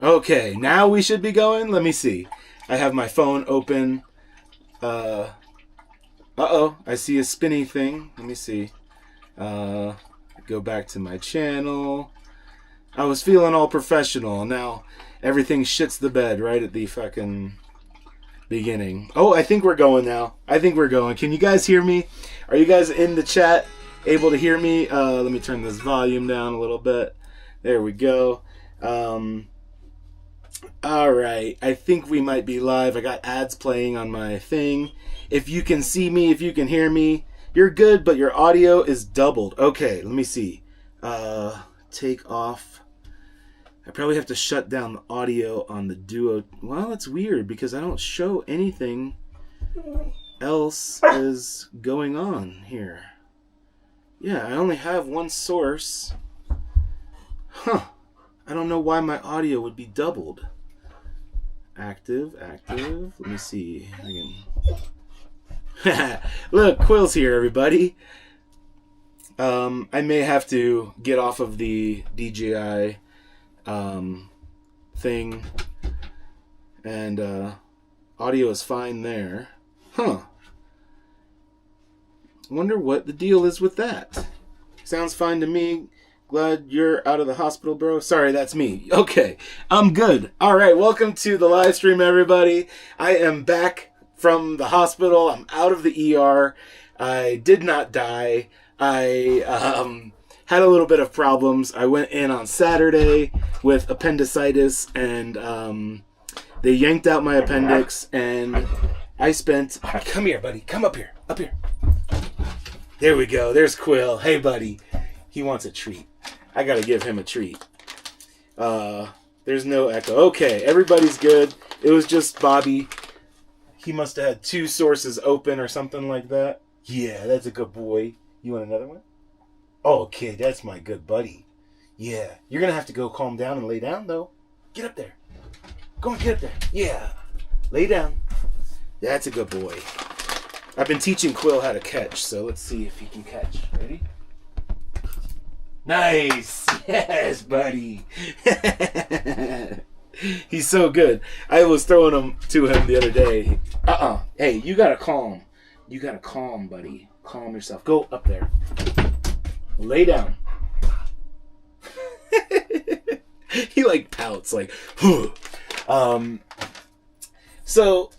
Okay, now we should be going. Let me see. I have my phone open. Uh-oh, I see a spinny thing. Let me see. Go back to my channel. I was feeling all professional. Now everything shits the bed right at the fucking beginning. Oh, I think we're going now. I think we're going. Can you guys hear me? Are you guys in the chat able to hear me? Let me turn this volume down a little bit. There we go. All right. I think we might be live. I got ads playing on my thing. If you can see me, if you can hear me, you're good, but your audio is doubled. Okay, let me see. Take off. I probably have to shut down the audio on the Duo. Well, that's weird because I don't show anything else is going on here. Yeah, I only have one source. Huh. I don't know why my audio would be doubled. Active. Let me see. Look, Quill's here, everybody. I may have to get off of the DJI thing, and audio is fine there. Huh. Wonder what the deal is with that. Sounds fine to me. Glad you're out of the hospital, bro. Sorry, that's me. Okay, I'm good. All right, welcome to the live stream, everybody. I am back from the hospital. I'm out of the ER. I did not die. I had a little bit of problems. I went in on Saturday with appendicitis, and they yanked out my appendix, and I spent... Come here, buddy. Come up here. Up here. There we go. There's Quill. Hey, buddy. He wants a treat. I gotta give him a treat. There's no echo. Okay, everybody's good. It was just Bobby. He must have had 2 sources open or something like that. Yeah, that's a good boy. You want another one? Oh, okay, that's my good buddy. Yeah, you're gonna have to go calm down and lay down, though. Get up there. Go on, get up there. Yeah, lay down. That's a good boy. I've been teaching Quill how to catch, so let's see if he can catch. Ready? Nice! Yes, buddy! He's so good. I was throwing him to him the other day. Hey, you gotta calm. You gotta calm, buddy. Calm yourself. Go up there. Lay down. He like pouts like, so,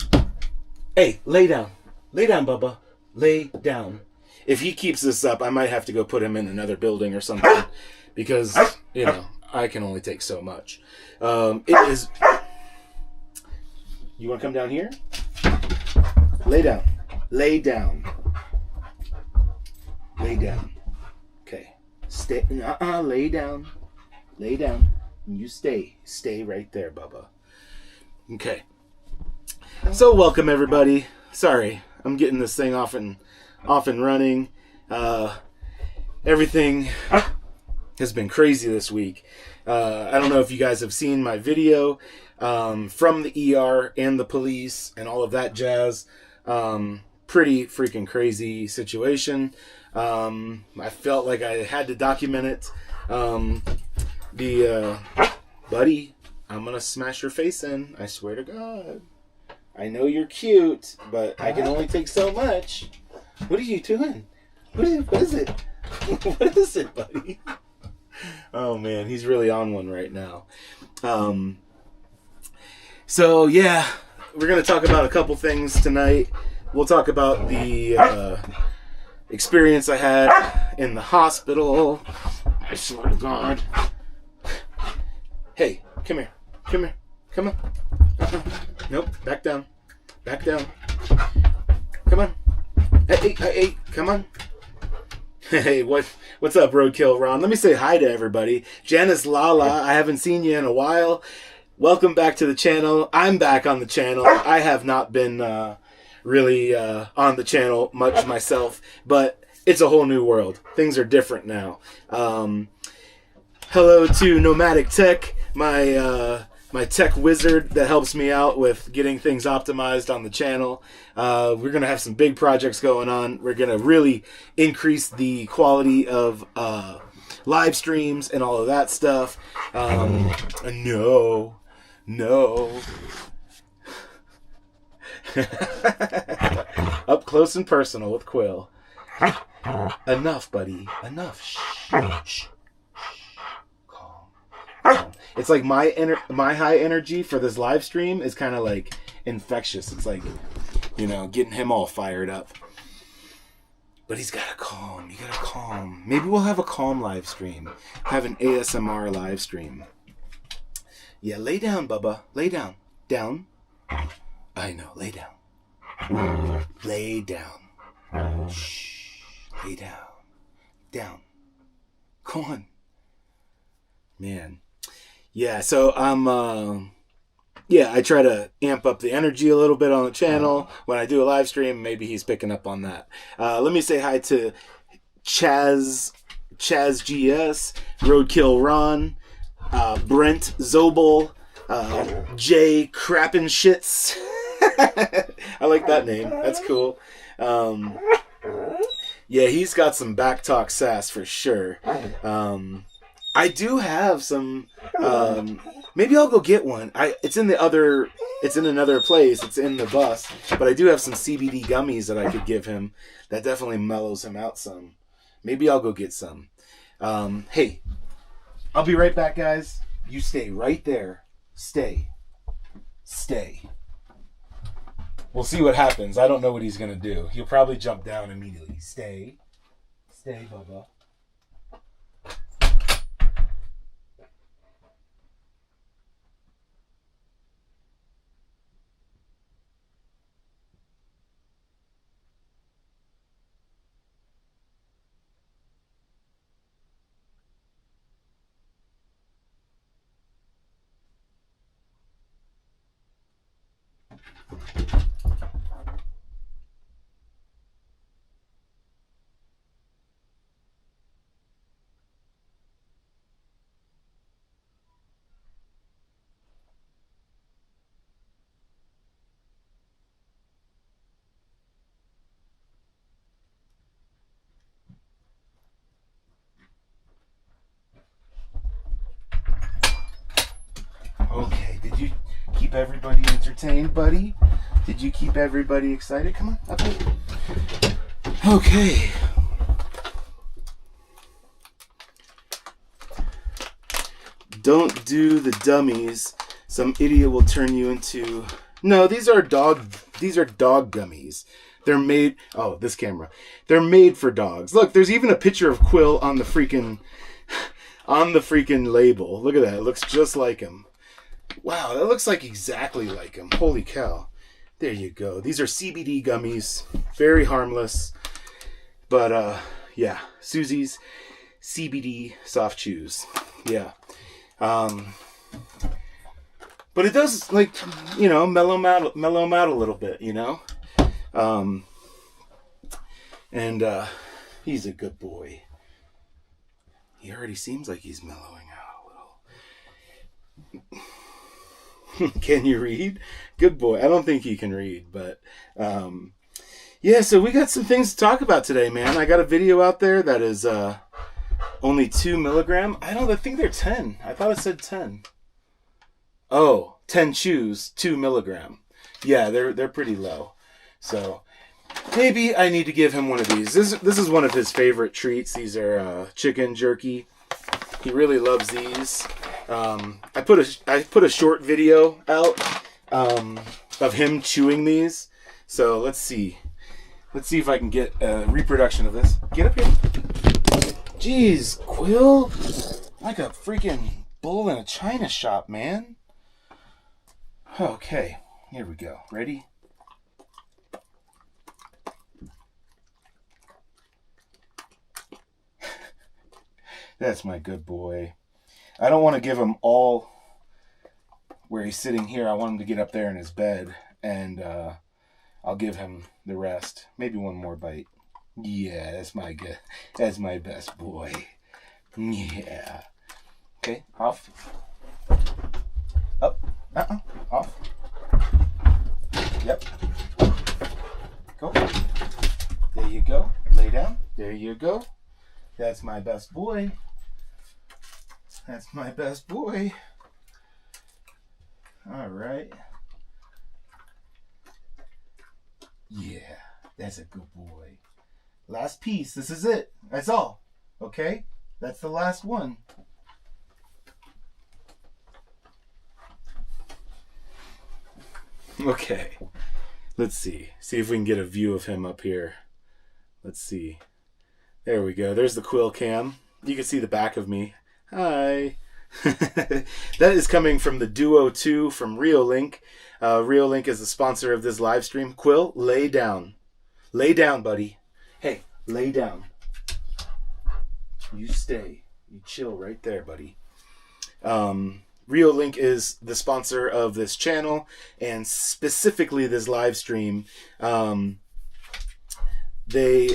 hey, lay down. Lay down, Bubba. Lay down. If he keeps this up, I might have to go put him in another building or something because, you know, I can only take so much. It is... You want to come down here? Lay down. Lay down. Lay down. Okay. Stay. Lay down. Lay down. And you stay. Stay right there, Bubba. Okay. So welcome, everybody. Sorry, I'm getting this thing off and running. Everything has been crazy this week. I don't know if you guys have seen my video from the ER and the police and all of that jazz. Pretty freaking crazy situation. I felt like I had to document it. Buddy, I'm gonna smash your face in. I swear to God. I know you're cute, but I can only take so much. What are you doing? What is it? What is it, buddy? Oh, man, he's really on one right now. So, yeah, we're going to talk about a couple things tonight. We'll talk about the experience I had in the hospital. I swear to God. Hey, come here. Come here. Come on. Nope, back down. Back down. Come on. Hey, come on. Hey, what's up, Roadkill Ron? Let me say hi to everybody. Janice Lala, I haven't seen you in a while. Welcome back to the channel. I'm back on the channel. I have not been really on the channel much myself, but it's a whole new world. Things are different now. Hello to Nomadic Tech, my tech wizard that helps me out with getting things optimized on the channel. We're going to have some big projects going on. We're going to really increase the quality of live streams and all of that stuff. No. No. Up close and personal with Quill. Enough, buddy. Enough. Shh. Calm. It's like my high energy for this live stream is kind of like infectious. It's like, you know, getting him all fired up. But he's got to calm. You got to calm. Maybe we'll have a calm live stream. Have an ASMR live stream. Yeah, lay down, Bubba. Lay down. Down. I know. Lay down. Lay down. Shh. Lay down. Down. Come on. Man. Yeah, so I'm, I try to amp up the energy a little bit on the channel. When I do a live stream, maybe he's picking up on that. Let me say hi to Chaz GS, Roadkill Ron, Brent Zobel, Jay Crappin Shits. I like that name. That's cool. Yeah, he's got some back talk sass for sure. I do have some. Maybe I'll go get one. It's in another place. It's in the bus. But I do have some CBD gummies that I could give him. That definitely mellows him out some. Maybe I'll go get some. Hey, I'll be right back, guys. You stay right there. Stay. We'll see what happens. I don't know what he's gonna do. He'll probably jump down immediately. Stay, Bubba. Okay, did you keep everybody entertained, buddy? Did you keep everybody excited? Come on, up here. Okay. Don't do the dummies. Some idiot will turn you into... No, these are dog gummies. They're made... Oh, this camera. They're made for dogs. Look, there's even a picture of Quill on the freaking label. Look at that. It looks just like him. Wow, that looks like exactly like him. Holy cow. There you go. These are CBD gummies. Very harmless. But, yeah. Susie's CBD soft chews. Yeah. But it does, like, you know, mellow him out a little bit, you know? He's a good boy. He already seems like he's mellowing out a little. Can you read? Good boy. I don't think he can read, but yeah, so we got some things to talk about today, man. I got a video out there that is only 2 milligram. I think they're 10. I thought it said 10. Oh, 10 chews, 2 milligram. Yeah, they're pretty low. So maybe I need to give him one of these. This is one of his favorite treats. These are chicken jerky. He really loves these. I put a short video out of him chewing these. So let's see if I can get a reproduction of this. Get up here. Jeez, Quill, like a freaking bull in a china shop, man. Okay, here we go. Ready? That's my good boy. I don't want to give him all where he's sitting here. I want him to get up there in his bed, and I'll give him the rest. Maybe one more bite. Yeah, that's my best boy. Yeah. Okay, off. Up. Off. Yep. Go. There you go. Lay down. There you go. That's my best boy. That's my best boy. All right. Yeah, that's a good boy. Last piece. This is it. That's all. Okay? That's the last one. Okay. Let's see. See if we can get a view of him up here. Let's see. There we go. There's the quill cam. You can see the back of me. Hi. That is coming from the Duo 2 from Reolink. Reolink is the sponsor of this live stream. Quill, lay down. Lay down, buddy. Hey, lay down. You stay. You chill right there, buddy. Reolink is the sponsor of this channel and specifically this live stream. They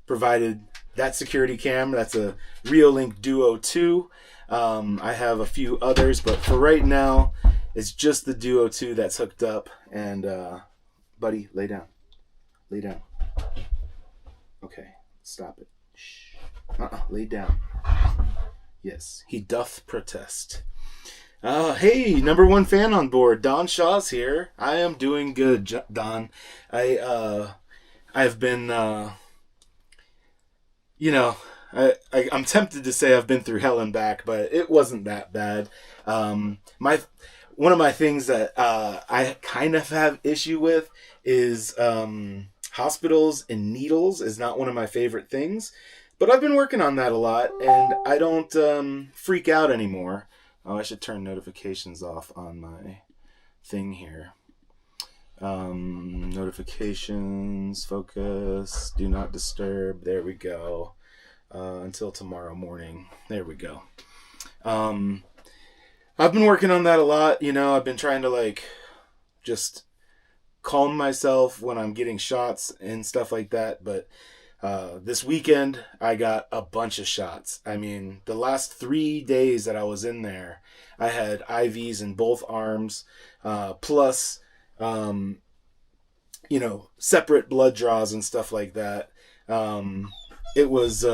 provided that security cam. That's a Reolink Duo 2. I have a few others, but for right now, it's just the Duo 2 that's hooked up. And, buddy, lay down. Lay down. Okay, stop it. Shh. Lay down. Yes, he doth protest. Hey, number one fan on board. Don Shaw's here. I am doing good, Don. I've been, I'm tempted to say I've been through hell and back, but it wasn't that bad. One of my things that I kind of have issue with is hospitals and needles is not one of my favorite things. But I've been working on that a lot, and I don't freak out anymore. Oh, I should turn notifications off on my thing here. Notifications, focus, do not disturb. There we go. Until tomorrow morning. There we go. I've been working on that a lot. I've been trying to just calm myself when I'm getting shots and stuff like that. But this weekend, I got a bunch of shots. I mean, the last 3 days that I was in there, I had IVs in both arms, plus, separate blood draws and stuff like that. It was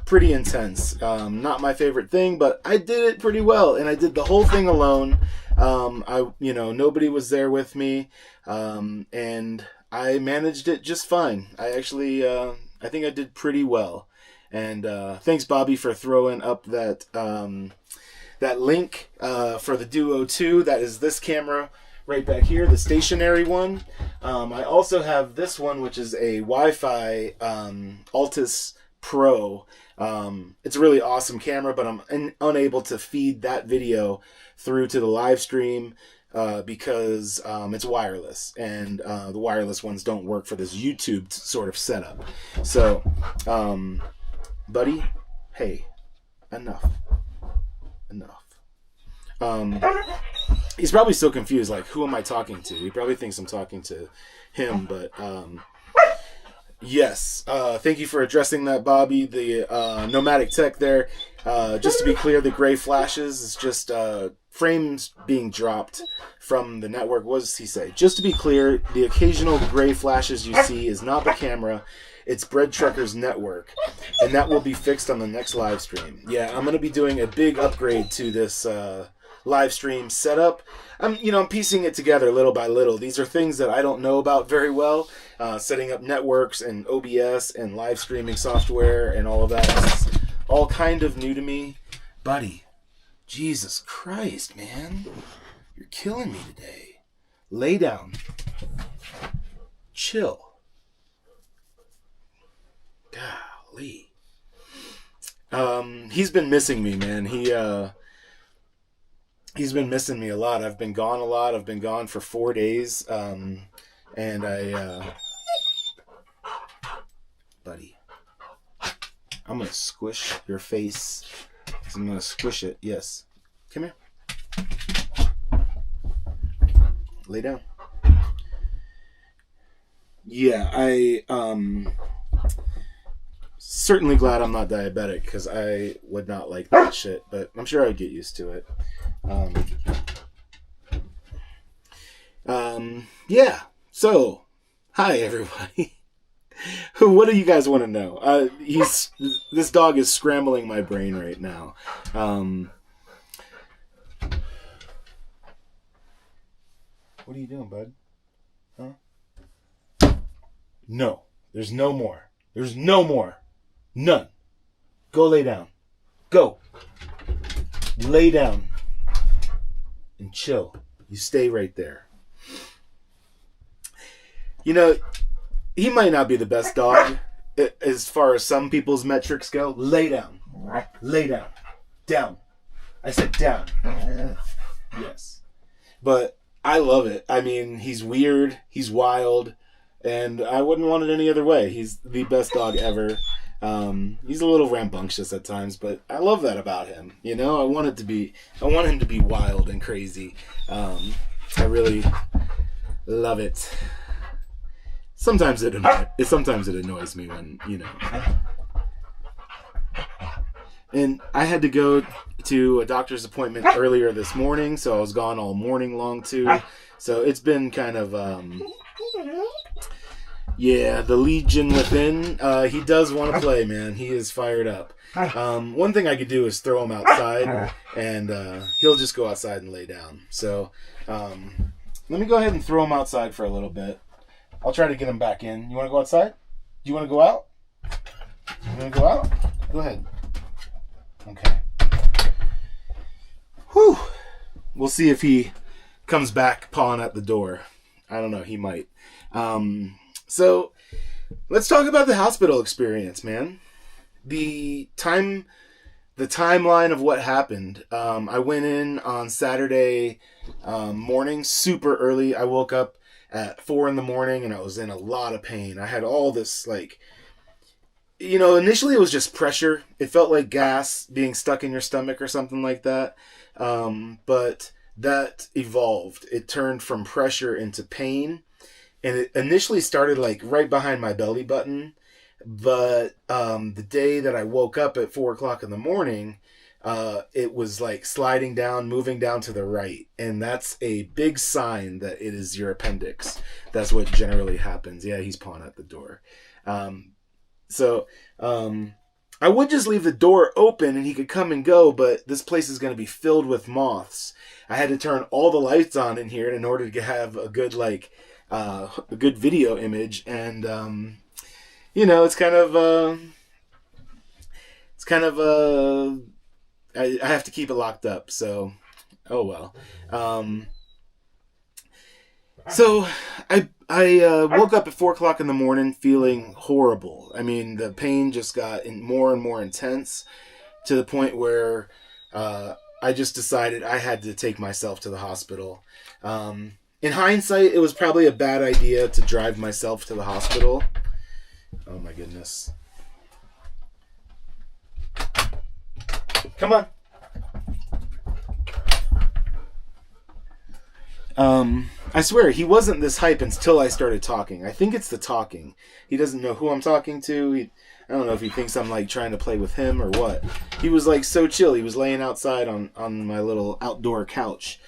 pretty intense. Not my favorite thing, but I did it pretty well, and I did the whole thing alone. Nobody was there with me, and I managed it just fine. I actually, I think I did pretty well. And thanks, Bobby, for throwing up that that link for the Duo 2. That is this camera right back here, the stationary one. I also have this one, which is a Wi-Fi Altus Pro. It's a really awesome camera, but I'm unable to feed that video through to the live stream because it's wireless, and the wireless ones don't work for this YouTube sort of setup. So, buddy, hey, enough. He's probably still confused, like, who am I talking to? He probably thinks I'm talking to him, but yes, thank you for addressing that, Bobby. The nomadic tech there. Just to be clear, the gray flashes is just frames being dropped from the network. What does he say? Just to be clear, the occasional gray flashes you see is not the camera. It's breadtrucker's network, and that will be fixed on the next live stream. Yeah, I'm going to be doing a big upgrade to this live stream setup. I'm piecing it together little by little. These are things that I don't know about very well. Setting up networks and OBS and live streaming software and all of that is all kind of new to me. Buddy, Jesus Christ, man. You're killing me today. Lay down. Chill. Golly. He's been missing me, man. He's been missing me a lot. I've been gone a lot. I've been gone for 4 days. And buddy, I'm going to squish your face. I'm going to squish it. Yes. Come here. Lay down. Yeah, certainly glad I'm not diabetic, because I would not like that shit, but I'm sure I'd get used to it. Yeah, so, hi everybody. What do you guys want to know? This dog is scrambling my brain right now. What are you doing, bud? Huh? No. There's no more. There's no more. None. Go lay down. Go. Lay down. And chill. You stay right there. You know, he might not be the best dog as far as some people's metrics go. Lay down. Lay down. Down. I said down. Yes. But I love it. I mean, he's weird. He's wild. And I wouldn't want it any other way. He's the best dog ever. He's a little rambunctious at times, but I love that about him. You know, I want him to be wild and crazy. I really love it. Sometimes it annoys me when, you know. And I had to go to a doctor's appointment earlier this morning, so I was gone all morning long too. So it's been kind of the Legion within. He does want to play, man. He is fired up. One thing I could do is throw him outside, and he'll just go outside and lay down. So let me go ahead and throw him outside for a little bit. I'll try to get him back in. You want to go outside? Do you want to go out? You want to go out? Go ahead. Okay. Whew. We'll see if he comes back pawing at the door. I don't know. He might. So let's talk about the hospital experience, man. The timeline of what happened. I went in on Saturday morning, super early. I woke up at 4 a.m. and I was in a lot of pain. I had all this, like, you know, initially it was just pressure. It felt like gas being stuck in your stomach or something like that. But that evolved. It turned from pressure into pain. And it initially started like right behind my belly button. But the day that I woke up at 4 a.m, it was like sliding down, moving down to the right. And that's a big sign that it is your appendix. That's what generally happens. Yeah, he's pawing at the door. So I would just leave the door open and he could come and go, but this place is going to be filled with moths. I had to turn all the lights on in here in order to have a good, like, a good video image. And, you know, I have to keep it locked up. So, oh well. So I woke up at 4 a.m. feeling horrible. I mean, the pain just got more and more intense to the point where I just decided I had to take myself to the hospital. In hindsight, it was probably a bad idea to drive myself to the hospital. Oh my goodness. Come on. I swear, he wasn't this hype until I started talking. I think it's the talking. He doesn't know who I'm talking to. I don't know if he thinks I'm like trying to play with him or what. He was like so chill. He was laying outside on my little outdoor couch.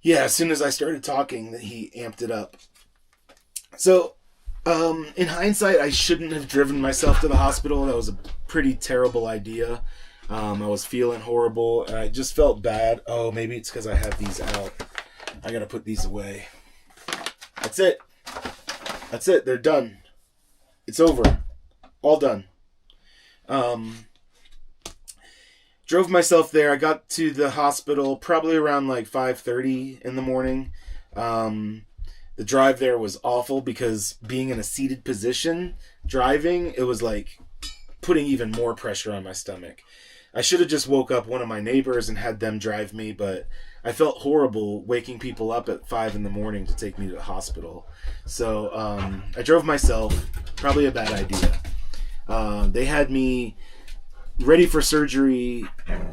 Yeah, as soon as I started talking, he amped it up. So, in hindsight, I shouldn't have driven myself to the hospital. That was a pretty terrible idea. I was feeling horrible, and I just felt bad. Oh, maybe it's because I have these out. I gotta put these away. That's it. That's it. They're done. It's over. All done. Drove myself there. I got to the hospital probably around like 5:30 in the morning. The drive there was awful because being in a seated position, driving, it was like putting even more pressure on my stomach. I should have just woke up one of my neighbors and had them drive me, but I felt horrible waking people up at 5 a.m. to take me to the hospital. So I drove myself. Probably a bad idea. They had me ready for surgery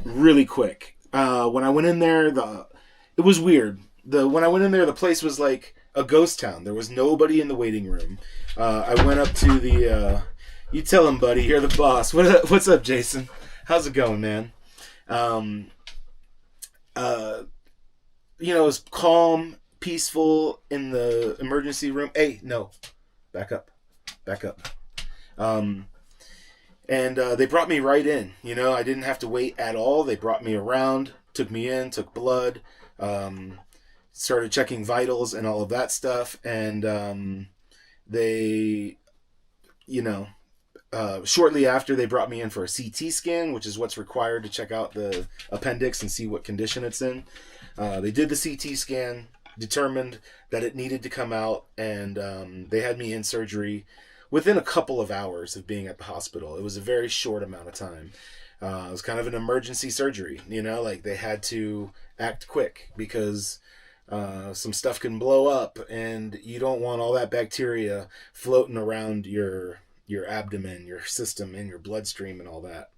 really quick. When I went in there, it was weird. When I went in there, the place was like a ghost town. There was nobody in the waiting room. I went up to the... you tell him, buddy. You're the boss. What's up, Jason? How's it going, man? It was calm, peaceful in the emergency room. Hey, no. Back up. And they brought me right in. I didn't have to wait at all. They brought me around. took me in, took blood, started checking vitals and all of that stuff. And they, shortly after, they brought me in for a CT scan, which is what's required to check out the appendix and see what condition it's in. They did the CT scan, determined that it needed to come out, and they had me in surgery within a couple of hours of being at the hospital. It was a very short amount of time. It was kind of an emergency surgery, like they had to act quick because some stuff can blow up, and you don't want all that bacteria floating around your abdomen, your system, and your bloodstream and all that.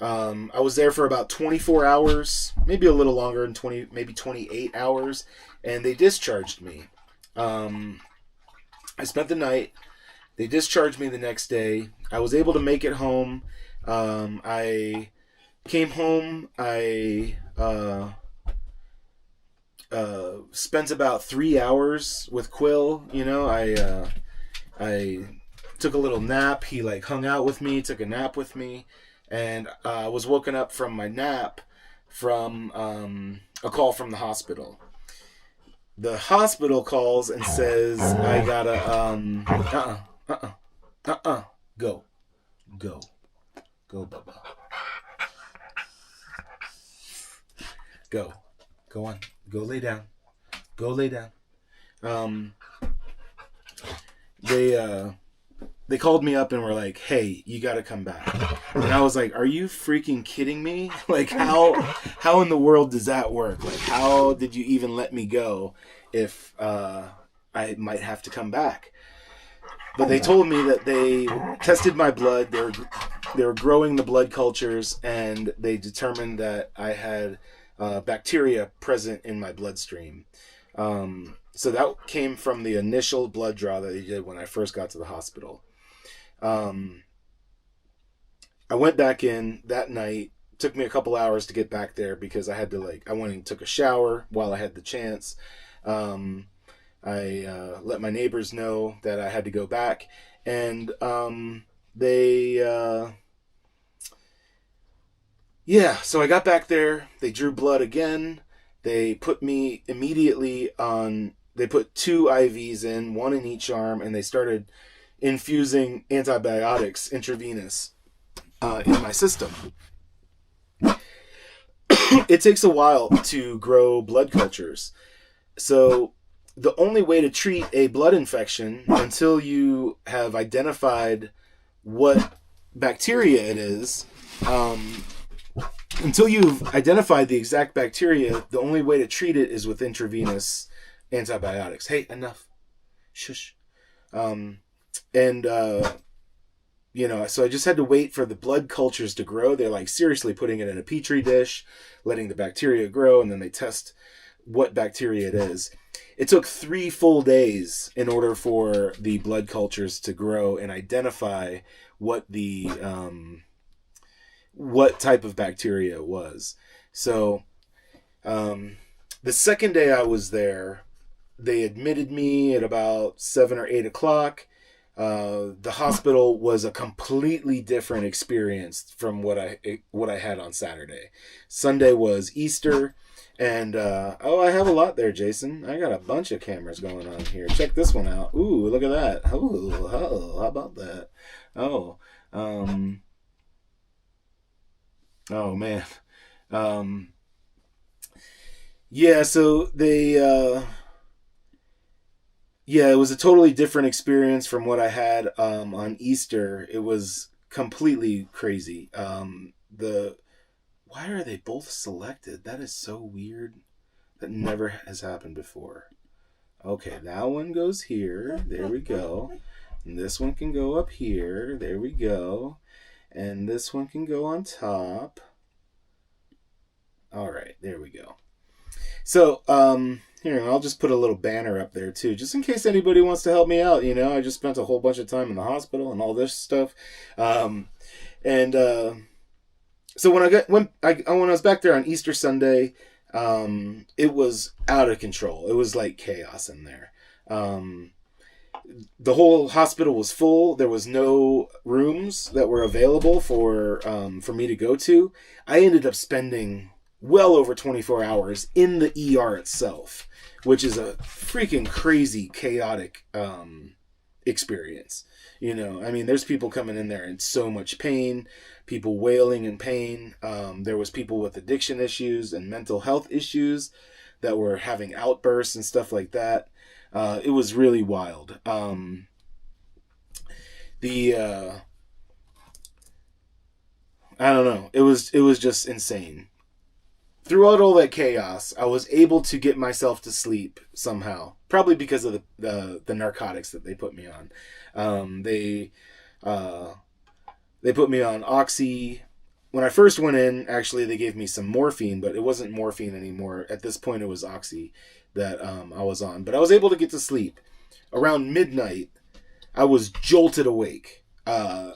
I was there for about 24 hours, maybe a little longer, maybe 28 hours, and they discharged me. I spent the night. They discharged me the next day. I was able to make it home. I came home. I spent about 3 hours with Quill. I took a little nap. He hung out with me, took a nap with me, and I was woken up from my nap from a call from the hospital. The hospital calls and says I gotta go, Bubba, go on, go lay down. They called me up and were like, hey, you got to come back. And I was like, are you freaking kidding me? How in the world does that work? How did you even let me go if I might have to come back? But they told me that they tested my blood. They were growing the blood cultures, and they determined that I had bacteria present in my bloodstream. So that came from the initial blood draw that they did when I first got to the hospital. I went back in that night. Took me a couple hours to get back there because I had to I went and took a shower while I had the chance. I let my neighbors know that I had to go back, and so I got back there. They drew blood again. They put me immediately on. They put 2 IVs in, 1 in each arm, and they started infusing antibiotics intravenous in my system. It takes a while to grow blood cultures. So the only way to treat a blood infection until you have identified what bacteria it is, until you've identified the exact bacteria, the only way to treat it is with intravenous antibiotics. Hey, enough. Shush. So I just had to wait for the blood cultures to grow. They're seriously putting it in a petri dish, letting the bacteria grow, and then they test what bacteria it is. It took 3 full days in order for the blood cultures to grow and identify what the what type of bacteria it was. So the second day I was there, they admitted me at about 7 or 8 o'clock. The hospital was a completely different experience from what I had on Saturday. Sunday was Easter, and I have a lot there, Jason. I got a bunch of cameras going on here. Check this one out. Ooh, look at that. Ooh, how about that? Oh, oh man. So they it was a totally different experience from what I had on Easter. It was completely crazy. Why are they both selected? That is so weird. That never has happened before. Okay, that one goes here. There we go. And this one can go up here. There we go. And this one can go on top. All right, there we go. So, here, I'll just put a little banner up there too, just in case anybody wants to help me out. I just spent a whole bunch of time in the hospital and all this stuff. So when I was back there on Easter Sunday, it was out of control. It was like chaos in there. The whole hospital was full. There was no rooms that were available for me to go to. I ended up spending well over 24 hours in the ER itself, which is a freaking crazy, chaotic experience. You know, I mean, there's people coming in there in so much pain, people wailing in pain. There was people with addiction issues and mental health issues that were having outbursts and stuff like that. It was really wild. I don't know. It was just insane. Throughout all that chaos, I was able to get myself to sleep somehow. Probably because of the narcotics that they put me on. They put me on Oxy. When I first went in, actually, they gave me some morphine, but it wasn't morphine anymore. At this point, it was Oxy that I was on. But I was able to get to sleep. Around midnight, I was jolted awake. A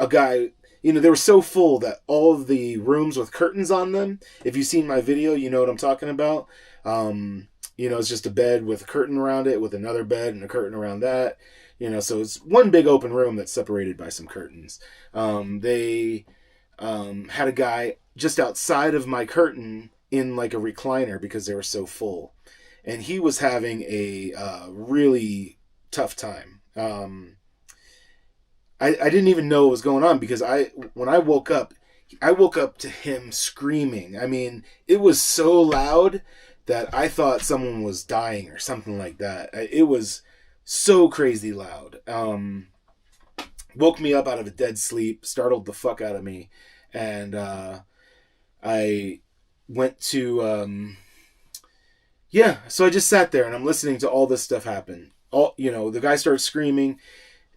guy... You know, they were so full that all of the rooms with curtains on them, if you've seen my video, you know what I'm talking about. You know, it's just a bed with a curtain around it, with another bed and a curtain around that. You know, so it's one big open room that's separated by some curtains. They had a guy just outside of my curtain in like a recliner because they were so full. And he was having a really tough time. I didn't even know what was going on because when I woke up to him screaming. I mean, it was so loud that I thought someone was dying or something like that. It was so crazy loud. Woke me up out of a dead sleep, startled the fuck out of me. And I went to, so I just sat there and I'm listening to all this stuff happen. The guy starts screaming.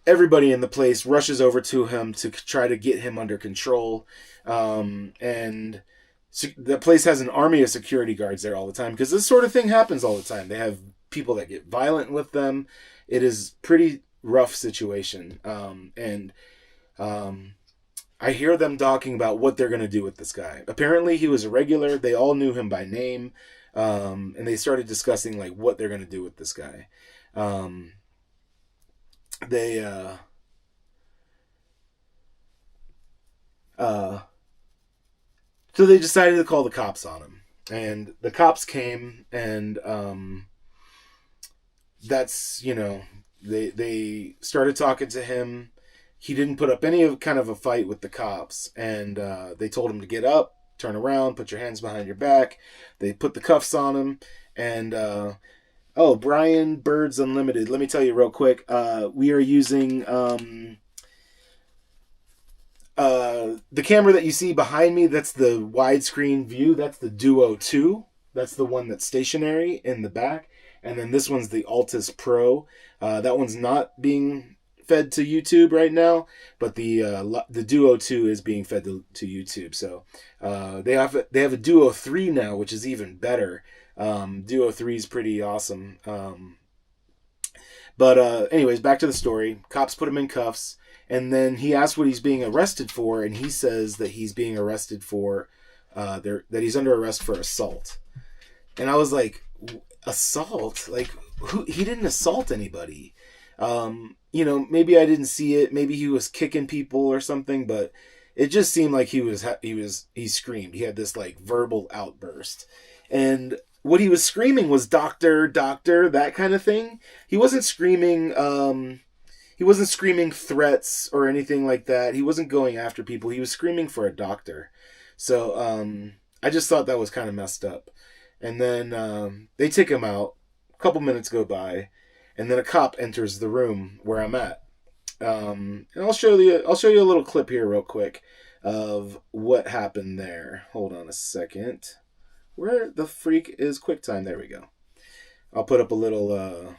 Everybody in the place rushes over to him to try to get him under control. And the place has an army of security guards there all the time because this sort of thing happens all the time. They have people that get violent with them. It is pretty rough situation. I hear them talking about what they're going to do with this guy. Apparently he was a regular. They all knew him by name. And they started discussing like what they're going to do with this guy. So they decided to call the cops on him, and the cops came, and they started talking to him. He didn't put up any kind of a fight with the cops, and they told him to get up, turn around, put your hands behind your back. They put the cuffs on him, and Brian Birds Unlimited. Let me tell you real quick. We are using the camera that you see behind me. That's the widescreen view. That's the Duo 2. That's the one that's stationary in the back. And then this one's the Altus Pro. That one's not being fed to YouTube right now, but the Duo 2 is being fed to YouTube. So they have a Duo 3 now, which is even better. Duo 3 is pretty awesome. But anyways, back to the story. Cops put him in cuffs, and then he asked what he's being arrested for, and he says that he's being arrested for that he's under arrest for assault. And I was like, assault? Like, he didn't assault anybody. Maybe I didn't see it. Maybe he was kicking people or something, but it just seemed like he screamed. He had this like verbal outburst. And what he was screaming was doctor, doctor, that kind of thing. He wasn't screaming threats or anything like that. He wasn't going after people. He was screaming for a doctor. So I just thought that was kind of messed up. And then they take him out. A couple minutes go by, and then a cop enters the room where I'm at. And I'll show you a little clip here real quick of what happened there. Hold on a second. Where the freak is QuickTime? There we go. I'll put up a little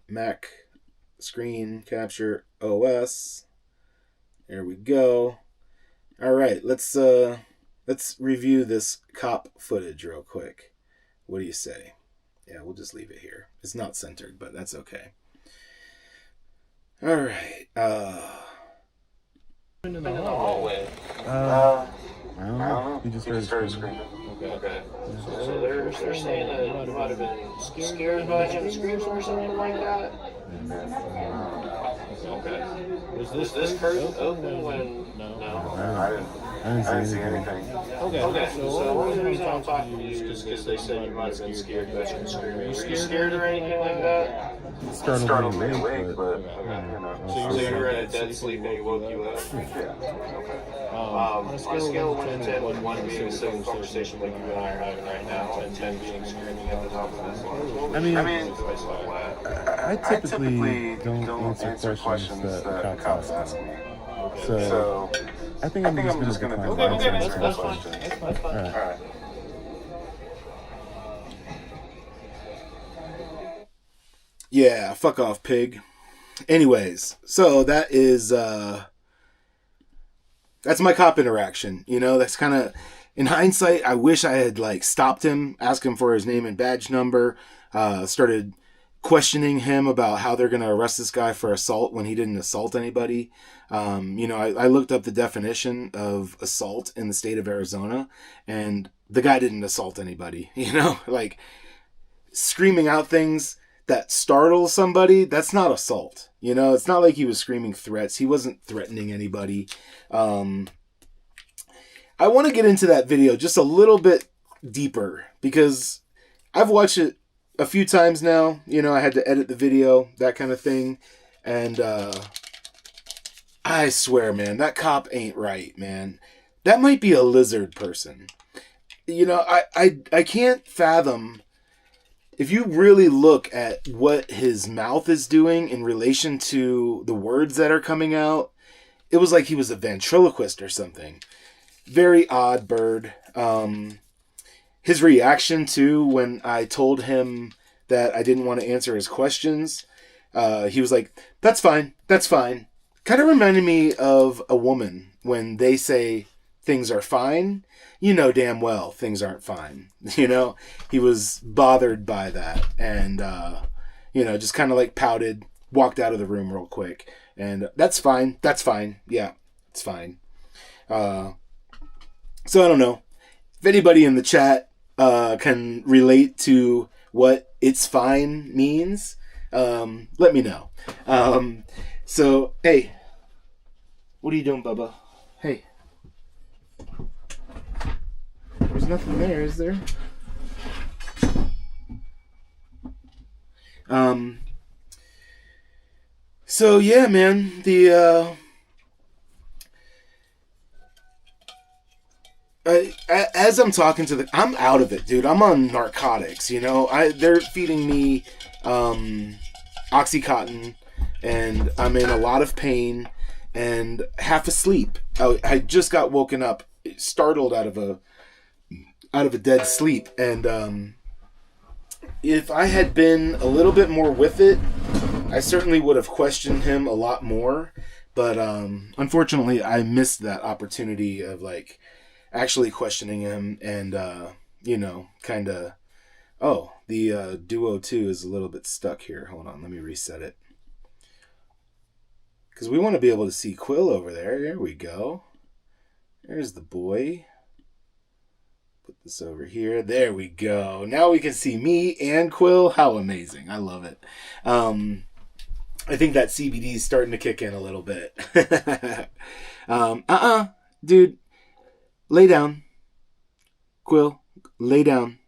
Mac screen capture OS. There we go. All right, let's review this cop footage real quick. What do you say? Yeah, we'll just leave it here. It's not centered, but that's okay. All right. In the hallway. I don't know. He just started screaming. Okay. So they're saying that you might have been scared by him screaming or something like that? Okay. Was this curtain open when... No. I didn't. I didn't see anything. Okay, so one of the reasons I'm talking to you is because they said you might have been scared. Were you scared or anything like that? It startled me awake, but Okay. you know. So you were in a dead sleep and he woke you up? On a scale of 1 to 10, with 1 being a civil conversation like you and I are having right now, and 10 being screaming at the top of his lungs, I mean, I I typically don't answer questions that the cops ask me. So I think I'm just gonna decline answering that's some fine. questions. That's fine. All right. Yeah, fuck off, pig. Anyways, so that is that's my cop interaction. You know, that's kind of, in hindsight, I wish I had like stopped him, asked him for his name and badge number, started questioning him about how they're going to arrest this guy for assault when he didn't assault anybody. You know, I looked up the definition of assault in the state of Arizona, and the guy didn't assault anybody. You know, like screaming out things that startle somebody, that's not assault. You know, it's not like he was screaming threats. He wasn't threatening anybody. I want to get into that video just a little bit deeper because I've watched it a few times now. You know, I had to edit the video, that kind of thing. And I swear, man, that cop ain't right, man. That might be a lizard person. You know, I can't fathom, if you really look at what his mouth is doing in relation to the words that are coming out, it was like he was a ventriloquist or something. Very odd bird. His reaction to when I told him that I didn't want to answer his questions, he was like, that's fine, that's fine. Kind of reminded me of a woman when they say things are fine. You know damn well things aren't fine. You know, he was bothered by that and, you know, just kind of like pouted, walked out of the room real quick. And that's fine. That's fine. Yeah, it's fine. So I don't know if anybody in the chat can relate to what it's fine means. Let me know. So, hey, what are you doing, Bubba? Hey. There's nothing there, is there? So yeah, man, as I'm talking to I'm out of it, dude. I'm on narcotics, you know. They're feeding me Oxycontin, and I'm in a lot of pain and half asleep. I just got woken up, startled out of a dead sleep, and if I had been a little bit more with it, I certainly would have questioned him a lot more. But unfortunately, I missed that opportunity of like actually questioning him, and you know, kind of. Oh, the Duo 2 is a little bit stuck here. Hold on, let me reset it. Because we want to be able to see Quill over there. There we go. There's the boy. Put this over here. There we go. Now we can see me and Quill. How amazing. I love it. I think that CBD is starting to kick in a little bit. Dude. Lay down. Quill, lay down.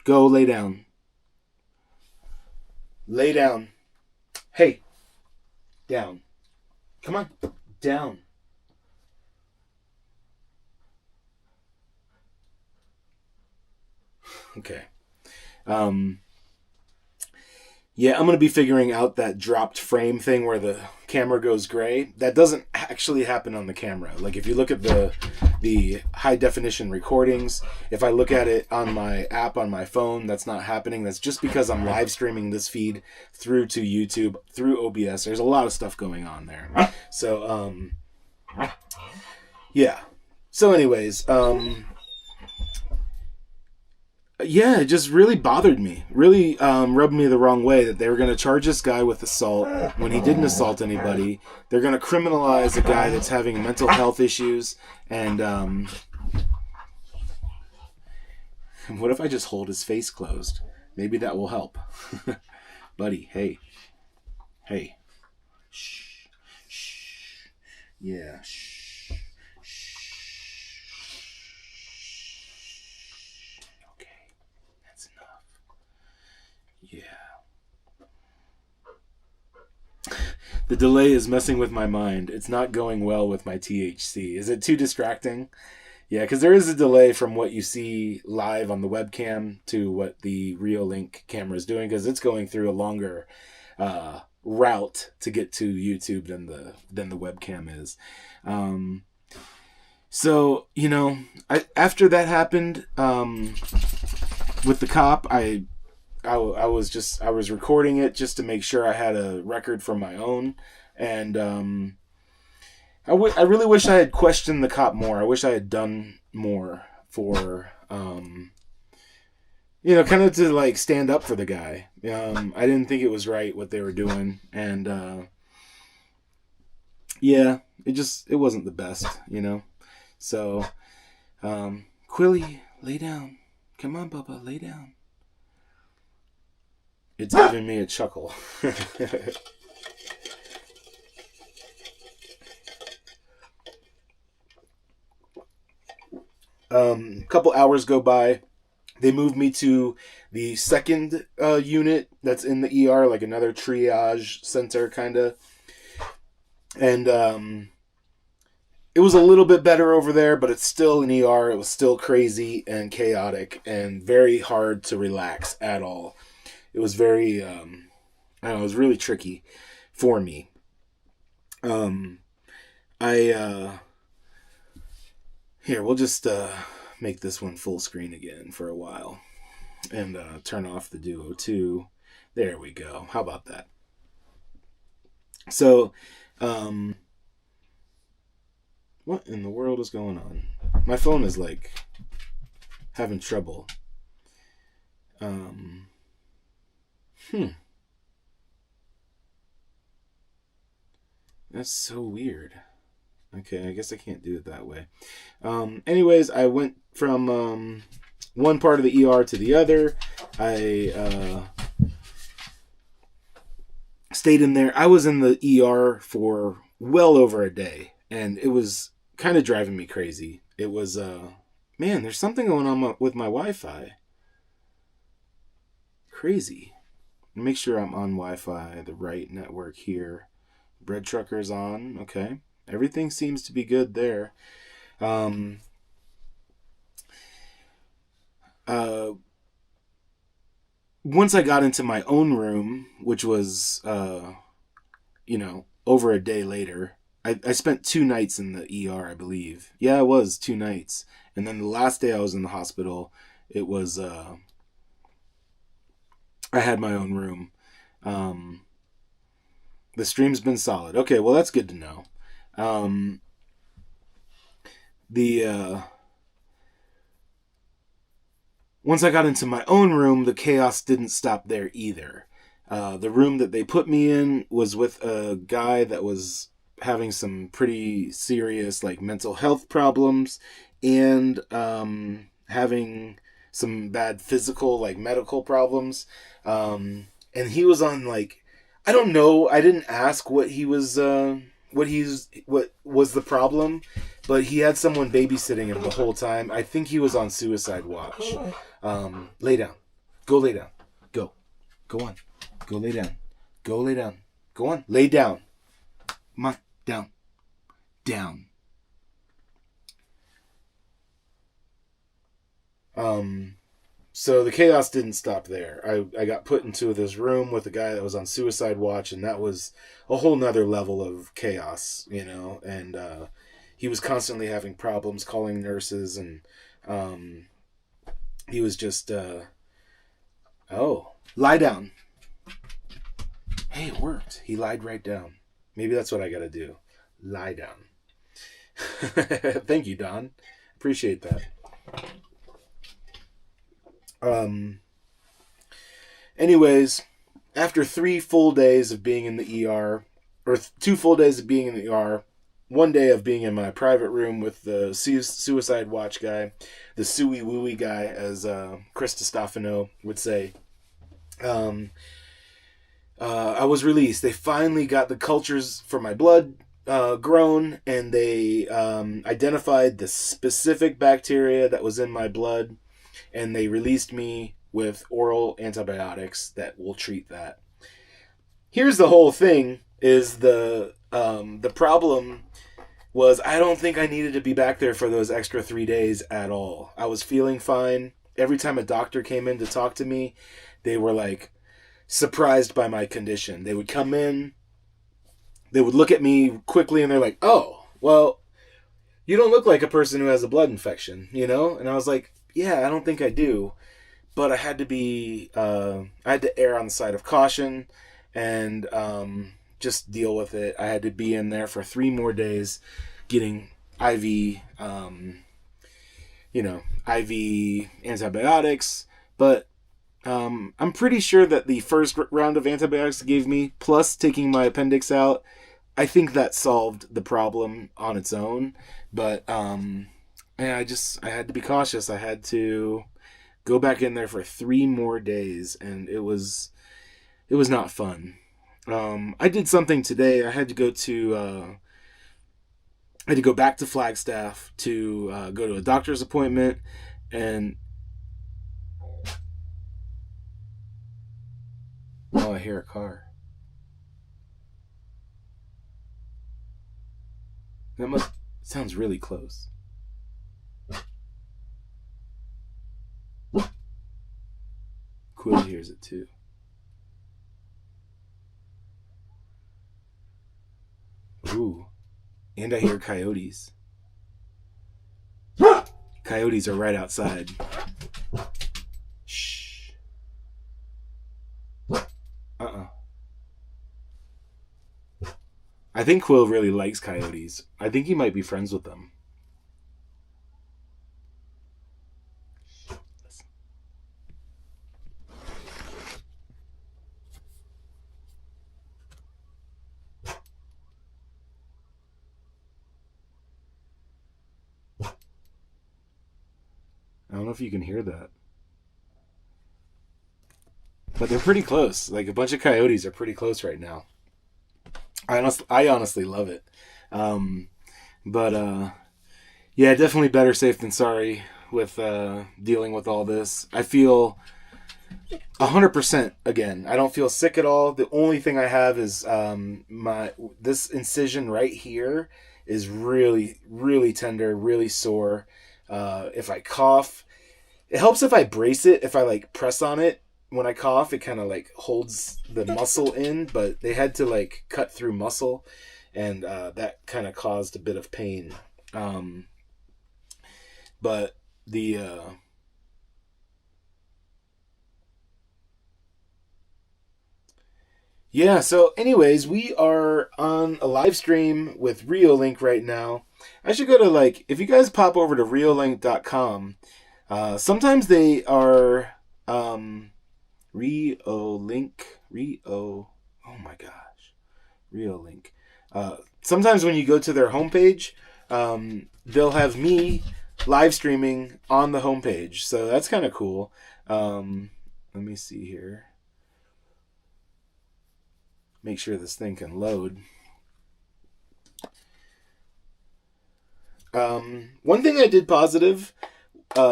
Go lay down. Lay down. Hey. Down. Come on. Down. Okay. Yeah, I'm going to be figuring out that dropped frame thing where the camera goes gray. That doesn't actually happen on the camera. Like if you look at the high definition recordings, if I look at it on my app on my phone, that's not happening. That's just because I'm live streaming this feed through to YouTube, through OBS. There's a lot of stuff going on there. So, yeah. So anyways, yeah, it just really bothered me. Really rubbed me the wrong way that they were going to charge this guy with assault when he didn't assault anybody. They're going to criminalize a guy that's having mental health issues. And what if I just hold his face closed? Maybe that will help. Buddy, hey. Hey. Shh. Shh. Yeah. Shh. Shh. The delay is messing with my mind. It's not going well with my THC. Is it too distracting? Yeah, because there is a delay from what you see live on the webcam to what the Reolink camera is doing, because it's going through a longer route to get to YouTube than the webcam is. So, you know, after that happened with the cop, I was recording it just to make sure I had a record for my own, and I really wish I had questioned the cop more. I wish I had done more for you know, kind of to like stand up for the guy. I didn't think it was right what they were doing, and yeah, it wasn't the best, you know. So Quilly, lay down. Come on, Bubba, lay down. It's giving me a chuckle. A couple hours go by. They moved me to the second unit that's in the ER, like another triage center, kind of. And it was a little bit better over there, but it's still an ER. It was still crazy and chaotic and very hard to relax at all. It was very, I don't know, it was really tricky for me. Here, we'll just make this one full screen again for a while and turn off the Duo 2. There we go. How about that? So, what in the world is going on? My phone is like having trouble. That's so weird. Okay, I guess I can't do it that way. Anyways, I went from one part of the ER to the other. I stayed in there. I was in the ER for well over a day, and it was kind of driving me crazy. It was, man, there's something going on with my Wi-Fi. Crazy. Make sure I'm on Wi-Fi, the right network here. Breadtrucker's on. Okay. Everything seems to be good there. Once I got into my own room, which was, you know, over a day later, I spent 2 nights in the ER, I believe. Yeah, it was 2 nights. And then the last day I was in the hospital, it was, I had my own room. The stream's been solid. Okay, well, that's good to know. Once I got into my own room, the chaos didn't stop there either. The room that they put me in was with a guy that was having some pretty serious, like, mental health problems and having some bad physical, like, medical problems. And he was on, like, I don't know. I didn't ask what was the problem, but he had someone babysitting him the whole time. I think he was on suicide watch. Lay down. Go lay down. Go on. Go lay down. Go lay down. Go on. Lay down. Come on. Down. So the chaos didn't stop there. I got put into this room with a guy that was on suicide watch, and that was a whole nother level of chaos, you know, and he was constantly having problems calling nurses, and he was just, lie down. Hey, it worked. He lied right down. Maybe that's what I gotta do. Lie down. Thank you, Don. Appreciate that. Anyways, after 3 full days of being in the ER, or 2 full days of being in the ER, 1 day of being in my private room with the suicide watch guy, the suey wooey guy, as Chris Stefano would say, I was released. They finally got the cultures for my blood grown, and they identified the specific bacteria that was in my blood, and they released me with oral antibiotics that will treat that. Here's the whole thing, is the problem was I don't think I needed to be back there for those extra 3 days at all. I was feeling fine. Every time a doctor came in to talk to me, they were like surprised by my condition. They would come in, they would look at me quickly, and they're like, "Oh, well, you don't look like a person who has a blood infection, you know?" And I was like, "Yeah, I don't think I do." But I had to be, I had to err on the side of caution and just deal with it. I had to be in there for 3 more days getting IV, IV antibiotics. But I'm pretty sure that the first round of antibiotics they gave me, plus taking my appendix out, I think that solved the problem on its own. But I had to be cautious. I had to go back in there for 3 more days, and it was not fun. I did something today. I had to go back to Flagstaff to go to a doctor's appointment, and I hear a car. That sounds really close. Quill hears it too. Ooh. And I hear coyotes. Coyotes are right outside. Shh. I think Quill really likes coyotes. I think he might be friends with them. I don't know if you can hear that. But they're pretty close. Like, a bunch of coyotes are pretty close right now. I honestly love it. Yeah, definitely better safe than sorry with dealing with all this. I feel 100% again. I don't feel sick at all. The only thing I have is this incision right here is really, really tender, really sore. If I cough, it helps if I brace it. If I like press on it when I cough, it kind of like holds the muscle in, but they had to like cut through muscle, and that kind of caused a bit of pain. But the yeah, so anyways, we are on a live stream with Reolink right now. I should go to, if you guys pop over to Reolink.com, sometimes they are, oh my gosh, Reolink. Sometimes when you go to their homepage, they'll have me live streaming on the homepage, so that's kind of cool. Let me see here. Make sure this thing can load. One thing I did positive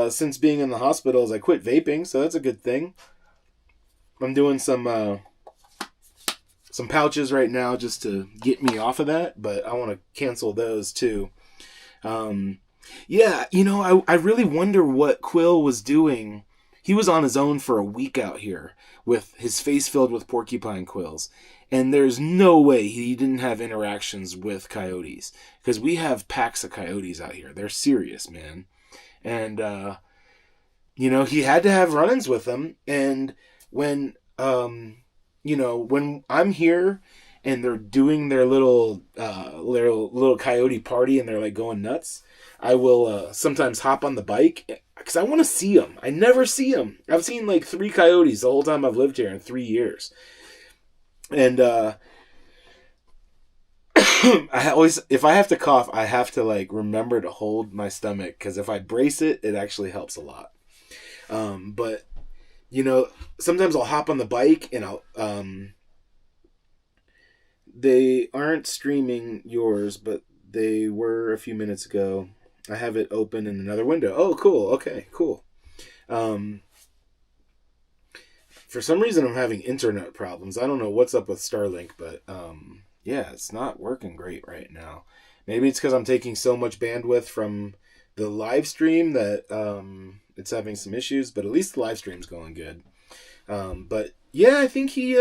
since being in the hospital is I quit vaping, so that's a good thing. I'm doing some pouches right now just to get me off of that, but I want to cancel those too. Yeah, I really wonder what Quill was doing. He was on his own for a week out here with his face filled with porcupine quills. And there's no way he didn't have interactions with coyotes, because we have packs of coyotes out here. They're serious, man. And, he had to have run-ins with them. And when, when I'm here and they're doing their little coyote party and they're like going nuts, I will sometimes hop on the bike because I want to see them. I never see them. I've seen 3 coyotes the whole time I've lived here in 3 years. And if I have to cough, I have to remember to hold my stomach, because if I brace it, it actually helps a lot. But sometimes I'll hop on the bike and I'll they aren't streaming yours, but they were a few minutes ago. I have it open in another window. Oh, cool. Okay, cool. for some reason I'm having internet problems. I don't know what's up with Starlink, but yeah, it's not working great right now. Maybe it's because I'm taking so much bandwidth from the live stream that it's having some issues, but at least the live stream's going good. But yeah, I think he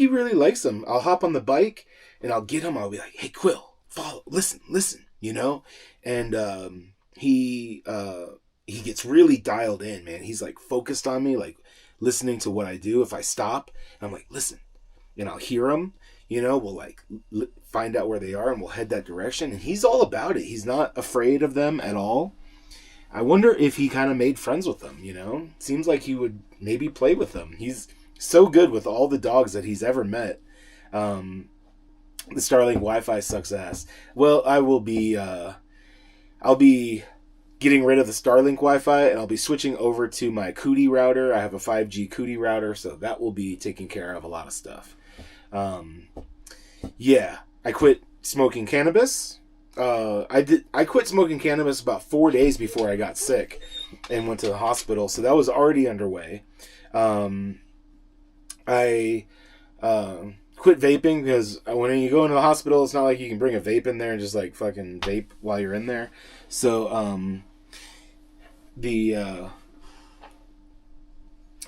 really likes him. I'll hop on the bike and I'll get him. I'll be like, "Hey, Quill, follow, listen, you know?" And he gets really dialed in, man. He's like focused on me, like listening to what I do. If I stop, and I'm like, "Listen," and I'll hear him. You know, we'll like find out where they are and we'll head that direction. And he's all about it. He's not afraid of them at all. I wonder if he kind of made friends with them, you know? Seems like he would maybe play with them. He's so good with all the dogs that he's ever met. The Starlink Wi-Fi sucks ass. Well, I'll be getting rid of the Starlink Wi-Fi and I'll be switching over to my Cootie router. I have a 5G Cootie router, so that will be taking care of a lot of stuff. Yeah, I quit smoking cannabis. I quit smoking cannabis about 4 days before I got sick and went to the hospital. So that was already underway. I quit vaping because when you go into the hospital, it's not like you can bring a vape in there and just like fucking vape while you're in there. So,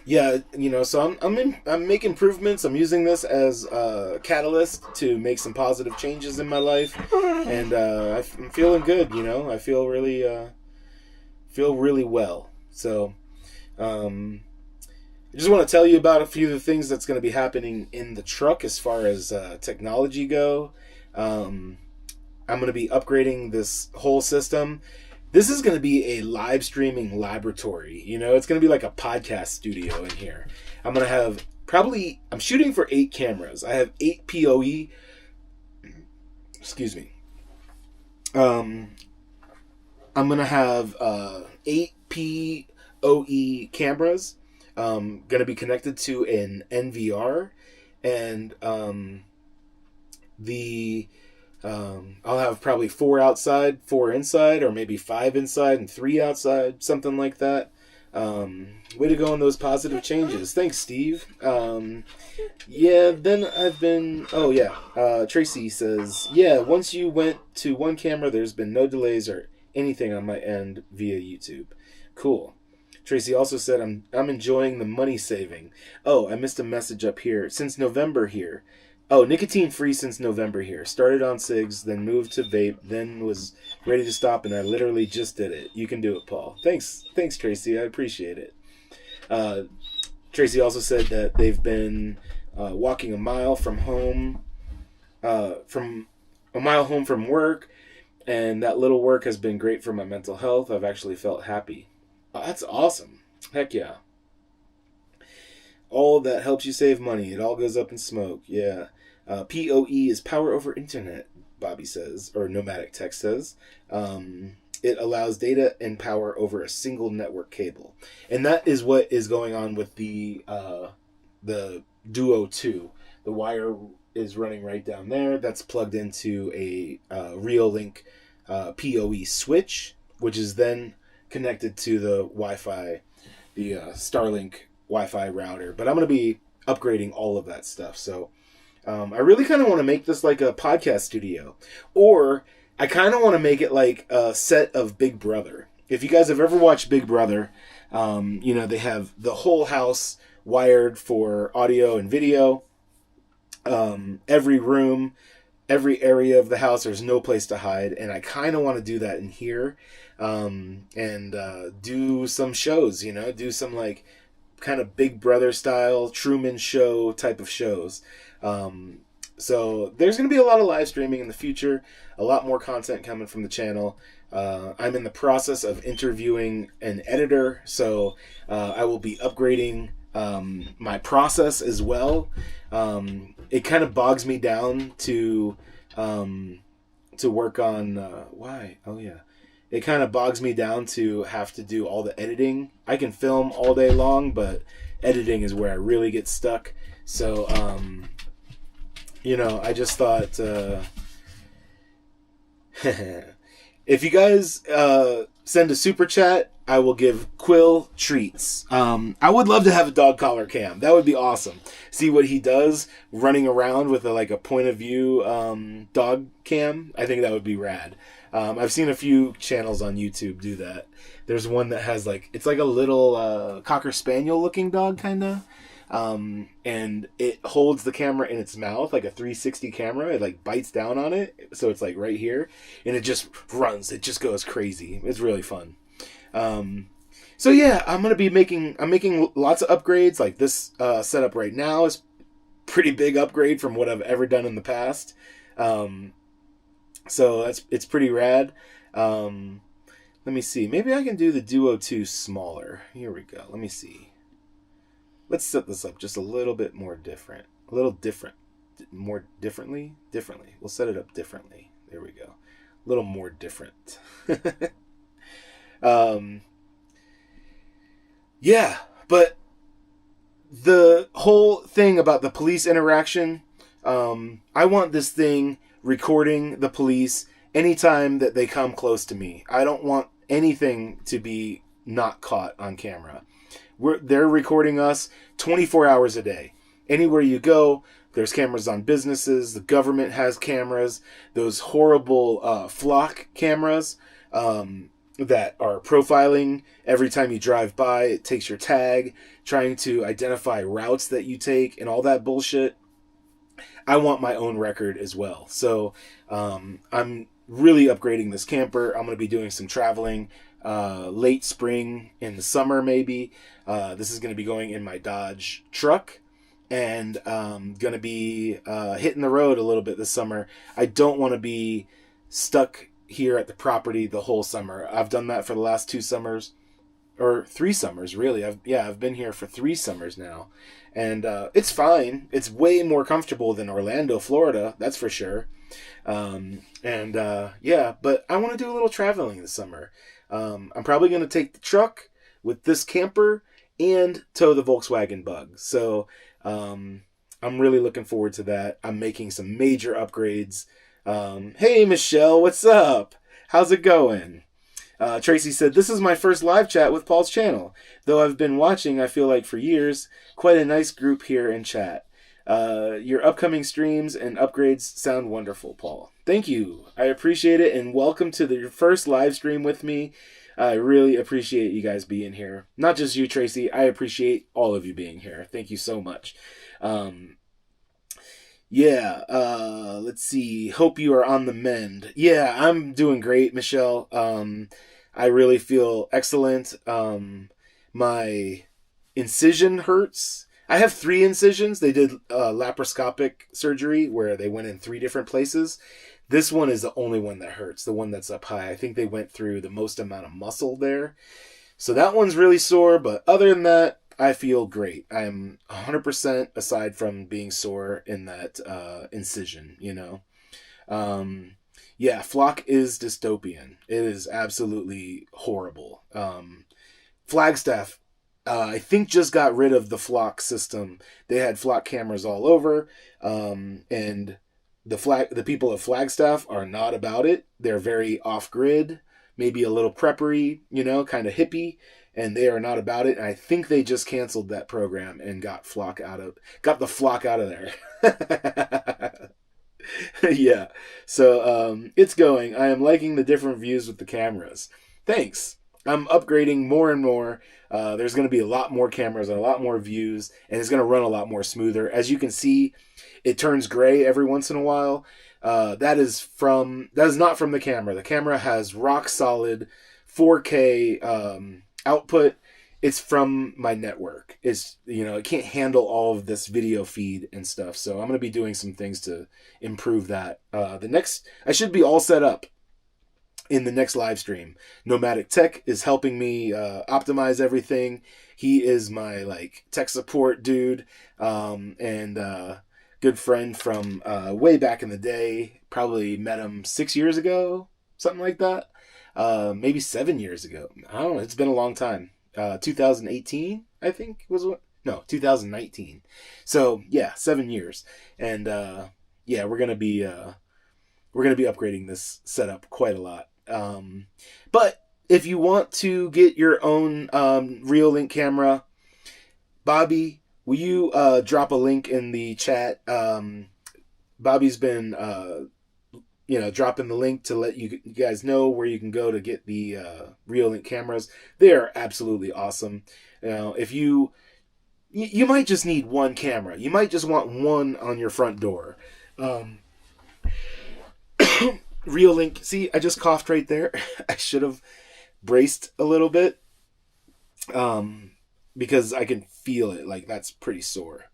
yeah, you know, so I'm making improvements. I'm using this as a catalyst to make some positive changes in my life, and I'm feeling good. You know, I feel really well. So, I just want to tell you about a few of the things that's going to be happening in the truck as far as technology go. I'm going to be upgrading this whole system. This is going to be a live streaming laboratory. You know, it's going to be like a podcast studio in here. I'm going to have I'm shooting for 8 cameras. I have 8 POE. Excuse me. I'm going to have 8 POE cameras. Going to be connected to an NVR. And I'll have probably 4 outside, 4 inside, or maybe 5 inside and 3 outside, something like that. Way to go on those positive changes. Thanks, Steve. Yeah, then I've been... Oh, yeah. Tracy says, yeah, once you went to 1 camera, there's been no delays or anything on my end via YouTube. Cool. Tracy also said, I'm enjoying the money saving. Oh, I missed a message up here. Since November here. Oh, nicotine free since November here. Started on cigs, then moved to vape, then was ready to stop, and I literally just did it. You can do it, Paul. Thanks, Tracy. I appreciate it. Tracy also said that they've been walking a mile from home, from work, and that little work has been great for my mental health. I've actually felt happy. Oh, that's awesome. Heck yeah. All that helps you save money. It all goes up in smoke. Yeah. POE is power over internet, Bobby says, or Nomadic Tech says. It allows data and power over a single network cable. And that is what is going on with the Duo 2. The wire is running right down there. That's plugged into a Reolink POE switch, which is then connected to the Wi-Fi, the Starlink Wi-Fi router. But I'm going to be upgrading all of that stuff. So I really kind of want to make this like a podcast studio. Or I kind of want to make it like a set of Big Brother. If you guys have ever watched Big Brother, you know, they have the whole house wired for audio and video. Every room, every area of the house, there's no place to hide. And I kind of want to do that in here. And do some shows, you know, do some like kind of Big Brother style Truman Show type of shows. So there's going to be a lot of live streaming in the future, a lot more content coming from the channel. I'm in the process of interviewing an editor, so I will be upgrading my process as well. It kind of bogs me down to work on why? Oh yeah. It kind of bogs me down to have to do all the editing. I can film all day long, but editing is where I really get stuck. So, you know, I just thought If you guys send a super chat, I will give Quill treats. I would love to have a dog collar cam. That would be awesome. See what he does running around with a point of view dog cam. I think that would be rad. I've seen a few channels on YouTube do that. There's one that has it's like a little Cocker Spaniel looking dog kind of. And it holds the camera in its mouth like a 360 camera. It bites down on it, so it's right here, and it just runs. It just goes crazy. It's really fun. So yeah, I'm making lots of upgrades. Like this setup right now is pretty big upgrade from what I've ever done in the past. So it's pretty rad. Let me see. Maybe I can do the Duo 2 smaller. Here we go. Let me see. Let's set this up just a little bit more different. A little different. More differently? Differently. We'll set it up differently. There we go. A little more different. Yeah, but the whole thing about the police interaction, I want this thing recording the police anytime that they come close to me. I don't want anything to be not caught on camera. They're recording us 24 hours a day. Anywhere you go, there's cameras on businesses. The government has cameras. Those horrible flock cameras that are profiling every time you drive by. It takes your tag, trying to identify routes that you take and all that bullshit. I want my own record as well. So I'm really upgrading this camper. I'm going to be doing some traveling late spring, in the summer maybe. This is going to be going in my Dodge truck, and going to be hitting the road a little bit this summer. I don't want to be stuck here at the property the whole summer. I've done that for the last 2 summers, or 3 summers really. I've been here for 3 summers now, and it's fine. It's way more comfortable than Orlando, Florida, that's for sure. Yeah, but I want to do a little traveling this summer. I'm probably going to take the truck with this camper and tow the Volkswagen Bug. So I'm really looking forward to that. I'm making some major upgrades. Hey, Michelle, what's up? How's it going? Tracy said, this is my first live chat with Paul's channel. Though I've been watching, I feel like for years, quite a nice group here in chat. Your upcoming streams and upgrades sound wonderful, Paul. Thank you. I appreciate it, and welcome to your first live stream with me. I really appreciate you guys being here. Not just you, Tracy. I appreciate all of you being here. Thank you so much. Let's see. Hope you are on the mend. Yeah, I'm doing great, Michelle. I really feel excellent. My incision hurts. I have 3 incisions. They did laparoscopic surgery where they went in 3 different places. This one is the only one that hurts, the one that's up high. I think they went through the most amount of muscle there. So that one's really sore, but other than that, I feel great. I'm 100% aside from being sore in that incision, Yeah, flock is dystopian. It is absolutely horrible. Flagstaff, I think, just got rid of the flock system. They had flock cameras all over, and the people of Flagstaff are not about it. They're very off-grid, maybe a little preppery, kind of hippie, and they are not about it. And I think they just canceled that program and got the flock out of there. Yeah. So it's going. I am liking the different views with the cameras. Thanks. I'm upgrading more and more. There's going to be a lot more cameras and a lot more views, and it's going to run a lot more smoother. As you can see, it turns gray every once in a while. That is not from the camera. The camera has rock solid 4K output. It's from my network. It can't handle all of this video feed and stuff. So I'm going to be doing some things to improve that. I should be all set up in the next live stream. Nomadic Tech is helping me optimize everything. He is my tech support dude, and good friend from way back in the day. Probably met him 6 years ago, something like that. Maybe 7 years ago. I don't know. It's been a long time. 2018, I think was what? No, 2019. So yeah, 7 years, and we're gonna be upgrading this setup quite a lot. But if you want to get your own Reolink camera, Bobby, will you drop a link in the chat? Bobby's been dropping the link to let you guys know where you can go to get the Reolink cameras. They are absolutely awesome. If you might just need one camera. You might just want one on your front door. Reolink. See, I just coughed right there. I should have braced a little bit. Because I can feel it. Like, that's pretty sore.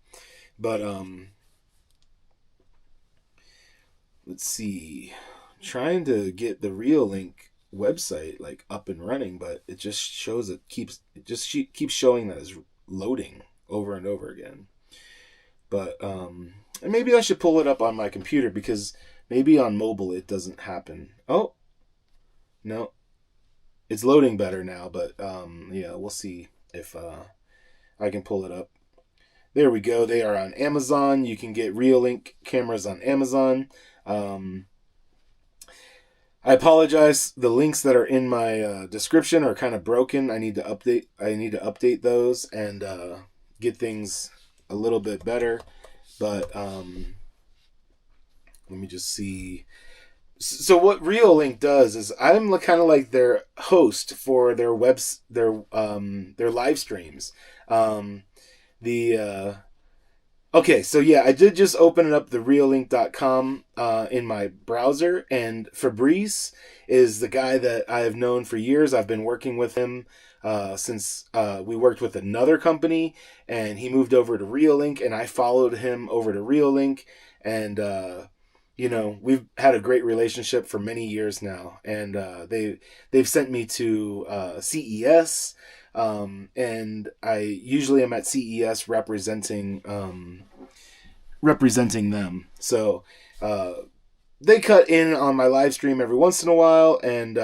But, let's see. I'm trying to get the Reolink website, like, up and running, but it just shows keeps showing that it's loading over and over again. But, and maybe I should pull it up on my computer, because maybe on mobile it doesn't happen. Oh, no. It's loading better now, but, yeah, we'll see if I can pull it up. There we go. They are on Amazon. You can get Reolink cameras on Amazon. I apologize. The links that are in my description are kind of broken. I need to update those and get things a little bit better. But let me just see. So what Reolink does is I'm kind of like their host for their live streams. Okay, so yeah, I did just open up the Reolink.com in my browser, and Fabrice is the guy that I have known for years. I've been working with him since we worked with another company, and he moved over to Reolink, and I followed him over to Reolink, and we've had a great relationship for many years now, and they've sent me to CES, and I usually am at CES representing them. So they cut in on my live stream every once in a while, and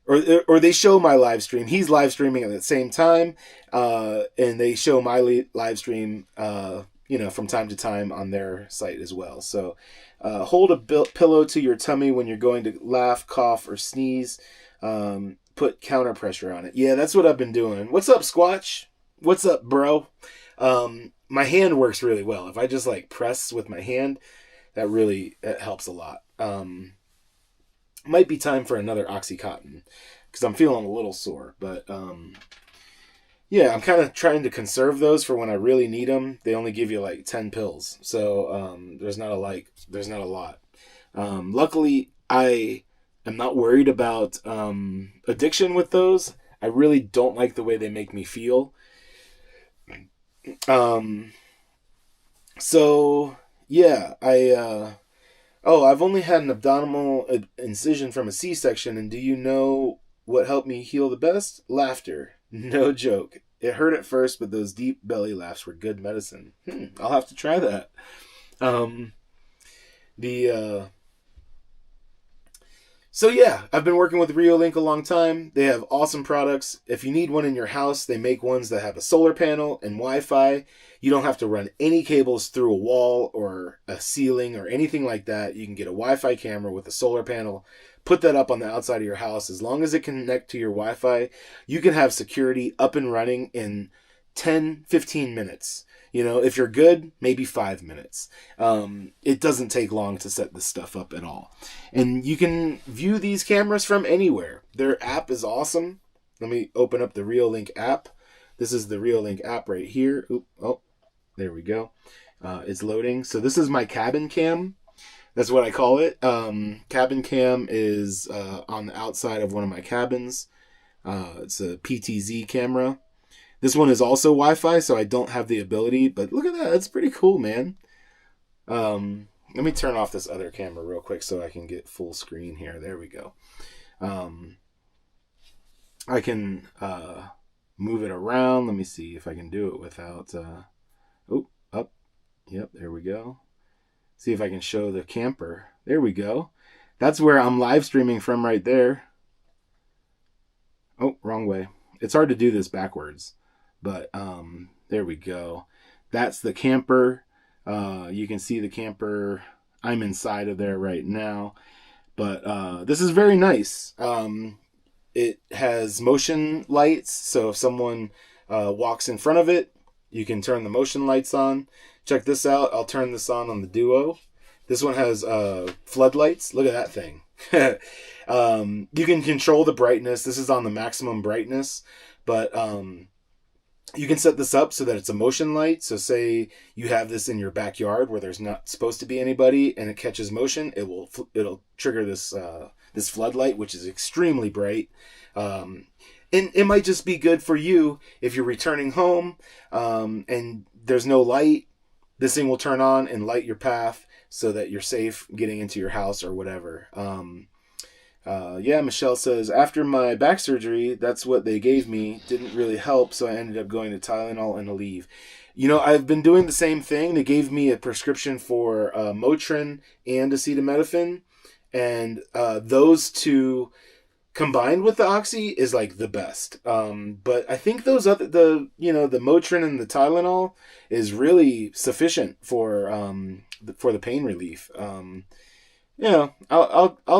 or they show my live stream. He's live streaming at the same time, and they show my live stream from time to time on their site as well. So hold a pillow to your tummy when you're going to laugh, cough, or sneeze. Put counter pressure on it. Yeah, that's what I've been doing. What's up, Squatch? What's up, bro? My hand works really well. If I just like press with my hand, that helps a lot. Might be time for another Oxycontin because I'm feeling a little sore. But yeah, I'm kind of trying to conserve those for when I really need them. They only give you like 10 pills, so there's not a lot. Luckily, I am not worried about addiction with those. I really don't like the way they make me feel. So yeah, I've only had an abdominal incision from a C-section, and do you know what helped me heal the best? Laughter. No joke. It hurt at first, but those deep belly laughs were good medicine. I'll have to try that. So yeah, I've been working with Reolink a long time. They have awesome products. If you need one in your house, they make ones that have a solar panel and Wi-Fi. You don't have to run any cables through a wall or a ceiling or anything like that. You can get a Wi-Fi camera with a solar panel, put that up on the outside of your house. As long as it can connect to your Wi-Fi, you can have security up and running in 10, 15 minutes. If you're good, maybe 5 minutes. It doesn't take long to set this stuff up at all. And you can view these cameras from anywhere. Their app is awesome. Let me open up the Reolink app. This is the Reolink app right here. There we go. It's loading. So this is my cabin cam. That's what I call it. Cabin cam is on the outside of one of my cabins. It's a PTZ camera. This one is also Wi-Fi, so I don't have the ability, but look at that. That's pretty cool, man. Let me turn off this other camera real quick so I can get full screen here. There we go. I can move it around. Let me see if I can do it without... up. Yep, there we go. See if I can show the camper. There we go. That's where I'm live streaming from right there. Oh, wrong way. It's hard to do this backwards. But there we go. That's the camper. You can see the camper. I'm inside of there right now. But this is very nice. It has motion lights, so if someone walks in front of it, you can turn the motion lights on. Check this out. I'll turn this on the Duo. This one has floodlights. Look at that thing. You can control the brightness. This is on the maximum brightness, but you can set this up so that it's a motion light. So say you have this in your backyard where there's not supposed to be anybody and it catches motion, it'll trigger this this floodlight, which is extremely bright. And it might just be good for you if you're returning home and there's no light. This thing will turn on and light your path so that you're safe getting into your house or whatever. Yeah, Michelle says, after my back surgery, that's what they gave me. Didn't really help, so I ended up going to Tylenol and Aleve. You know, I've been doing the same thing. They gave me a prescription for Motrin and acetaminophen, and those two combined with the Oxy is like the best. But I think the Motrin and the Tylenol is really sufficient for the pain relief. I'll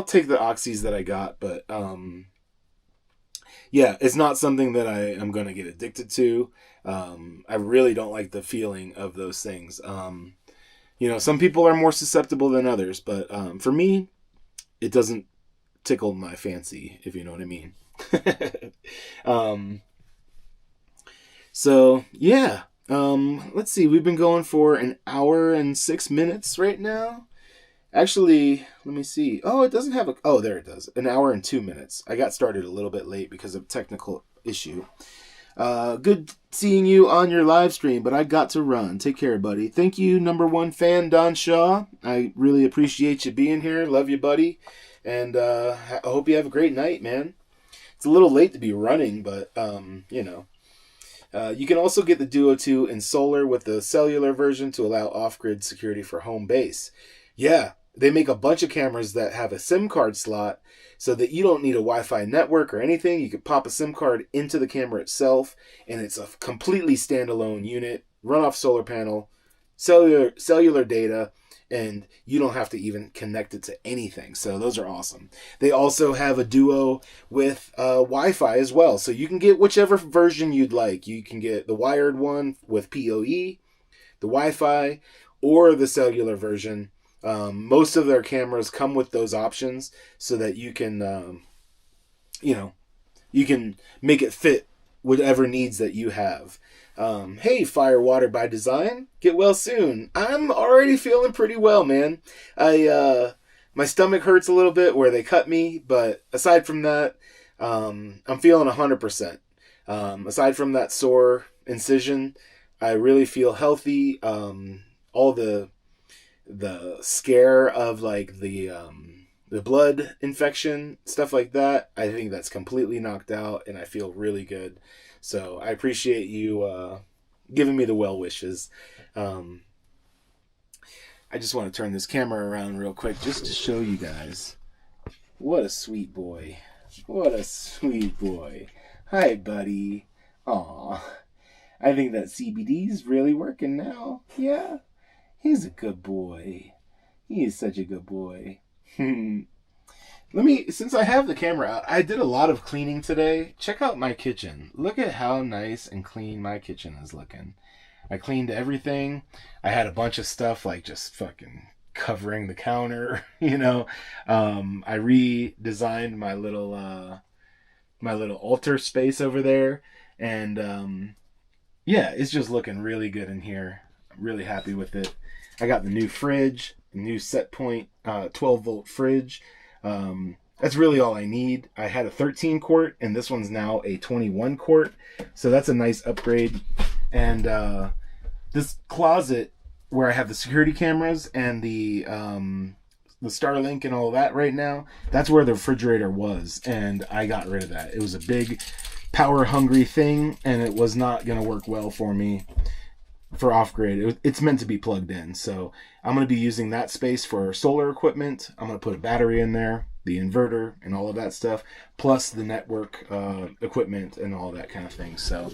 take the Oxys that I got, but yeah, it's not something that I'm going to get addicted to. I really don't like the feeling of those things. Some people are more susceptible than others, but for me, it doesn't tickle my fancy, if you know what I mean. So yeah, let's see. We've been going for an hour and 6 minutes right now. Actually, let me see. Oh, it doesn't have oh, there it does. An hour and 2 minutes. I got started a little bit late because of a technical issue. Good seeing you on your live stream, but I got to run. Take care, buddy. Thank you, number one fan, Don Shaw. I really appreciate you being here. Love you, buddy. And I hope you have a great night, man. It's a little late to be running, but, you can also get the Duo 2 in solar with the cellular version to allow off-grid security for home base. Yeah, they make a bunch of cameras that have a SIM card slot so that you don't need a Wi-Fi network or anything. You can pop a SIM card into the camera itself, and it's a completely standalone unit, run off solar panel, cellular data, and you don't have to even connect it to anything. So those are awesome. They also have a Duo with Wi-Fi as well. So you can get whichever version you'd like. You can get the wired one with PoE, the Wi-Fi, or the cellular version. Most of their cameras come with those options so that you can, you can make it fit whatever needs that you have. Hey, Fire Water by Design, get well soon. I'm already feeling pretty well, man. My stomach hurts a little bit where they cut me, but aside from that, I'm feeling 100%. Aside from that sore incision, I really feel healthy. All the scare of like the blood infection, stuff like that, I think that's completely knocked out, and I feel really good. So I appreciate you giving me the well wishes. I just want to turn this camera around real quick just to show you guys. What a sweet boy. What a sweet boy. Hi, buddy. Aw. I think that CBD's really working now. Yeah. He's a good boy. He is such a good boy. Since I have the camera out, I did a lot of cleaning today. Check out my kitchen. Look at how nice and clean my kitchen is looking. I cleaned everything. I had a bunch of stuff like just fucking covering the counter, I redesigned my little altar space over there, and yeah, it's just looking really good in here. I'm really happy with it. I got the new fridge, the new set point 12-volt fridge. That's really all I need. I had a 13 quart, and this one's now a 21 quart. So that's a nice upgrade. And this closet where I have the security cameras and the Starlink and all that right now, that's where the refrigerator was. And I got rid of that. It was a big power-hungry thing, and it was not going to work well for me for off-grid. It's meant to be plugged in. So I'm going to be using that space for solar equipment. I'm going to put a battery in there, the inverter, and all of that stuff, plus the network equipment and all that kind of thing. So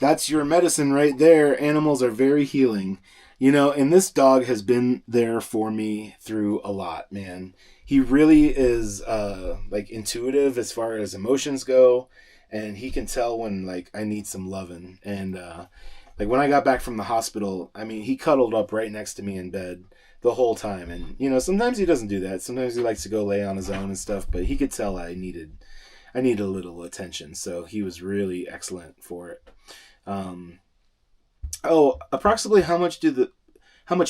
that's your medicine right there. Animals are very healing. And this dog has been there for me through a lot, man. He really is like intuitive as far as emotions go, and he can tell when like I need some loving. And like when I got back from the hospital, I mean, he cuddled up right next to me in bed the whole time. And sometimes he doesn't do that. Sometimes he likes to go lay on his own and stuff, but he could tell I needed a little attention, so he was really excellent for it. Approximately how much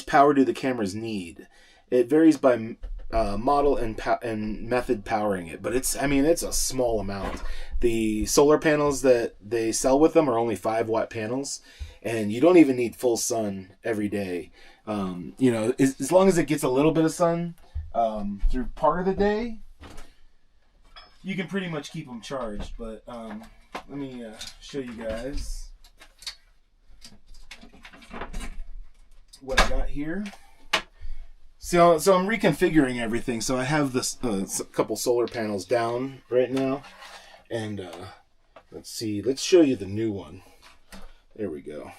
power do the cameras need? It varies by model and method powering it, but it's a small amount. The solar panels that they sell with them are only 5-watt panels, and you don't even need full sun every day. As long as it gets a little bit of sun through part of the day, you can pretty much keep them charged. But let me show you guys what I got here. So I'm reconfiguring everything. So I have this couple solar panels down right now, and let's see. Let's show you the new one. There we go.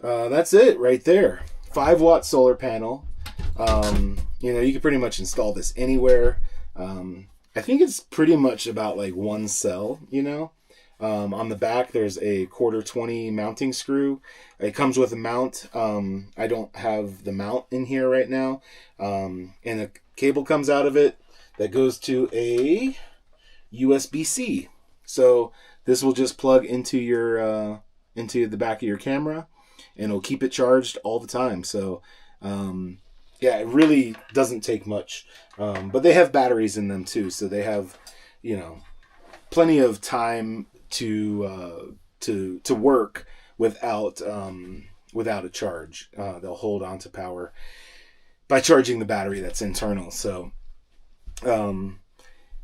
That's it right there. 5-watt solar panel. You can pretty much install this anywhere. I think it's pretty much about like one cell, on the back, there's a 1/4-20 mounting screw. It comes with a mount. I don't have the mount in here right now. And a cable comes out of it that goes to a USB-C. So this will just plug into your into the back of your camera, and it'll keep it charged all the time. So yeah, it really doesn't take much. But they have batteries in them too, so they have plenty of time to work without a charge. They'll hold on to power by charging the battery that's internal. So I'm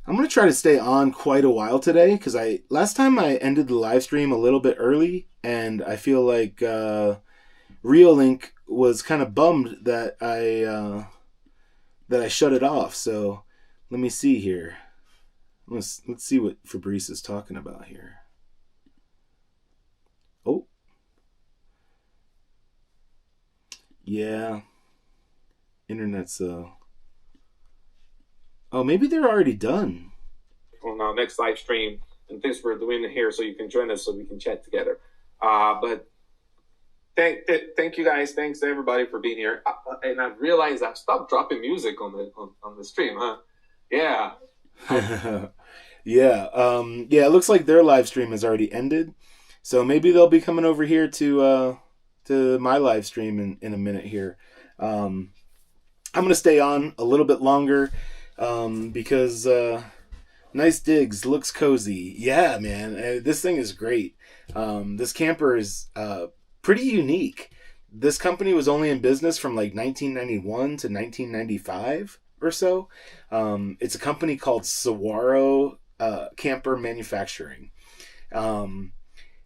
going to try to stay on quite a while today, because last time I ended the live stream a little bit early, and I feel like Reolink was kind of bummed that I shut it off. So let me see here. Let's see what Fabrice is talking about here. Oh. Yeah. Internet's Oh, maybe they're already done. On our next live stream, and thanks for doing it here so you can join us so we can chat together. But thank you guys. Thanks to everybody for being here. And I realized I've stopped dropping music on the stream, huh? Yeah. Yeah. Yeah, it looks like their live stream has already ended. So maybe they'll be coming over here to my live stream in a minute here. I'm going to stay on a little bit longer because nice digs, looks cozy. Yeah, man, this thing is great. This camper is pretty unique. This company was only in business from like 1991 to 1995 or so. It's a company called Saguaro Camper Manufacturing.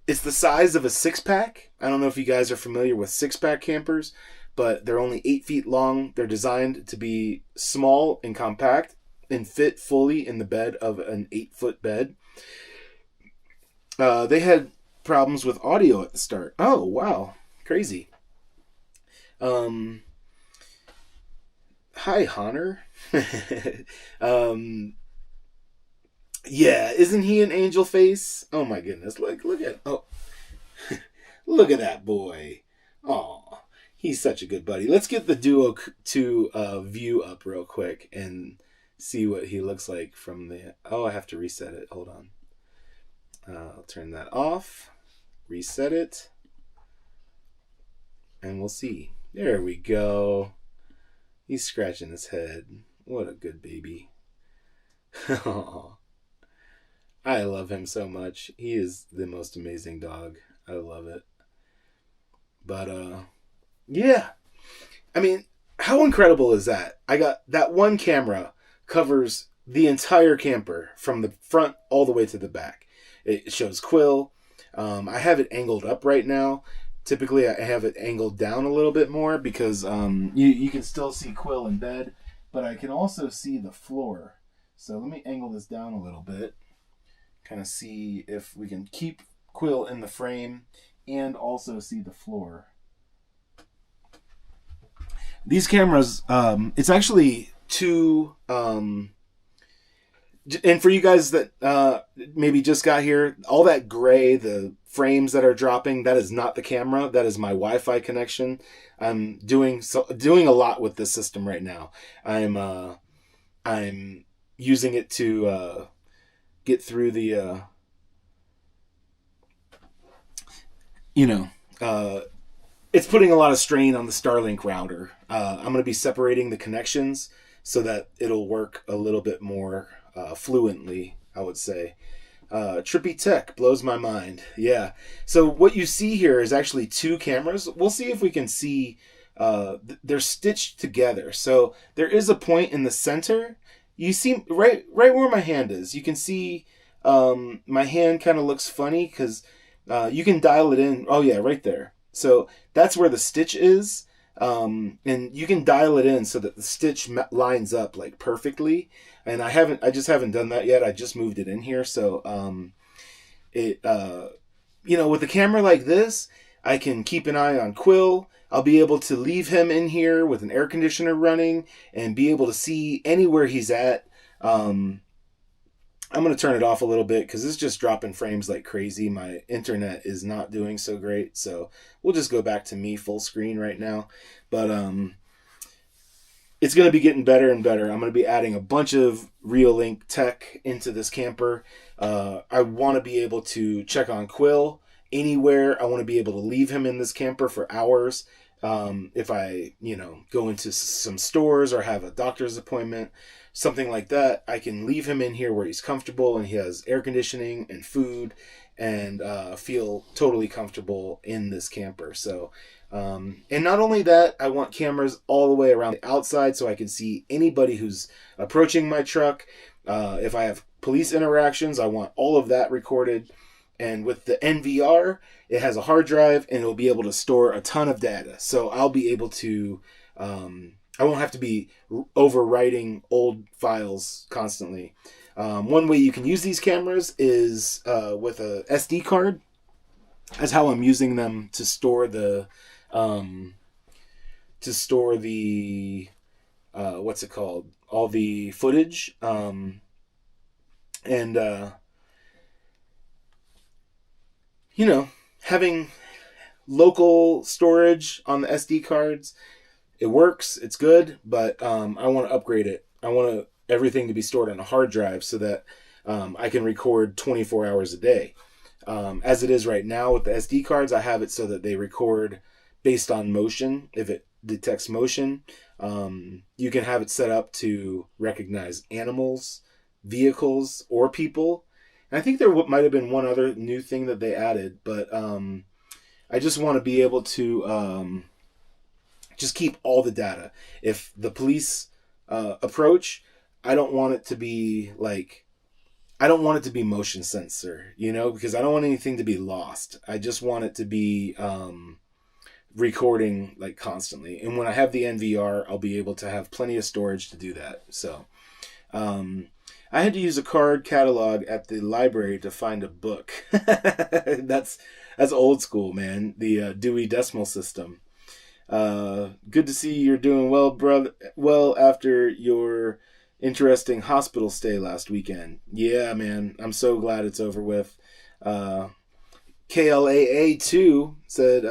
It's the size of a 6-pack. I don't know if you guys are familiar with 6-pack campers, but they're only 8 feet long. They're designed to be small and compact and fit fully in the bed of an 8-foot bed. They had problems with audio at the start. Oh, wow. Crazy. Hi, Honor. Yeah, isn't he an angel face? Oh my goodness. Look at look at that boy. Aw, he's such a good buddy. Let's get the Duo 2 view up real quick and see what he looks like from the... Oh, I have to reset it. Hold on. I'll turn that off. Reset it. And we'll see. There we go. He's scratching his head. What a good baby. I love him so much. He is the most amazing dog. I love it. But, yeah. I mean, how incredible is that? I got that one camera covers the entire camper from the front all the way to the back. It shows Quill. I have it angled up right now. Typically, I have it angled down a little bit more because you can still see Quill in bed, but I can also see the floor. So let me angle this down a little bit. Kind of see if we can keep Quill in the frame and also see the floor. these cameras, it's actually two, and for you guys that maybe just got here, all that gray, the frames that are dropping, that is not the camera. That is my Wi-Fi connection. I'm doing a lot with this system right now. I'm using it to get through the it's putting a lot of strain on the Starlink router. I'm going to be separating the connections so that it'll work a little bit more fluently, I would say. Trippy tech blows my mind. Yeah. So what you see here is actually two cameras. We'll see if we can see. They're stitched together. So there is a point in the center. You see right where my hand is. You can see my hand kind of looks funny because you can dial it in. Oh yeah, right there. So that's where the stitch is. And you can dial it in so that the stitch lines up like perfectly. And I just haven't done that yet. I just moved it in here. So, with the camera like this, I can keep an eye on Quill. I'll be able to leave him in here with an air conditioner running and be able to see anywhere he's at. I'm going to turn it off a little bit because it's just dropping frames like crazy. My internet is not doing so great. So we'll just go back to me full screen right now. But it's going to be getting better and better. I'm going to be adding a bunch of Reolink tech into this camper. I want to be able to check on Quill anywhere. I want to be able to leave him in this camper for hours. If I, go into some stores or have a doctor's appointment, something like that, I can leave him in here where he's comfortable and he has air conditioning and food and feel totally comfortable in this camper. So, and not only that, I want cameras all the way around the outside so I can see anybody who's approaching my truck. If I have police interactions, I want all of that recorded. And with the NVR, it has a hard drive and it'll be able to store a ton of data. So I'll be able to, I won't have to be overwriting old files constantly. One way you can use these cameras is with a SD card. That's how I'm using them to store the, what's it called? All the footage. Having local storage on the SD cards, it works, it's good, but I want to upgrade it. I want everything to be stored on a hard drive so that I can record 24 hours a day. As it is right now with the SD cards, I have it so that they record based on motion. If it detects motion, you can have it set up to recognize animals, vehicles, or people. And I think there might have been one other new thing that they added, but I just want to be able to just keep all the data. If the police approach, I don't want it to be motion sensor, because I don't want anything to be lost. I just want it to be recording like constantly. And when I have the NVR, I'll be able to have plenty of storage to do that. So, I had to use a card catalog at the library to find a book. That's old school, man. The Dewey Decimal System. Good to see you're doing well, brother. Well, after your interesting hospital stay last weekend. Yeah, man. I'm so glad it's over with. KLAA2 said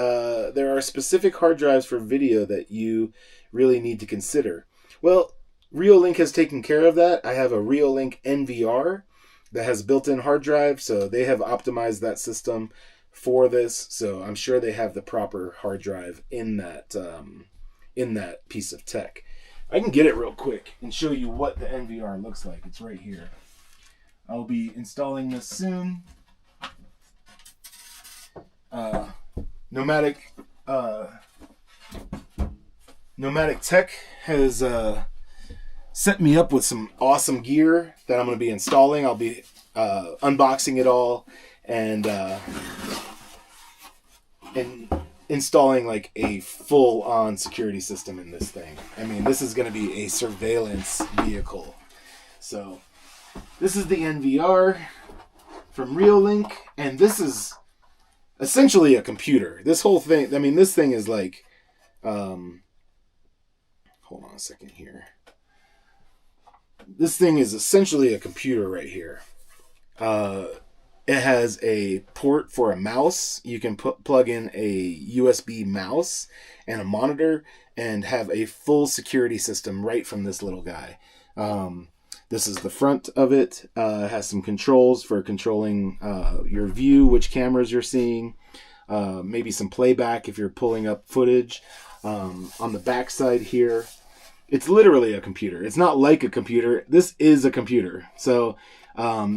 there are specific hard drives for video that you really need to consider. Well, Reolink has taken care of that. I have a Reolink NVR that has built-in hard drive, so they have optimized that system for this. So I'm sure they have the proper hard drive in that piece of tech. I can get it real quick and show you what the NVR looks like. It's right here. I'll be installing this soon. Nomadic Tech has set me up with some awesome gear that I'm going to be installing. I'll be unboxing it all and installing like a full-on security system in this thing. I mean, this is going to be a surveillance vehicle. So this is the NVR from Reolink, and this is essentially a computer. This whole thing, I mean, this thing is like hold on a second here. This thing is essentially a computer right here. It has a port for a mouse. You can plug in a USB mouse and a monitor and have a full security system right from this little guy. This is the front of it. It has some controls for controlling your view, which cameras you're seeing, maybe some playback if you're pulling up footage. On the back side here, it's literally a computer. It's not like a computer. This is a computer. So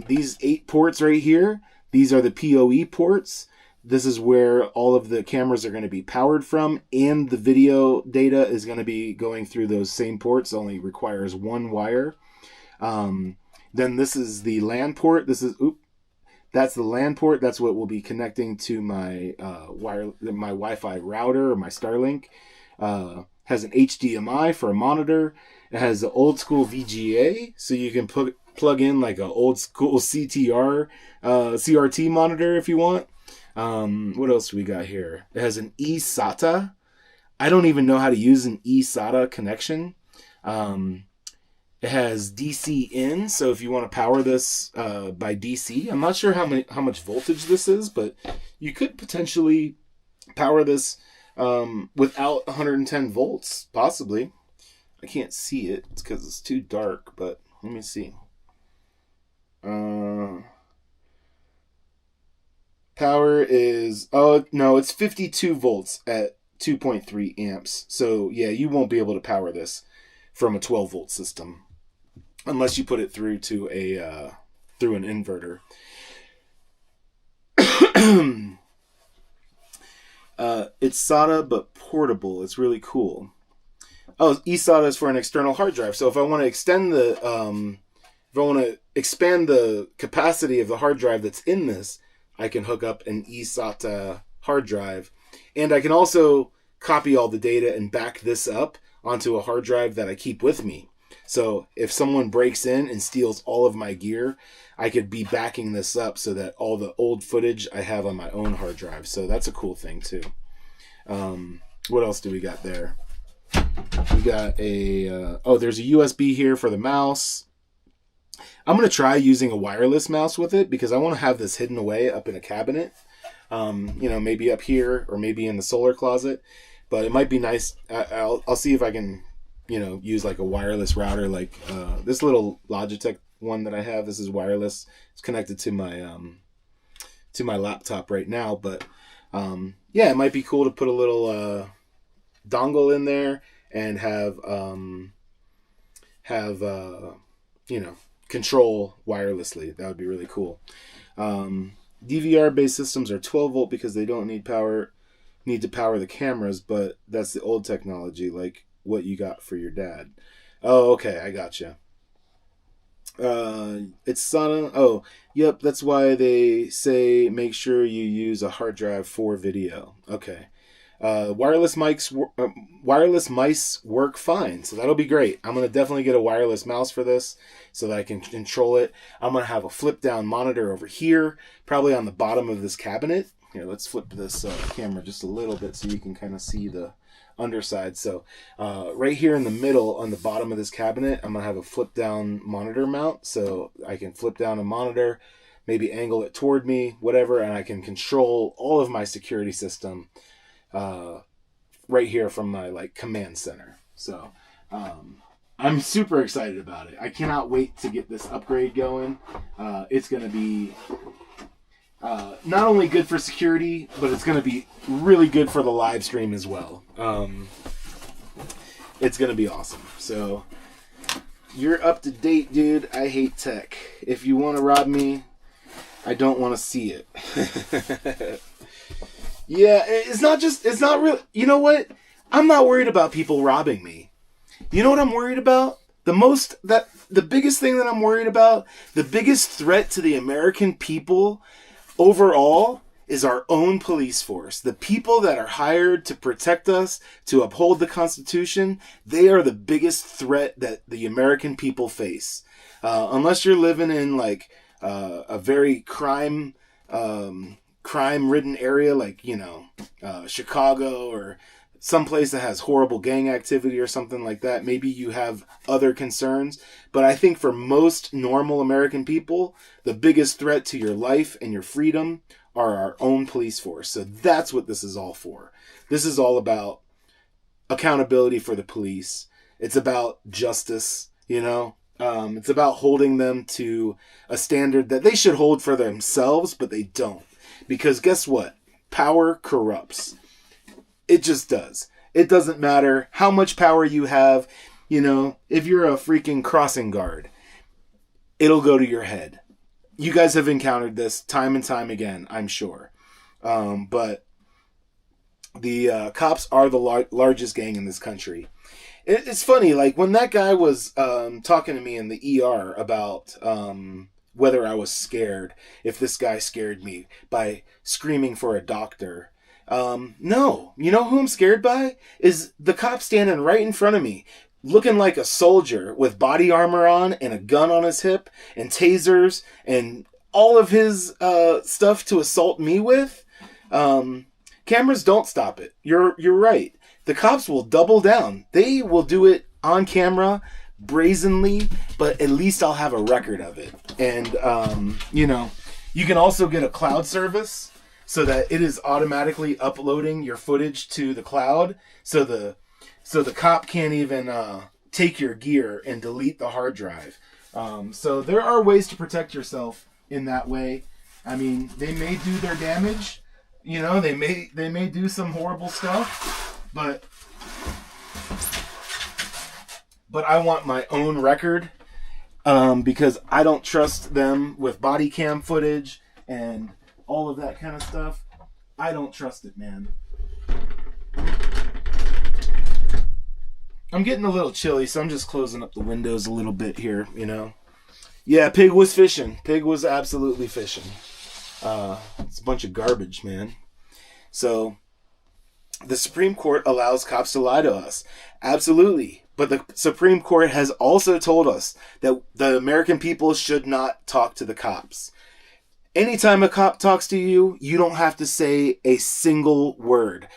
these 8 ports right here, these are the PoE ports. This is where all of the cameras are going to be powered from, and the video data is going to be going through those same ports. Only requires one wire. Then this is the LAN port. That's the LAN port. That's what will be connecting to my my Wi-Fi router or my Starlink. Has an HDMI for a monitor. It has an old school VGA, so you can plug in like an old school CRT monitor if you want. What else do we got here? It has an eSATA. I don't even know how to use an eSATA connection. It has DC in, so if you want to power this by DC, I'm not sure how much voltage this is, but you could potentially power this without 110 volts, possibly. I can't see it because it's too dark, but let me see. Power is, oh no, it's 52 volts at 2.3 amps. So yeah, you won't be able to power this from a 12 volt system unless you put it through to through an inverter. It's SATA but portable. It's really cool. Oh, eSATA is for an external hard drive. So if I want to extend expand the capacity of the hard drive that's in this, I can hook up an eSATA hard drive, and I can also copy all the data and back this up onto a hard drive that I keep with me. So if someone breaks in and steals all of my gear, I could be backing this up so that all the old footage I have on my own hard drive. So that's a cool thing too. What else do we got there? We got there's a USB here for the mouse. I'm going to try using a wireless mouse with it because I want to have this hidden away up in a cabinet. Maybe up here or maybe in the solar closet. But it might be nice. I'll see if I can, use like a wireless router, like this little Logitech one that I have. This is wireless. It's connected to my laptop right now. But it might be cool to put a little dongle in there and have control wirelessly. That would be really cool. DVR based systems are 12 volt because they don't need to power the cameras, but that's the old technology, like what you got for your dad. Oh, okay, I gotcha. It's SATA. Oh, yep, that's why they say make sure you use a hard drive for video. Okay. Wireless mice work fine, so that'll be great. I'm going to definitely get a wireless mouse for this so that I can control it. I'm going to have a flip down monitor over here, probably on the bottom of this cabinet. Here, let's flip this camera just a little bit so you can kind of see the underside. So right here in the middle on the bottom of this cabinet, I'm going to have a flip down monitor mount so I can flip down a monitor, maybe angle it toward me, whatever, and I can control all of my security system right here from my command center. So I'm super excited about it. I cannot wait to get this upgrade going. It's going to be not only good for security, but it's going to be really good for the live stream as well. It's going to be awesome. So you're up to date, dude. I hate tech. If you want to rob me, I don't want to see it. Yeah, it's not really, you know what? I'm not worried about people robbing me. You know what I'm worried about? The biggest thing that I'm worried about, the biggest threat to the American people overall is our own police force. The people that are hired to protect us, to uphold the Constitution, they are the biggest threat that the American people face. Unless you're living in a very crime-ridden area like, Chicago or someplace that has horrible gang activity or something like that, maybe you have other concerns. But I think for most normal American people, the biggest threat to your life and your freedom are our own police force. So that's what this is all for. This is all about accountability for the police. It's about justice, you know. It's about holding them to a standard that they should hold for themselves, but they don't. Because guess what? Power corrupts. It just does. It doesn't matter how much power you have. You know, if you're a freaking crossing guard, it'll go to your head. You guys have encountered this time and time again, I'm sure. But the cops are the largest gang in this country. It's funny, like when that guy was talking to me in the ER about whether I was scared, if this guy scared me by screaming for a doctor. No. You know who I'm scared by? Is the cop standing right in front of me, looking like a soldier with body armor on and a gun on his hip and tasers and all of his stuff to assault me with. Cameras don't stop it. You're right. The cops will double down. They will do it on camera, brazenly, but at least I'll have a record of it. And, you know, you can also get a cloud service so that it is automatically uploading your footage to the cloud. So the cop can't even take your gear and delete the hard drive. So there are ways to protect yourself in that way. I mean, they may do their damage. You know, they may do some horrible stuff. But I want my own record because I don't trust them with body cam footage and all of that kind of stuff. I don't trust it, man. I'm getting a little chilly, so I'm just closing up the windows a little bit here, you know. Yeah, Pig was fishing. Pig was absolutely fishing. It's a bunch of garbage, man. So the Supreme Court allows cops to lie to us. Absolutely. But the Supreme Court has also told us that the American people should not talk to the cops. Anytime a cop talks to you, you don't have to say a single word.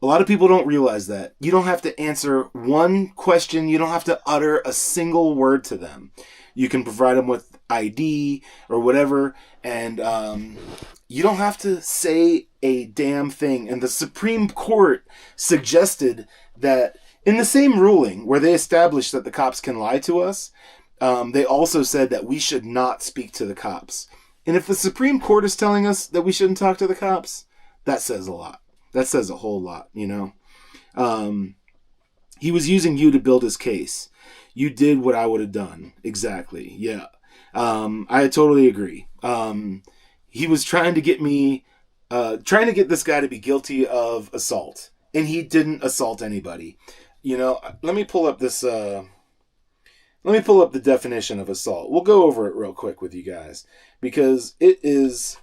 A lot of people don't realize that. You don't have to answer one question. You don't have to utter a single word to them. You can provide them with ID or whatever, and you don't have to say a damn thing. And the Supreme Court suggested that in the same ruling where they established that the cops can lie to us, they also said that we should not speak to the cops. And if the Supreme Court is telling us that we shouldn't talk to the cops, that says a lot. That says a whole lot, you know. He was using you to build his case. You did what I would have done. Exactly. Yeah. I totally agree. He was trying to get me, trying to get this guy to be guilty of assault. And he didn't assault anybody. You know, let me pull up this, let me pull up the definition of assault. We'll go over it real quick with you guys. Because it is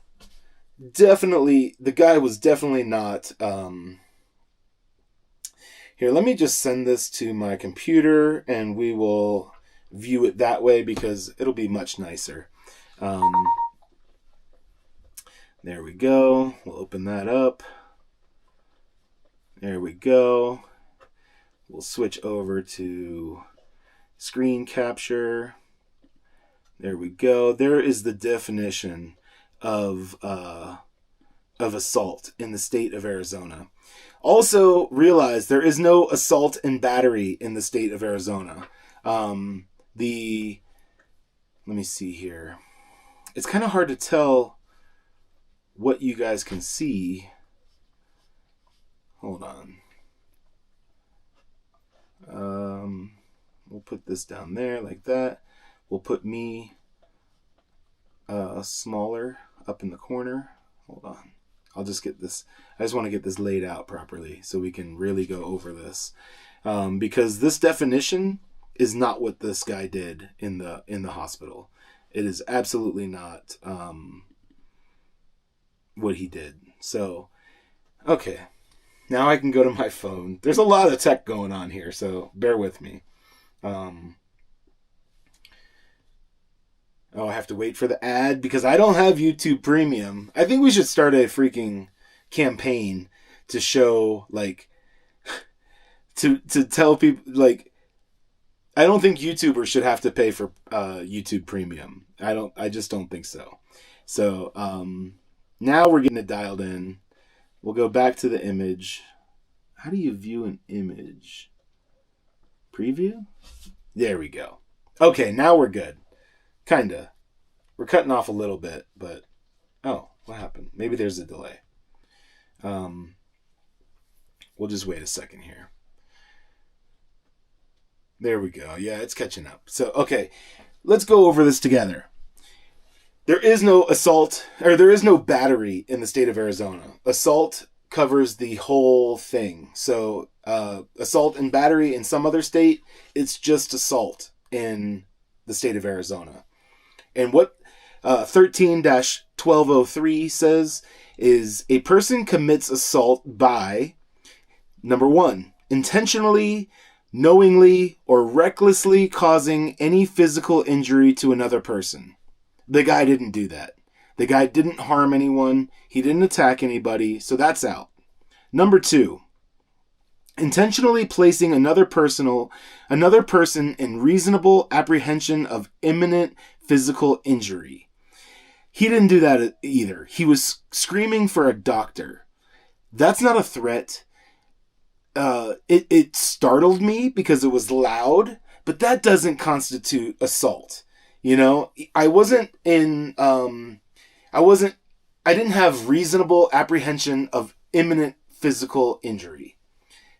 definitely, the guy was definitely not, here, let me just send this to my computer and we will view it that way because it'll be much nicer. There we go. We'll open that up. There we go. We'll switch over to screen capture. There we go. There is the definition of assault in the state of Arizona. Also realize there is no assault and battery in the state of Arizona. Let me see here. It's kind of hard to tell what you guys can see. Hold on. We'll put this down there like that. We'll put me smaller up in the corner. Hold on. I'll just get this. I just want to get this laid out properly so we can really go over this. Because this definition is not what this guy did in the hospital. It is absolutely not what he did. So, okay. Now I can go to my phone. There's a lot of tech going on here, so bear with me. I have to wait for the ad because I don't have YouTube Premium. I think we should start a freaking campaign to show, like, to tell people, like, I don't think YouTubers should have to pay for YouTube Premium. I just don't think so. So now we're getting it dialed in. We'll go back to the image. How do you view an image? Preview? There we go. Okay, now we're good. Kinda. We're cutting off a little bit, but oh, what happened? Maybe there's a delay. We'll just wait a second here. There we go. Yeah, it's catching up. So, okay, let's go over this together. There is no assault, or there is no battery in the state of Arizona. Assault covers the whole thing. So, assault and battery in some other state, it's just assault in the state of Arizona. And what 13-1203 says is a person commits assault by, number 1, intentionally, knowingly, or recklessly causing any physical injury to another person. The guy didn't do that. The guy didn't harm anyone. He didn't attack anybody, so that's out. Number 2, intentionally placing another person in reasonable apprehension of imminent physical injury. He didn't do that either. He was screaming for a doctor. That's not a threat. It startled me because it was loud, but that doesn't constitute assault. You know, I didn't have reasonable apprehension of imminent physical injury.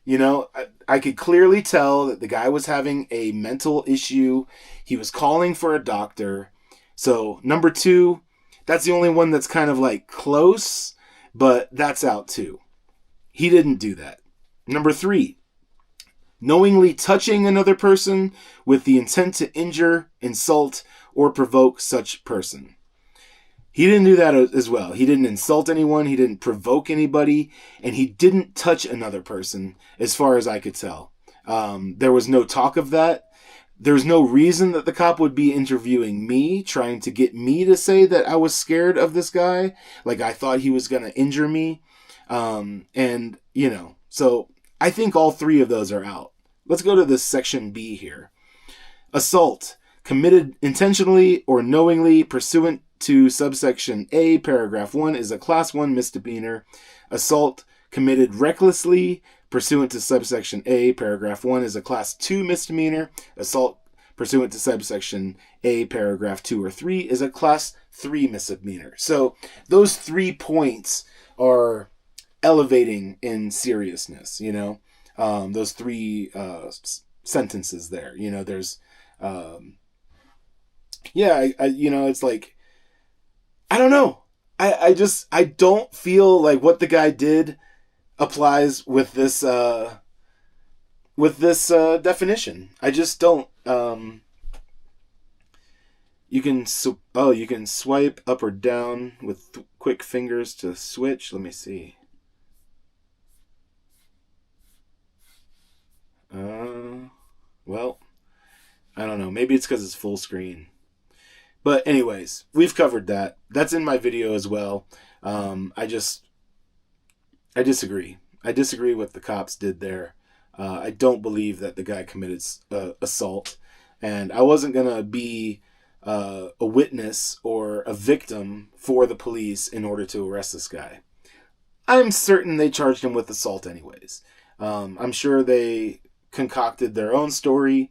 You know, I could clearly tell that the guy was having a mental issue. He was calling for a doctor. So, number 2, that's the only one that's kind of like close, but that's out too. He didn't do that. Number 3, knowingly touching another person with the intent to injure, insult, or provoke such person. He didn't do that as well. He didn't insult anyone. He didn't provoke anybody. And he didn't touch another person, as far as I could tell. There was no talk of that. There's no reason that the cop would be interviewing me, trying to get me to say that I was scared of this guy. Like I thought he was going to injure me. And, you know, so I think all 3 of those are out. Let's go to this section B here. Assault, committed intentionally or knowingly pursuant to subsection A, paragraph 1, is a class 1 misdemeanor. Assault committed recklessly pursuant to subsection A, paragraph 1, is a class 2 misdemeanor. Assault pursuant to subsection A, paragraph 2 or 3, is a class 3 misdemeanor. So those 3 points are elevating in seriousness, you know, those 3 sentences there, you know, there's, you know, it's like, I don't know. I don't feel like what the guy did applies with this definition. I just don't. You can swipe up or down with quick fingers to switch. Let me see. Well, I don't know. Maybe it's because it's full screen. But anyways, we've covered that. That's in my video as well. I disagree. I disagree with what the cops did there. I don't believe that the guy committed assault. And I wasn't going to be a witness or a victim for the police in order to arrest this guy. I'm certain they charged him with assault anyways. I'm sure they concocted their own story.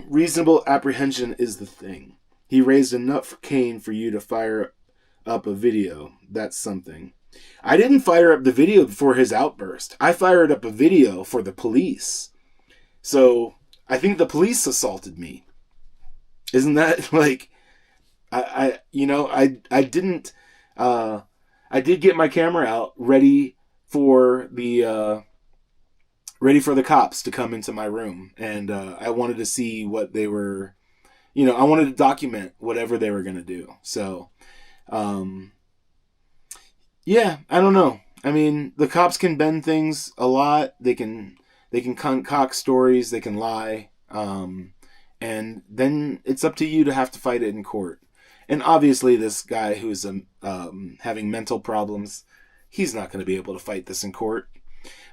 Reasonable apprehension is the thing. He raised enough cane for you to fire up a video. That's something. I didn't fire up the video for his outburst. I fired up a video for the police. So I think the police assaulted me. Isn't that like, I did get my camera out ready for the cops to come into my room. And I wanted to see what they were, you know, I wanted to document whatever they were going to do. So, yeah, I don't know. I mean, the cops can bend things a lot. They can concoct stories. They can lie. And then it's up to you to have to fight it in court. And obviously this guy who's having mental problems, he's not going to be able to fight this in court.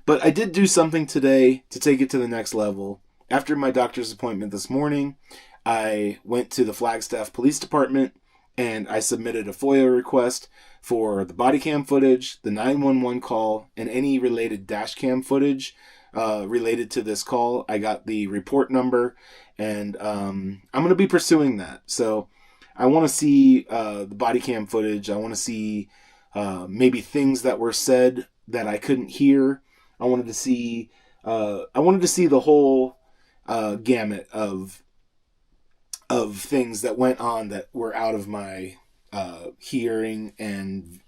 But I did do something today to take it to the next level. After my doctor's appointment this morning, I went to the Flagstaff Police Department and I submitted a FOIA request for the body cam footage, the 911 call, and any related dash cam footage related to this call. I got the report number, and I'm going to be pursuing that. So I want to see the body cam footage. I want to see maybe things that were said that I couldn't hear. I wanted to see the whole gamut of things that went on that were out of my hearing and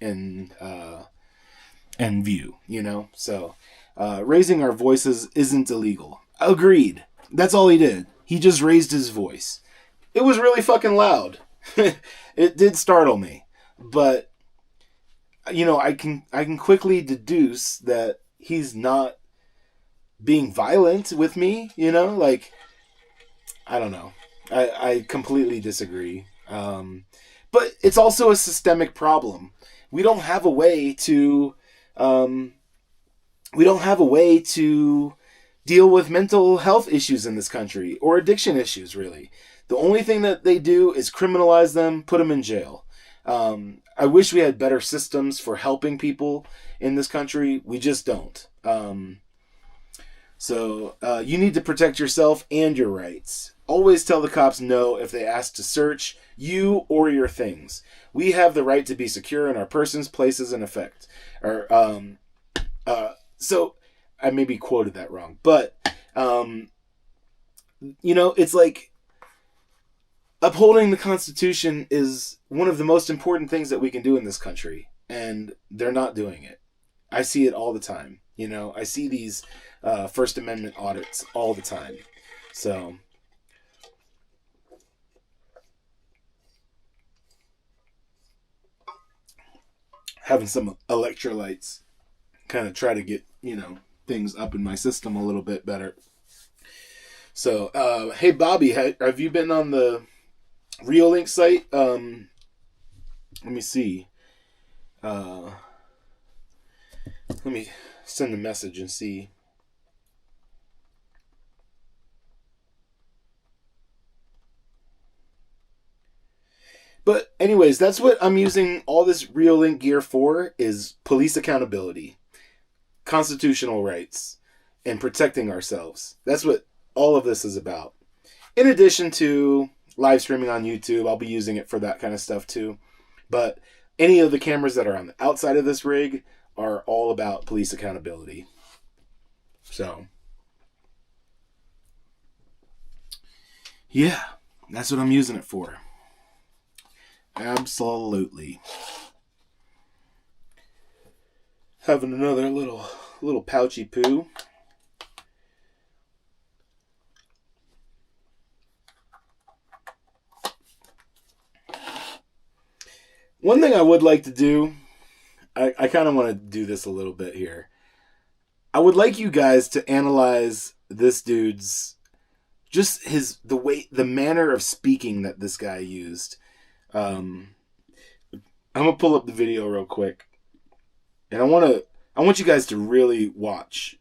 view, you know? So raising our voices isn't illegal. Agreed. That's all he did. He just raised his voice. It was really fucking loud. It did startle me. But you know, I can quickly deduce that he's not being violent with me, you know? Like, I don't know. I completely disagree. But it's also a systemic problem. We don't have a way to deal with mental health issues in this country, or addiction issues, really. The only thing that they do is criminalize them, put them in jail. I wish we had better systems for helping people in this country. We just don't. So you need to protect yourself and your rights. Always tell the cops no if they ask to search you or your things. We have the right to be secure in our persons, places, and effect. So I maybe quoted that wrong, but you know, it's like upholding the Constitution is one of the most important things that we can do in this country, and they're not doing it. I see it all the time. You know, I see these First Amendment audits all the time. So having some electrolytes, kind of try to get, you know, things up in my system a little bit better. So, hey Bobby, have you been on the Reolink site? Let me see. Let me send a message and see. But anyways, that's what I'm using all this Reolink gear for, is police accountability, constitutional rights, and protecting ourselves. That's what all of this is about. In addition to live streaming on YouTube, I'll be using it for that kind of stuff too. But any of the cameras that are on the outside of this rig are all about police accountability. So, yeah, that's what I'm using it for. Absolutely. Having another little pouchy poo. One thing I would like to do, I kind of want to do this a little bit here. I would like you guys to analyze this dude's, just the manner of speaking that this guy used. I'm gonna pull up the video real quick, and I want you guys to really watch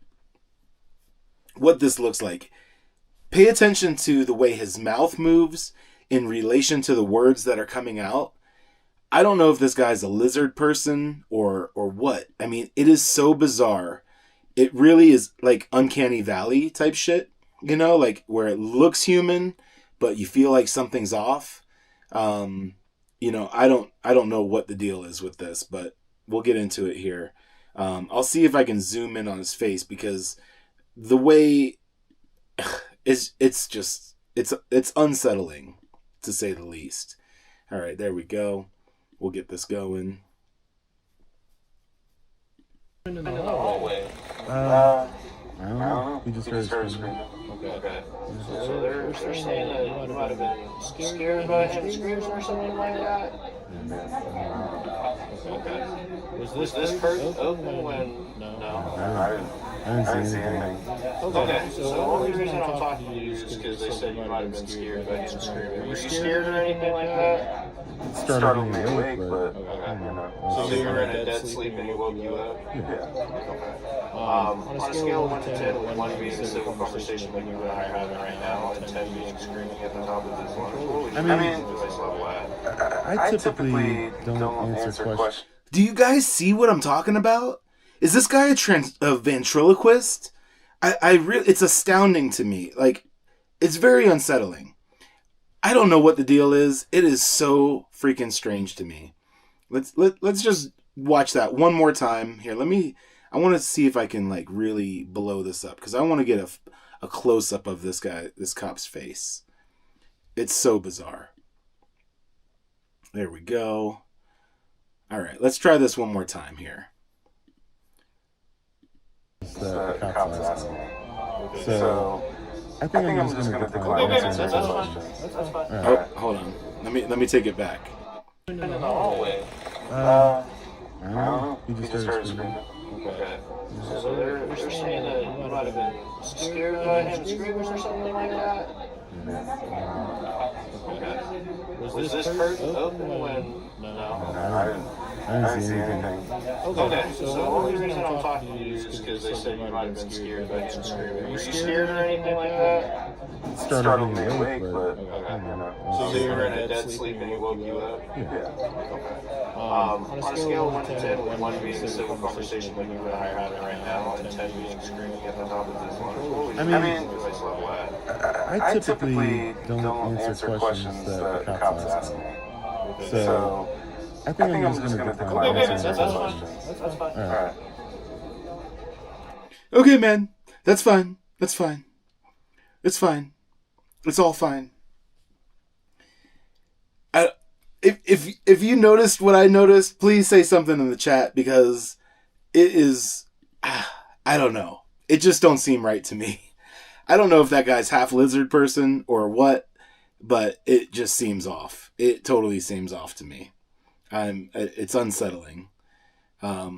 what this looks like. Pay attention to the way his mouth moves in relation to the words that are coming out. I don't know if this guy's a lizard person or what. I mean, it is so bizarre. It really is like Uncanny Valley type shit, you know, like where it looks human, but you feel like something's off. You know, I don't know what the deal is with this, but we'll get into it here. I'll see if I can zoom in on his face, because the way it's unsettling, to say the least. All right, there we go. We'll get this going. In the hallway. I don't know. We just heard screaming. Okay. So they're saying that you might have been scared by him screaming or something like that? Okay. Was this person open when... No. I didn't see anything. Okay, so the only reason I'm talking to you is because they said you might have been scared by him screaming. Were you scared or anything like that? startled me awake, but So you were in a dead sleep and he woke you up? On a scale of 1 to 10, with 1 being a civil conversation like you and I are having right now, and 10 being screaming at the top of his lungs, what would you device level at? I typically don't answer questions. Do you guys see what I'm talking about? Is this guy a ventriloquist? It's astounding to me. Like, it's very unsettling. I don't know what the deal is. It is so freaking strange to me. Let's just watch that one more time. Here, I want to see if I can like really blow this up, because I want to get a close up of this cop's face. It's so bizarre. There we go. All right, let's try this one more time here. The cops asked me. So I think I'm just going to decline answering that question. That's fine. Oh, hold on. Let me take it back. In the hallway. I don't know. He just started screaming. Okay. So they're saying that you might have been scared by him screaming or something like that? Okay. Was this curtain open when... No. I didn't see anything. Okay, so the only reason I'm talking to you is because they said you might have been scared by him screaming. Were you scared or anything like that? It startled me awake, but So you were in a dead sleep and he woke you up? On a scale of 1 to 10, with 1 being a civil conversation like you and I are having right now, and 10 being screaming at the top of his lungs, what would you device level at? I typically don't answer questions that the cops ask me. So I think I'm just going to decline answering that question. That's fine. All right. Okay, man. That's fine. It's fine. It's all fine. If you noticed what I noticed, please say something in the chat, because it is, I don't know. It just don't seem right to me. I don't know if that guy's half lizard person or what, but it just seems off. It totally seems off to me. It's unsettling. Let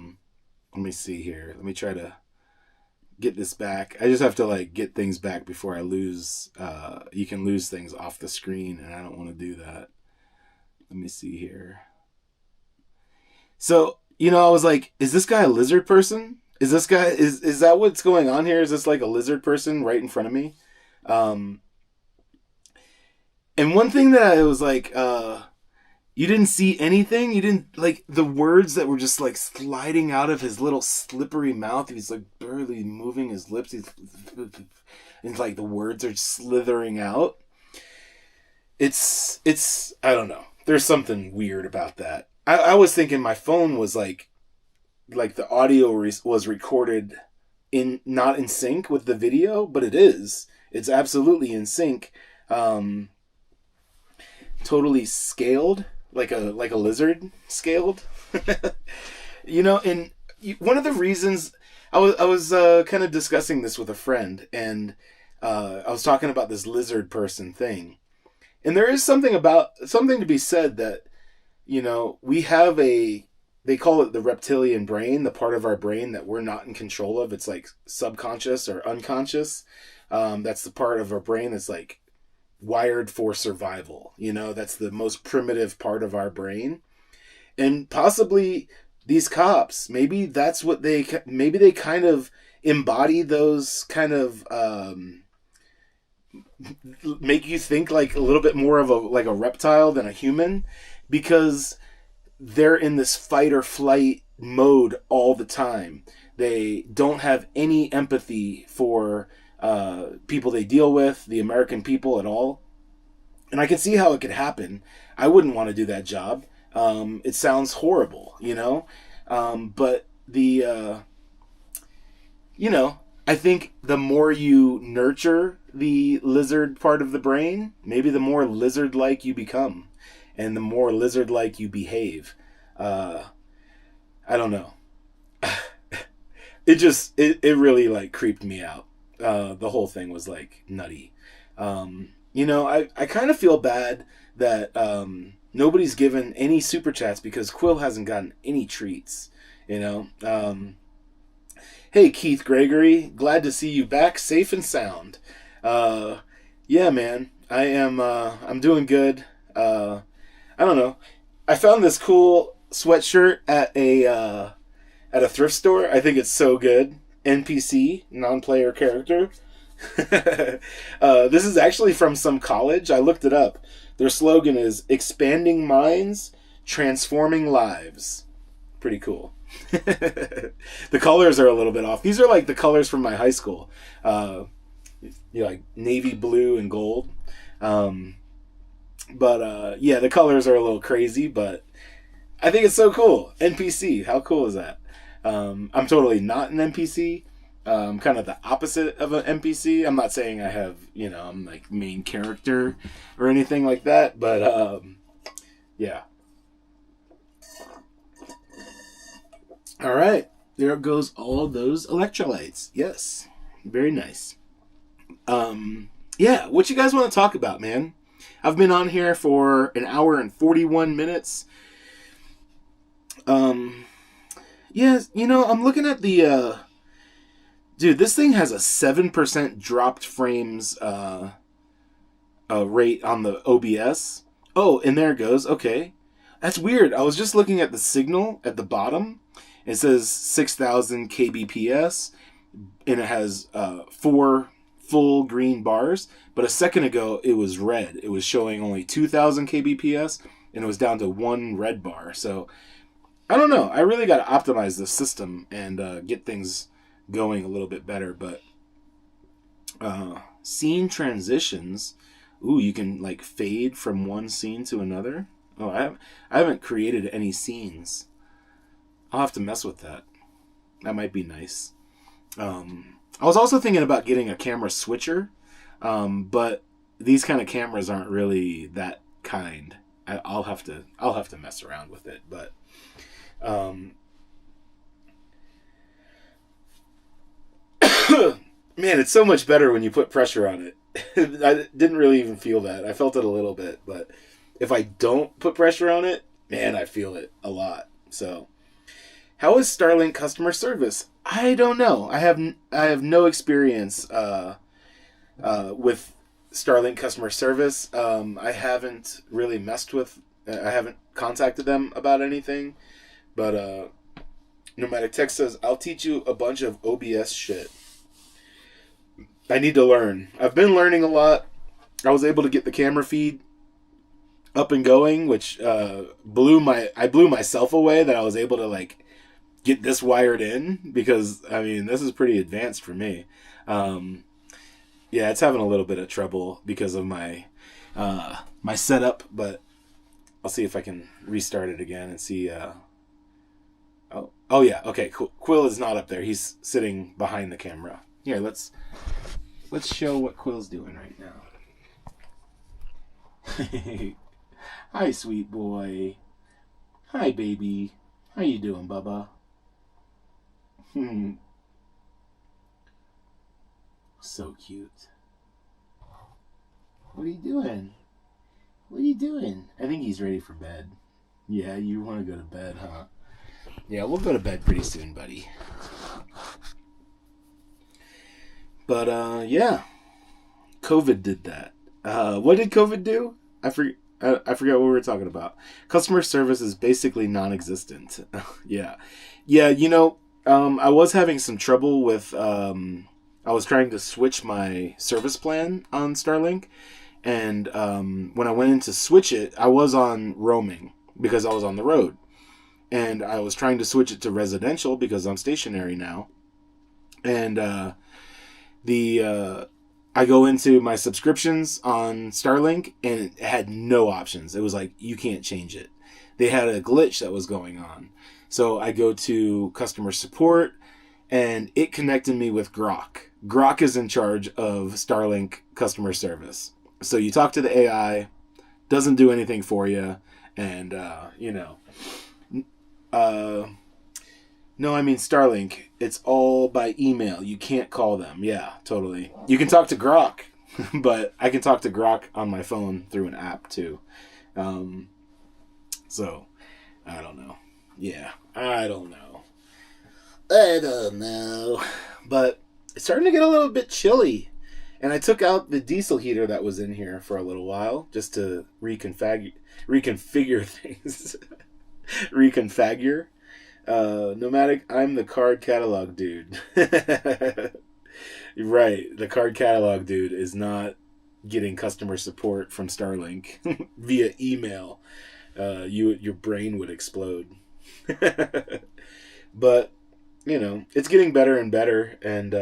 me see here. Let me try to get this back. I just have to like get things back before I lose. You can lose things off the screen, and I don't want to do that. Let me see here. So, I was like, is this guy a lizard person? Is that what's going on here? Is this like a lizard person right in front of me? And one thing that I was like, you didn't see anything? You didn't, like, the words that were just, like, sliding out of his little slippery mouth. He's, like, barely moving his lips. And, like, the words are slithering out. It's, I don't know. There's something weird about that. I was thinking my phone was, like the audio was recorded not in sync with the video, but it is. It's absolutely in sync. Totally scaled. Like a lizard scaled, and one of the reasons I was kind of discussing this with a friend, and I was talking about this lizard person thing, and there is something to be said that, we have they call it the reptilian brain, the part of our brain that we're not in control of. It's like subconscious or unconscious. That's the part of our brain that's like wired for survival. That's the most primitive part of our brain. And possibly these cops, maybe that's what they kind of embody those kind of make you think like a little bit more of a reptile than a human, because they're in this fight or flight mode all the time. They don't have any empathy for people they deal with, the American people at all. And I can see how it could happen. I wouldn't want to do that job. It sounds horrible, but I think the more you nurture the lizard part of the brain, maybe the more lizard-like you become, and the more lizard-like you behave. I don't know. It really like creeped me out. The whole thing was like nutty. I kind of feel bad that nobody's given any super chats because Quill hasn't gotten any treats. Hey Keith Gregory, glad to see you back, safe and sound. Yeah, man, I am. I'm doing good. I don't know. I found this cool sweatshirt at a thrift store. I think it's so good. NPC, non-player character. This is actually from some college. I looked it up. Their slogan is "Expanding minds, transforming lives." Pretty cool. The colors are a little bit off. These are like the colors from my high school. Like navy blue and gold. But yeah, the colors are a little crazy, but I think it's so cool. NPC, how cool is that? I'm totally not an NPC. Kind of the opposite of an NPC. I'm not saying I have, I'm like main character or anything like that, but yeah. All right, there goes all those electrolytes. Yes, very nice. Yeah, what you guys want to talk about, man? I've been on here for an hour and 41 minutes. Yeah, I'm looking at the, dude, this thing has a 7% dropped frames, rate on the OBS. Oh, and there it goes. Okay. That's weird. I was just looking at the signal at the bottom. It says 6,000 kbps, and it has 4 full green bars. But a second ago, it was red. It was showing only 2,000 kbps, and it was down to 1 red bar. So, I don't know. I really got to optimize the system and get things going a little bit better. But scene transitions, ooh, you can like fade from one scene to another. Oh, I haven't created any scenes. I'll have to mess with that. That might be nice. I was also thinking about getting a camera switcher, but these kind of cameras aren't really that kind. I'll have to mess around with it, but man, it's so much better when you put pressure on it. I didn't really even feel that. I felt it a little bit, but if I don't put pressure on it, man, I feel it a lot. So, how is Starlink customer service? I don't know. I have no experience with Starlink customer service. I haven't really messed with. I haven't contacted them about anything. But Nomadic Tech says, "I'll teach you a bunch of OBS shit." I need to learn. I've been learning a lot. I was able to get the camera feed up and going, which blew myself away that I was able to like get this wired in, because I mean this is pretty advanced for me. Yeah, it's having a little bit of trouble because of my my setup, but I'll see if I can restart it again and see. Oh yeah, okay, cool. Quill is not up there. He's sitting behind the camera. Here, let's show what Quill's doing right now. Hi, sweet boy. Hi, baby. How you doing, Bubba? So cute. What are you doing? What are you doing? I think he's ready for bed. Yeah, you want to go to bed, huh? Yeah, we'll go to bed pretty soon, buddy. But, yeah. COVID did that. What did COVID do? I forget what we were talking about. Customer service is basically non-existent. Yeah. Yeah, I was having some trouble with... I was trying to switch my service plan on Starlink. And when I went in to switch it, I was on roaming because I was on the road. And I was trying to switch it to residential because I'm stationary now. And I go into my subscriptions on Starlink and it had no options. It was like, you can't change it. They had a glitch that was going on. So I go to customer support and it connected me with Grok. Grok is in charge of Starlink customer service. So you talk to the AI, doesn't do anything for you, and, no, I mean Starlink. It's all by email. You can't call them. Yeah, totally. You can talk to Grok, but I can talk to Grok on my phone through an app too. So, I don't know. Yeah, I don't know. But it's starting to get a little bit chilly. And I took out the diesel heater that was in here for a little while just to reconfigure things. Reconfigure. Nomadic, I'm the card catalog dude. Right, the card catalog dude is not getting customer support from Starlink via email. Your brain would explode. But, you know, it's getting better and better, and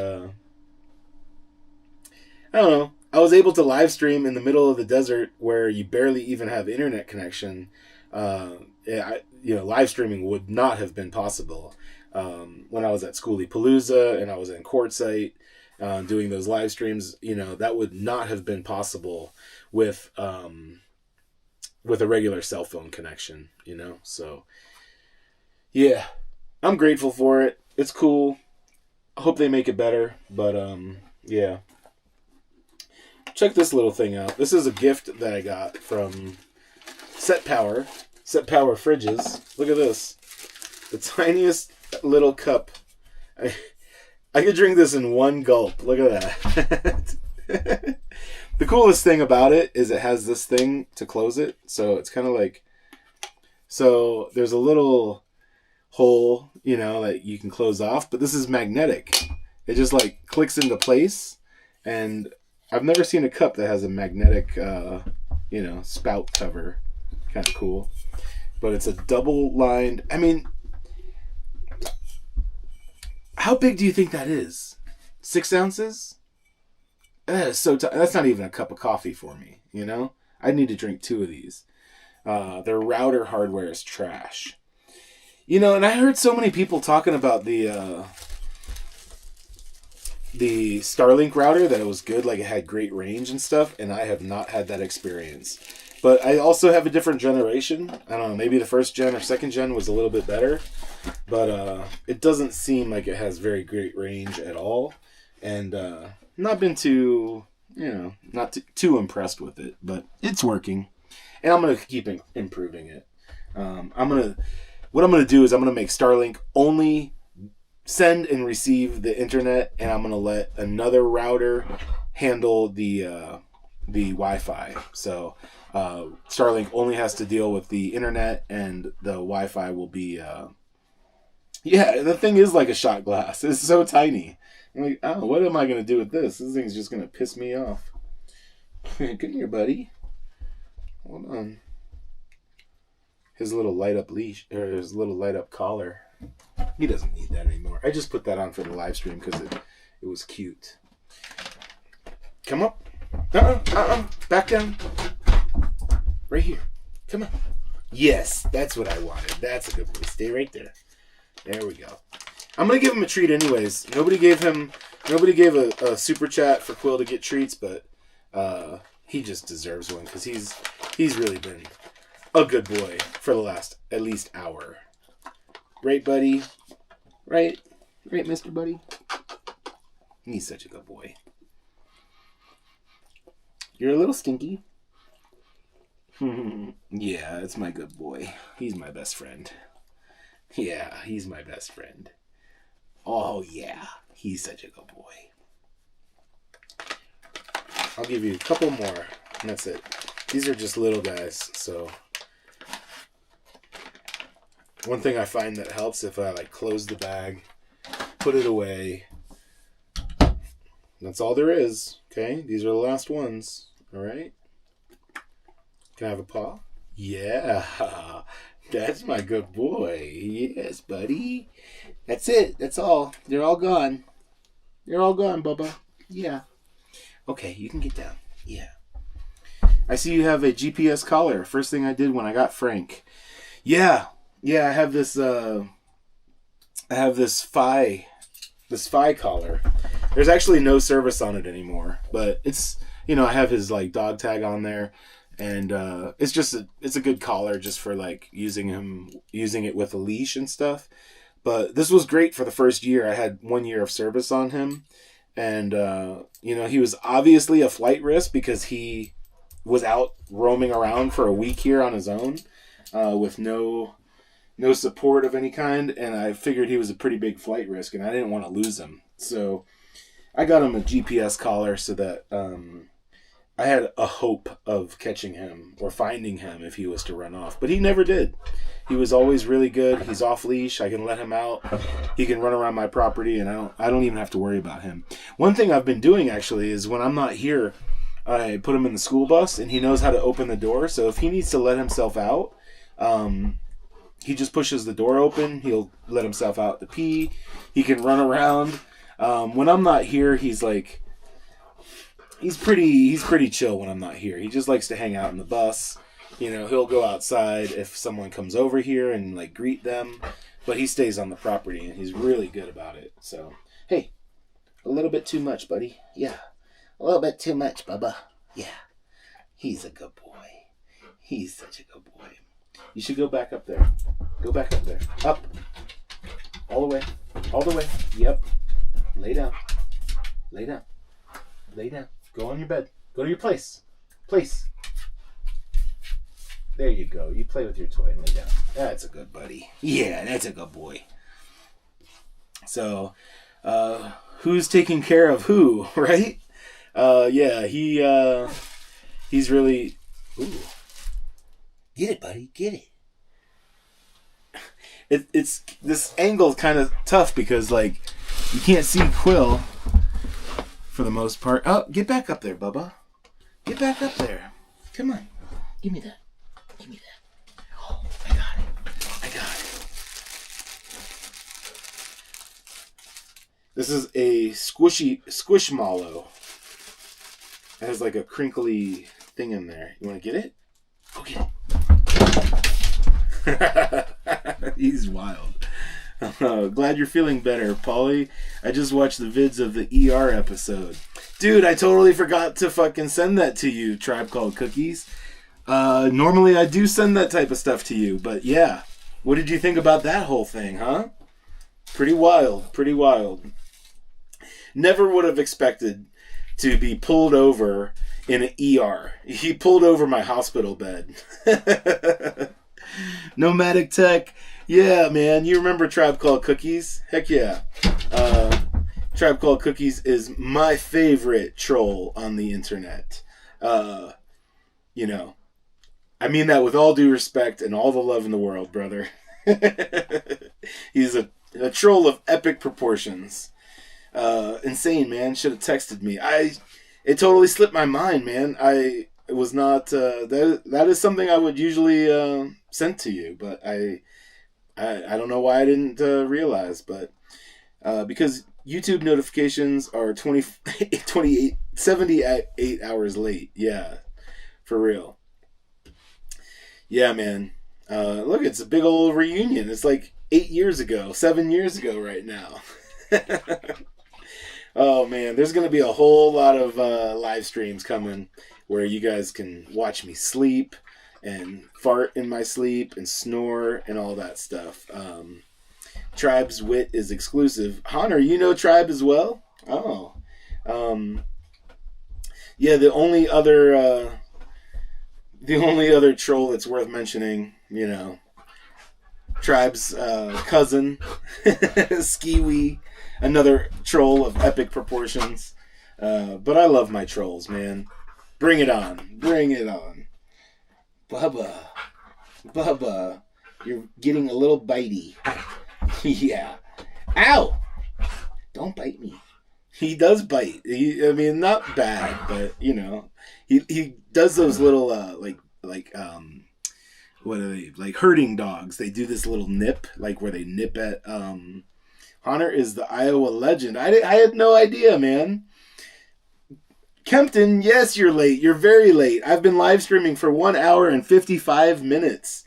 I don't know. I was able to live stream in the middle of the desert where you barely even have internet connection. Live streaming would not have been possible when I was at Schoolie Palooza and I was in Quartzsite doing those live streams. You know, that would not have been possible with a regular cell phone connection. You know, so yeah, I'm grateful for it. It's cool. I hope they make it better, but yeah. Check this little thing out. This is a gift that I got from Set Power Fridges. Look at this. The tiniest little cup. I could drink this in one gulp. Look at that. The coolest thing about it is it has this thing to close it. So it's kind of like... So there's a little hole, you know, that you can close off. But this is magnetic. It just like clicks into place. And I've never seen a cup that has a magnetic, spout cover. Kind of cool. But it's a double-lined... I mean, how big do you think that is? 6 ounces? That is so that's not even a cup of coffee for me, you know? I need to drink 2 of these. Their router hardware is trash. You know, and I heard so many people talking about the Starlink router, that it was good, like it had great range and stuff, and I have not had that experience. But I also have a different generation. I don't know, maybe the first gen or second gen was a little bit better, but it doesn't seem like it has very great range at all, and not been too impressed with it, but it's working, and I'm gonna keep improving it. What I'm gonna do is I'm gonna make Starlink only send and receive the internet, and I'm gonna let another router handle the Wi-Fi. So Starlink only has to deal with the internet, and the Wi-Fi will be the thing is like a shot glass. It's so tiny. I'm like, oh, what am I gonna do with this? This thing's just gonna piss me off. Come here, buddy. Hold on. His little light up leash, or his little light up collar. He doesn't need that anymore. I just put that on for the live stream because it was cute. Come up. Back down. Right here. Come on. Yes, that's what I wanted. That's a good boy. Stay right there. There we go. I'm going to give him a treat anyways. Nobody gave a super chat for Quill to get treats, but he just deserves one because he's really been a good boy for the last at least hour. Right, buddy? Right, Mr. Buddy? He's such a good boy. You're a little stinky. Yeah, it's my good boy. He's my best friend. Yeah, he's my best friend. Oh, yeah. He's such a good boy. I'll give you a couple more, and that's it. These are just little guys, so... One thing I find that helps if I close the bag, put it away. That's all there is. Okay, these are the last ones. All right. Can I have a paw? Yeah, that's my good boy. Yes, buddy. That's it. That's all. They're all gone. They're all gone, Bubba. Yeah. Okay, you can get down. Yeah. I see you have a GPS collar. First thing I did when I got Frank. Yeah. Yeah, I have this FI collar. There's actually no service on it anymore, but it's, I have his dog tag on there, and it's a good collar just for using it with a leash and stuff. But this was great for the first year. I had 1 year of service on him, and he was obviously a flight risk because he was out roaming around for a week here on his own with no support of any kind, and I figured he was a pretty big flight risk, and I didn't want to lose him. So I got him a GPS collar so that I had a hope of catching him or finding him if he was to run off. But he never did. He was always really good. He's off leash. I can let him out. He can run around my property, and I don't even have to worry about him. One thing I've been doing, actually, is when I'm not here, I put him in the school bus, and he knows how to open the door. So if he needs to let himself out, he just pushes the door open. He'll let himself out to pee. He can run around. When I'm not here, he's like... He's pretty chill when I'm not here. He just likes to hang out in the bus. You know, he'll go outside if someone comes over here and like greet them, but he stays on the property and he's really good about it. So, hey, a little bit too much, buddy. Yeah, a little bit too much, Bubba. Yeah, he's a good boy. He's such a good boy. You should go back up there. Go back up there. Up. All the way. All the way. Yep. Lay down. Lay down. Lay down. Go on your bed. Go to your place. Place. There you go. You play with your toy and lay down. That's a good buddy. Yeah, that's a good boy. So, who's taking care of who, right? Yeah, he's really... Ooh. Get it, buddy. Get it. It's this angle is kind of tough because, like, you can't see Quill for the most part. Oh, get back up there, Bubba. Get back up there. Come on. Give me that. Give me that. Oh, I got it. I got it. This is a squishmallow. It has like a crinkly thing in there. You want to get it? Go get it. He's wild. Glad you're feeling better, Paulie. I just watched the vids of the ER episode. Dude, I totally forgot to fucking send that to you, Tribe Called Cookies. Normally I do send that type of stuff to you, but yeah. What did you think about that whole thing, huh? Pretty wild, pretty wild. Never would have expected to be pulled over in an ER. He pulled over my hospital bed. Nomadic Tech. Yeah, man. You remember Tribe Called Cookies? Heck yeah. Tribe Called Cookies is my favorite troll on the internet. You know, I mean that with all due respect and all the love in the world, brother. He's a troll of epic proportions. Insane, man. Should have texted me. It totally slipped my mind, man. I was not... that is something I would usually send to you, but I don't know why I didn't realize, but because YouTube notifications are 78 hours late. Yeah, for real. Yeah, man. Look, it's a big old reunion. It's like 7 years ago right now. Oh, man. There's going to be a whole lot of live streams coming where you guys can watch me sleep and fart in my sleep and snore and all that stuff. Tribe's wit is exclusive. Hunter, you know Tribe as well? Oh. Yeah, the only other troll that's worth mentioning, you know, Tribe's cousin, Skiwi, another troll of epic proportions. But I love my trolls, man. Bring it on. Bring it on. Bubba, you're getting a little bitey. Yeah. Ow! Don't bite me. He does bite. I mean, not bad, but, you know, he does those little, what are they? Like herding dogs. They do this little nip, like where they nip at, Hunter is the Iowa legend. I had no idea, man. Kempton, yes, you're late. You're very late. I've been live streaming for 1 hour and 55 minutes.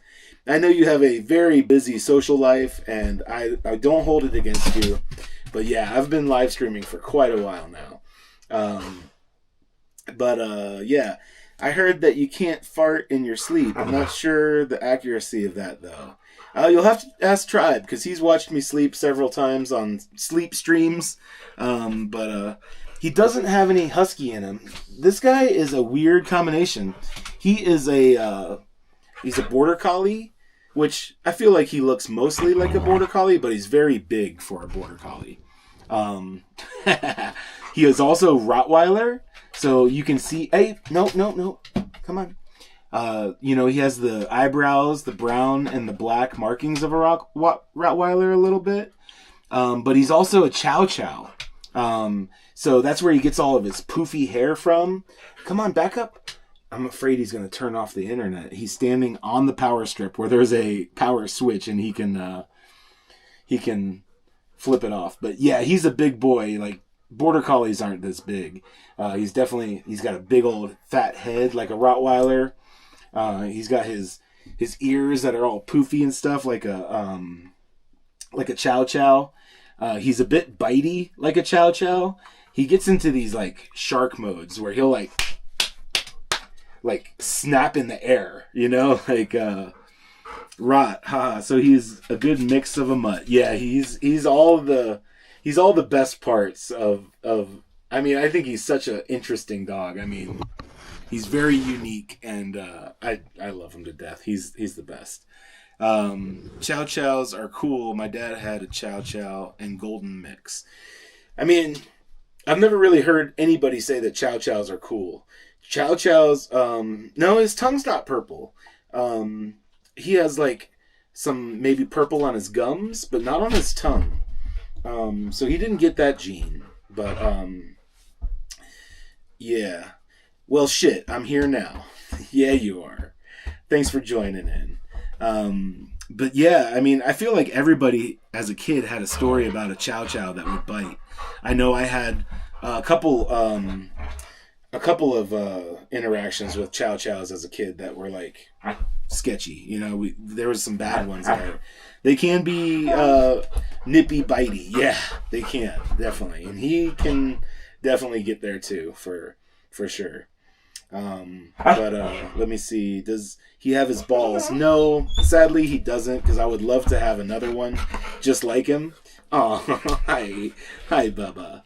I know you have a very busy social life, and I don't hold it against you. But yeah, I've been live streaming for quite a while now. Yeah, I heard that you can't fart in your sleep. I'm not sure the accuracy of that, though. You'll have to ask Tribe, because he's watched me sleep several times on sleep streams. He doesn't have any husky in him. This guy is a weird combination. He is he's a border collie, which I feel like he looks mostly like a border collie, but he's very big for a border collie. He is also Rottweiler, so you can see. Hey, no, come on. He has the eyebrows, the brown and the black markings of a Rottweiler a little bit. But he's also a Chow Chow. So that's where he gets all of his poofy hair from. Come on, back up. I'm afraid he's going to turn off the internet. He's standing on the power strip where there's a power switch and he can flip it off. But yeah, he's a big boy. Like, border collies aren't this big. He's got a big old fat head like a Rottweiler. He's got his ears that are all poofy and stuff like a Chow Chow. He's a bit bitey like a Chow Chow. He gets into these like shark modes where he'll like snap in the air, like rot. So he's a good mix of a mutt. Yeah, he's all the best parts of I mean, I think he's such an interesting dog. I mean, he's very unique and I love him to death. He's the best. Chow Chows are cool. My dad had a Chow Chow and golden mix. I mean, I've never really heard anybody say that Chow Chows are cool. Chow Chows, no, his tongue's not purple. He has like some maybe purple on his gums, but not on his tongue. So he didn't get that gene. But, yeah. Well, shit, I'm here now. Yeah, you are. Thanks for joining in. But yeah, I mean, I feel like everybody as a kid had a story about a Chow Chow that would bite. I know I had a couple of interactions with Chow Chows as a kid that were like sketchy. There was some bad ones there. They can be nippy bitey. Yeah, they can, definitely. And he can definitely get there too, for sure. But let me see. Does he have his balls? No, sadly he doesn't, because I would love to have another one just like him. Oh, hi, Bubba.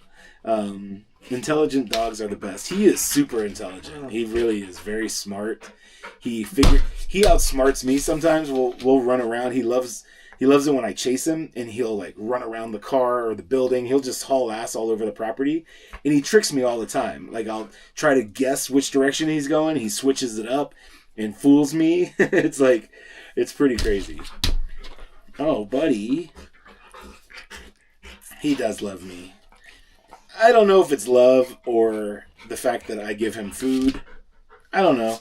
Intelligent dogs are the best. He is super intelligent. He really is very smart. He outsmarts me sometimes. We'll run around. He loves it when I chase him, and he'll like run around the car or the building. He'll just haul ass all over the property, and he tricks me all the time. Like, I'll try to guess which direction he's going. He switches it up and fools me. It's pretty crazy. Oh, buddy. He does love me. I don't know if it's love or the fact that I give him food. I don't know.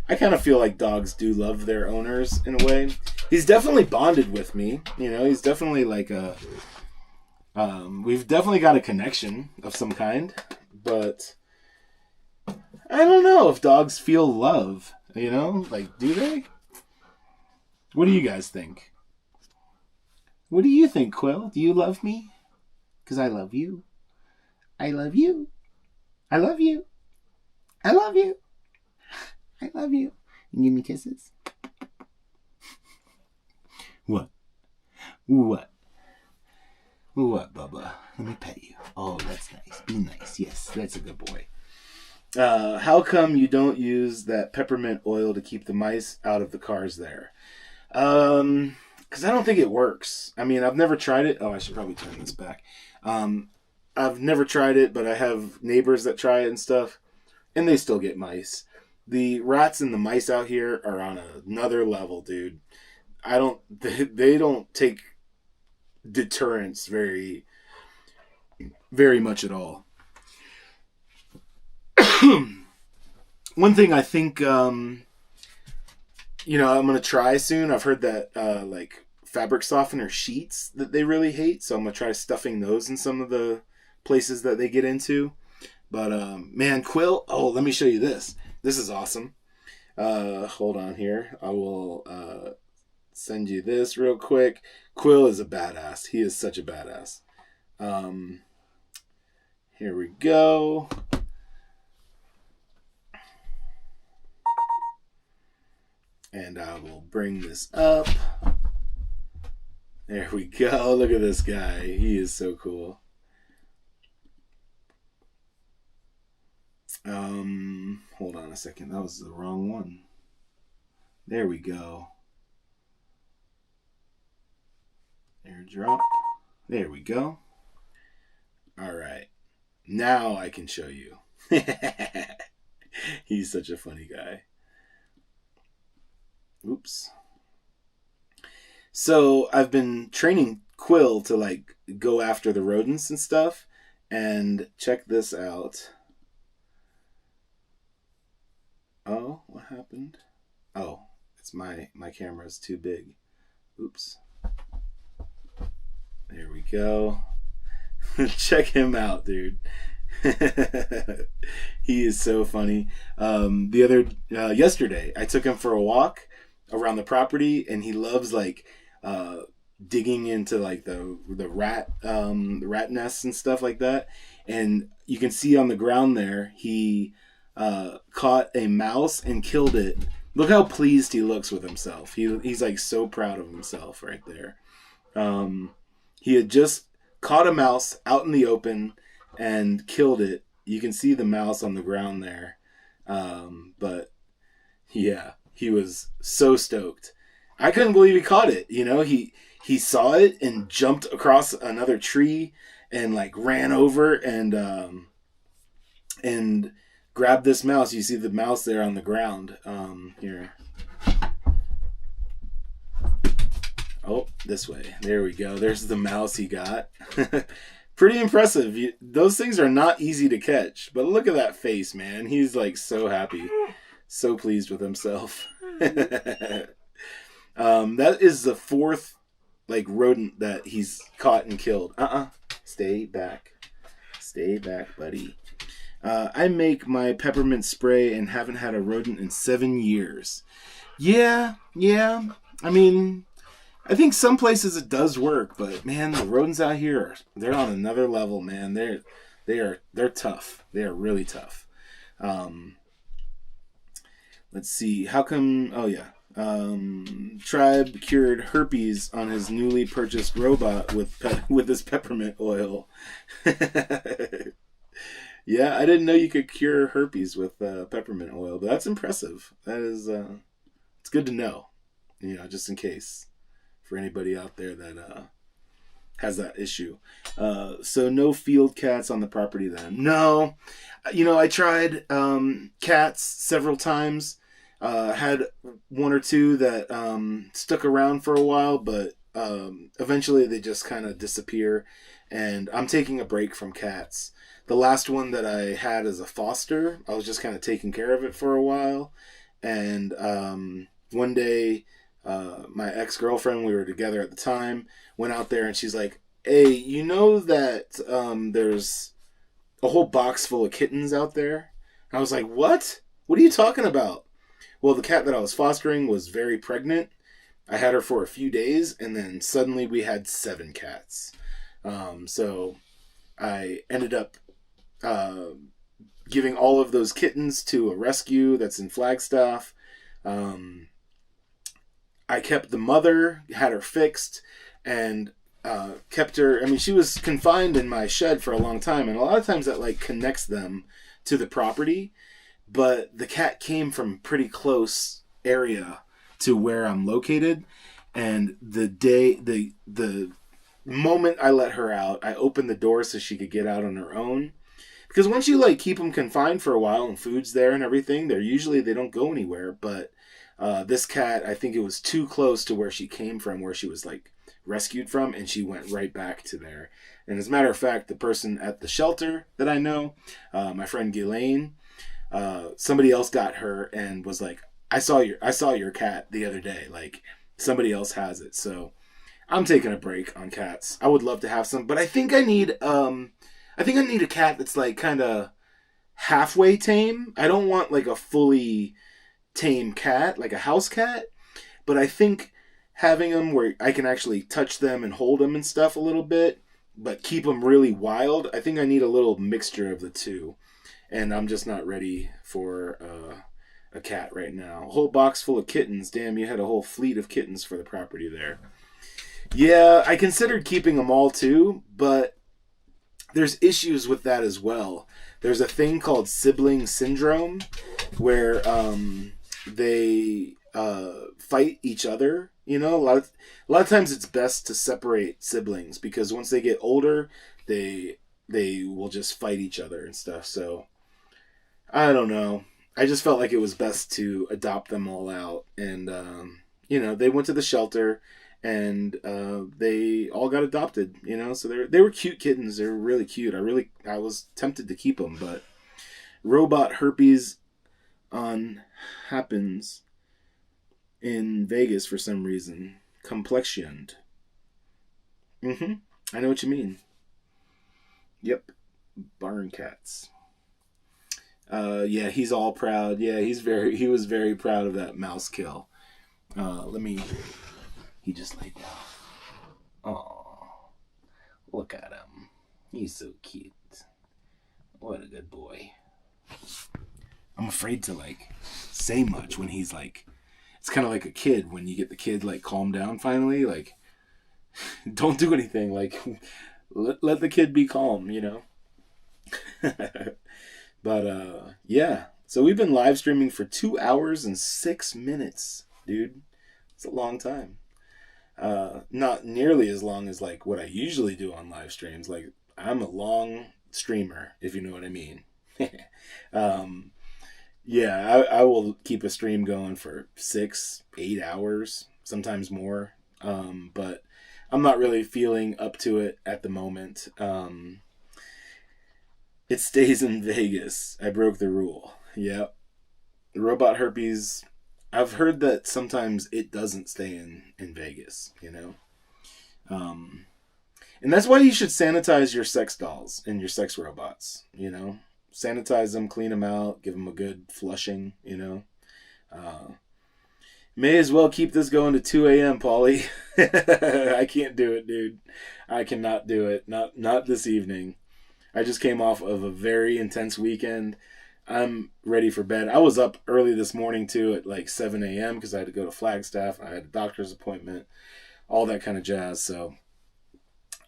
I kind of feel like dogs do love their owners in a way. He's definitely bonded with me. He's definitely like we've definitely got a connection of some kind. But I don't know if dogs feel love. Like, do they? What do you guys think? What do you think, Quill? Do you love me? Because I love you. I love you. I love you. I love you. I love you. You give me kisses. What? What, Bubba? Let me pet you. Oh, that's nice. Be nice. Yes, that's a good boy. How come you don't use that peppermint oil to keep the mice out of the cars there? Because I don't think it works. I mean, I've never tried it. Oh, I should probably turn this back. I've never tried it, but I have neighbors that try it and stuff, and they still get mice. The rats and the mice out here are on another level, dude. They don't take deterrence very, very much at all. One thing I think, I'm going to try soon. I've heard that, like, fabric softener sheets that they really hate, so I'm going to try stuffing those in some of the places that they get into. But, man, Quill, let me show you this. This is awesome. Hold on here. I will send you this real quick. Quill is a badass. He is such a badass. Here we go. And I will bring this up. There we go. Look at this guy. He is so cool. Hold on a second. That was the wrong one. There we go. AirDrop. There we go. All right. Now I can show you. He's such a funny guy. Oops. So I've been training Quill to like go after the rodents and stuff. And check this out. Oh, what happened? Oh, it's my camera's too big. Oops. There we go. Check him out, dude. He is so funny. Yesterday, I took him for a walk around the property, and he loves like digging into like the rat nests and stuff like that. And you can see on the ground there, he caught a mouse and killed it. Look how pleased he looks with himself. He's like so proud of himself right there. He had just caught a mouse out in the open and killed it. You can see the mouse on the ground there. But yeah, he was so stoked. I couldn't believe he caught it. You know, he saw it and jumped across another tree and like ran over and grabbed this mouse. You see the mouse there on the ground. Here. Oh, this way. There we go. There's the mouse he got. Pretty impressive. Those things are not easy to catch. But look at that face, man. He's like so happy. So pleased with himself. That is the fourth like rodent that he's caught and killed. Stay back. Stay back, buddy. I make my peppermint spray and haven't had a rodent in 7 years. Yeah. I mean, I think some places it does work, but man, the rodents out here, they're on another level, man. They're tough. They are really tough. Let's see. How come? Oh yeah. Tribe cured herpes on his newly purchased robot with his peppermint oil. Yeah, I didn't know you could cure herpes with peppermint oil, but that's impressive. That is, it's good to know, you know, just in case for anybody out there that has that issue. So no field cats on the property then. No, you know, I tried cats several times. Had one or two that stuck around for a while, but eventually they just kind of disappear, and I'm taking a break from cats. The last one that I had as a foster, I was just kind of taking care of it for a while. And one day, my ex-girlfriend, we were together at the time, went out there and she's like, hey, you know that there's a whole box full of kittens out there? I was like, what? What are you talking about? Well, the cat that I was fostering was very pregnant. I had her for a few days, and then suddenly we had 7 cats. So I ended up giving all of those kittens to a rescue that's in Flagstaff. I kept the mother, had her fixed, and kept her. I mean, she was confined in my shed for a long time, and a lot of times that like connects them to the property. But the cat came from pretty close area to where I'm located, and the moment I let her out, I opened the door so she could get out on her own. Because once you like keep them confined for a while and food's there and everything, they don't go anywhere. But this cat, I think it was too close to where she came from, where she was like rescued from, and she went right back to there. And as a matter of fact, the person at the shelter that I know, my friend Ghislaine, somebody else got her and was like, I saw your cat the other day. Like somebody else has it. So I'm taking a break on cats. I would love to have some, but I think I need a cat that's like kind of halfway tame. I don't want like a fully tame cat, like a house cat, but I think having them where I can actually touch them and hold them and stuff a little bit, but keep them really wild. I think I need a little mixture of the two, and I'm just not ready for a cat right now. A whole box full of kittens. Damn, you had a whole fleet of kittens for the property there. Yeah, I considered keeping them all too, but there's issues with that as well. There's a thing called sibling syndrome where they fight each other. You know, a lot of times it's best to separate siblings because once they get older, they they will just fight each other and stuff. So I don't know. I just felt like it was best to adopt them all out. And, they went to the shelter and they all got adopted, So they were cute kittens. They were really cute. I was tempted to keep them, but robot herpes happens in Vegas for some reason. Complexioned. I know what you mean. Yep. Barn cats. Yeah, he's all proud. Yeah, he was very proud of that mouse kill. He just laid down. Oh, look at him. He's so cute. What a good boy. I'm afraid to say much when he's it's kind of like a kid when you get the kid calm down finally. Don't do anything. Let the kid be calm, But yeah. So we've been live streaming for 2 hours and 6 minutes, dude. It's a long time. Not nearly as long as what I usually do on live streams. I'm a long streamer, if you know what I mean. Yeah, I will keep a stream going for 6-8 hours, sometimes more. But I'm not really feeling up to it at the moment. It stays in Vegas. I broke the rule. Yep. The robot herpes, I've heard that sometimes it doesn't stay in Vegas, And that's why you should sanitize your sex dolls and your sex robots, Sanitize them, clean them out, give them a good flushing, May as well keep this going to 2 a.m., Paulie. I can't do it, dude. I cannot do it. Not this evening. I just came off of a very intense weekend. I'm ready for bed. I was up early this morning, too, at 7 a.m. because I had to go to Flagstaff. I had a doctor's appointment, all that kind of jazz. So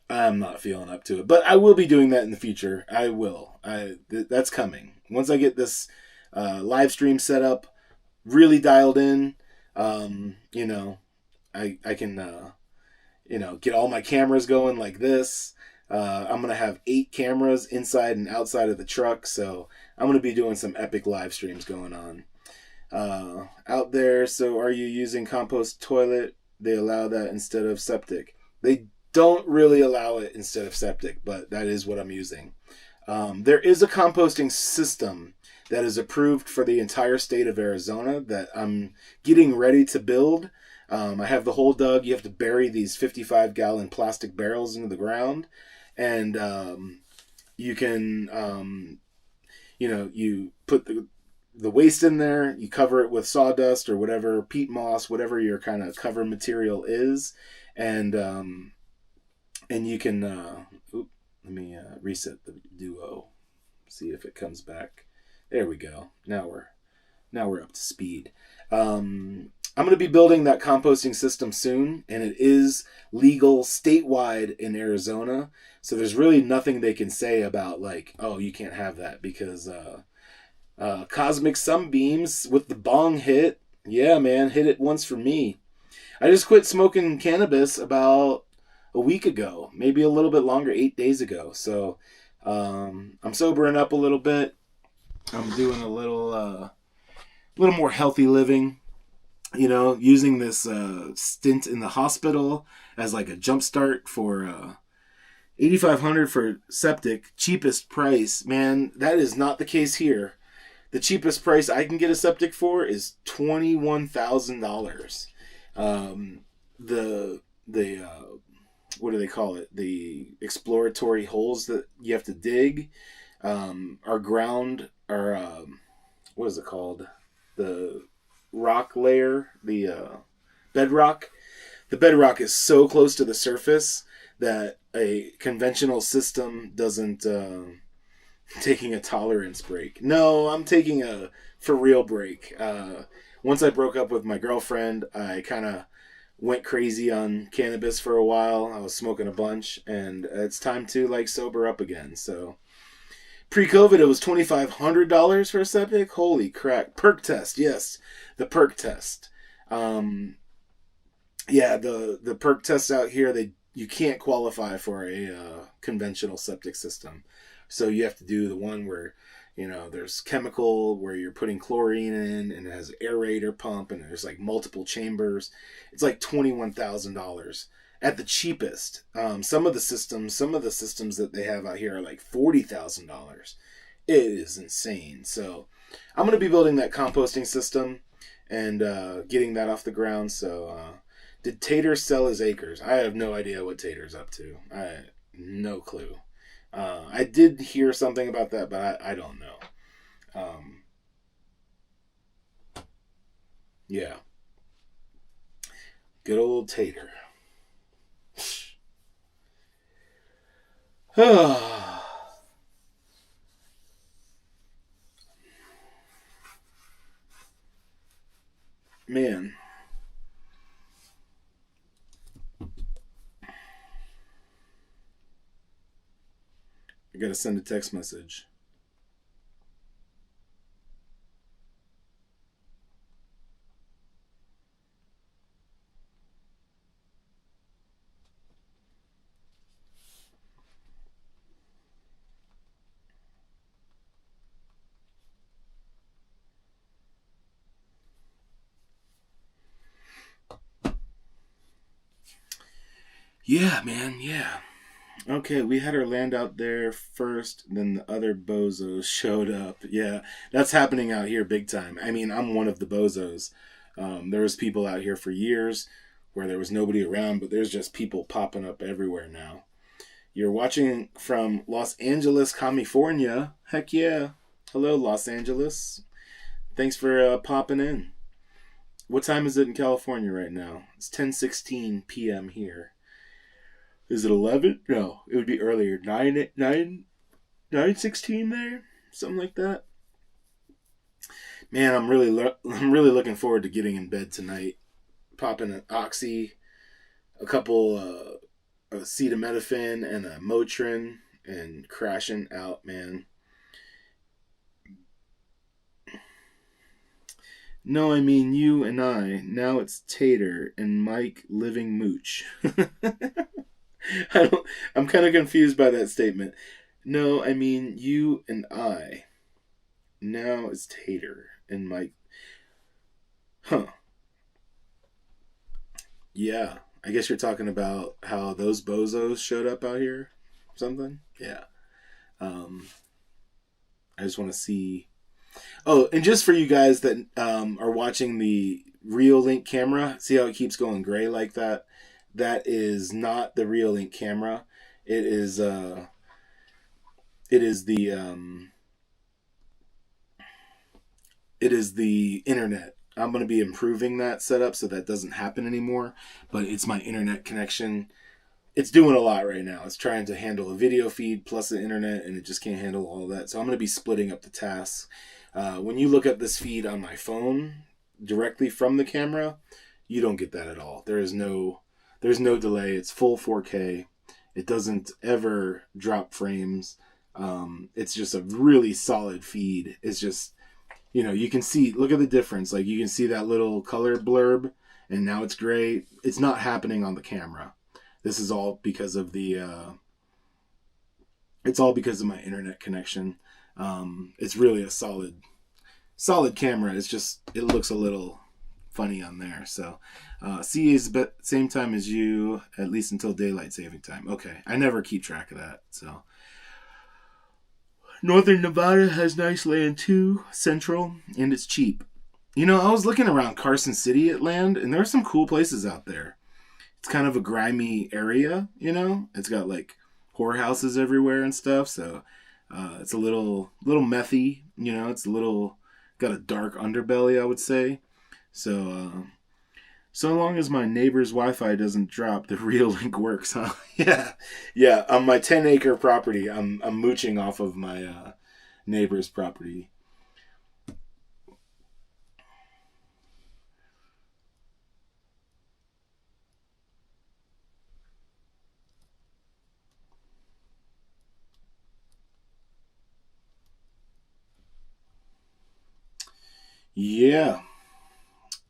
I'm not feeling up to it. But I will be doing that in the future. I will. That's coming. Once I get this live stream set up, really dialed in, I can, get all my cameras going like this. I'm going to have 8 cameras inside and outside of the truck. So I'm going to be doing some epic live streams going on out there. So are you using compost toilet? They allow that instead of septic. They don't really allow it instead of septic, but that is what I'm using. There is a composting system that is approved for the entire state of Arizona that I'm getting ready to build. I have the hole dug. You have to bury these 55-gallon plastic barrels into the ground. And you can, you put the waste in there, you cover it with sawdust or whatever, peat moss, whatever your kind of cover material is. And you can, let me reset the duo, see if it comes back. There we go. Now we're up to speed. I'm going to be building that composting system soon, and it is legal statewide in Arizona. So there's really nothing they can say about oh, you can't have that because cosmic sunbeams with the bong hit. Yeah, man, hit it once for me. I just quit smoking cannabis about a week ago, maybe a little bit longer, 8 days ago. So I'm sobering up a little bit. I'm doing a little more healthy living. Using this stint in the hospital as a jump start for $8,500 for septic, cheapest price. Man, that is not the case here. The cheapest price I can get a septic for is $21,000. The what do they call it? The exploratory holes that you have to dig are ground, or what is it called? The rock layer, the bedrock. The bedrock is so close to the surface that a conventional system doesn't taking a tolerance break. No, I'm taking a for real break. Once I broke up with my girlfriend, I kind of went crazy on cannabis for a while. I was smoking a bunch, and it's time to sober up again. So pre-COVID, it was $2,500 for a septic. Holy crack! Perk test, yes, the perk test. Yeah, the perk tests out here, you can't qualify for a conventional septic system. So you have to do the one where, you know, there's chemical where you're putting chlorine in and it has an aerator pump and there's like multiple chambers. It's like $21,000 at the cheapest. Some of the systems that they have out here are like $40,000. It is insane. So I'm going to be building that composting system and getting that off the ground. So did Tater sell his acres? I have no idea what Tater's up to. No clue. I did hear something about that, but I don't know. Yeah. Good old Tater. Man. I gotta send a text message. Yeah, man, yeah. Okay, we had our land out there first, then the other bozos showed up. Yeah, that's happening out here big time. I mean, I'm one of the bozos. There was people out here for years where there was nobody around, but there's just people popping up everywhere now. You're watching from Los Angeles, California. Heck yeah. Hello, Los Angeles. Thanks for popping in. What time is it in California right now? It's 10:16 p.m. here. Is it 11? No, it would be earlier. 9:16 there? Something like that. Man, I'm really looking forward to getting in bed tonight. Popping an Oxy, a couple acetaminophen and a Motrin, and crashing out, man. No, I mean you and I. Now it's Tater and Mike living mooch. I'm kind of confused by that statement. No, I mean you and I. Now it's Tater and Mike. Huh. Yeah. I guess you're talking about how those bozos showed up out here. Something? Yeah. I just want to see. Oh, and just for you guys that are watching the Reolink camera, see how it keeps going gray like that? That is not the Reolink camera. It is the internet. I'm going to be improving that setup so that doesn't happen anymore, but it's my internet connection. It's doing a lot right now. It's trying to handle a video feed plus the internet, and it just can't handle all that. So I'm going to be splitting up the tasks. When you look at this feed on my phone directly from the camera, you don't get that at all. There's no delay. It's full 4K. It doesn't ever drop frames. It's just a really solid feed. It's just, you can see, look at the difference. Like you can see that little color blurb and now it's gray. It's not happening on the camera. This is all because of it's all because of my internet connection. It's really a solid camera. It's just, it looks a little funny on there. So CA is same time as you, at least until daylight saving time. Okay, I never keep track of that. So Northern Nevada has nice land too, central, and it's cheap. I was looking around Carson City at land, and there are some cool places out there. It's kind of a grimy area, It's got like whorehouses everywhere and stuff, so it's a little methy, It's a little, got a dark underbelly, I would say. So long as my neighbor's Wi-Fi doesn't drop, the Reolink works, huh? Yeah. On my 10-acre property, I'm mooching off of my neighbor's property. Yeah.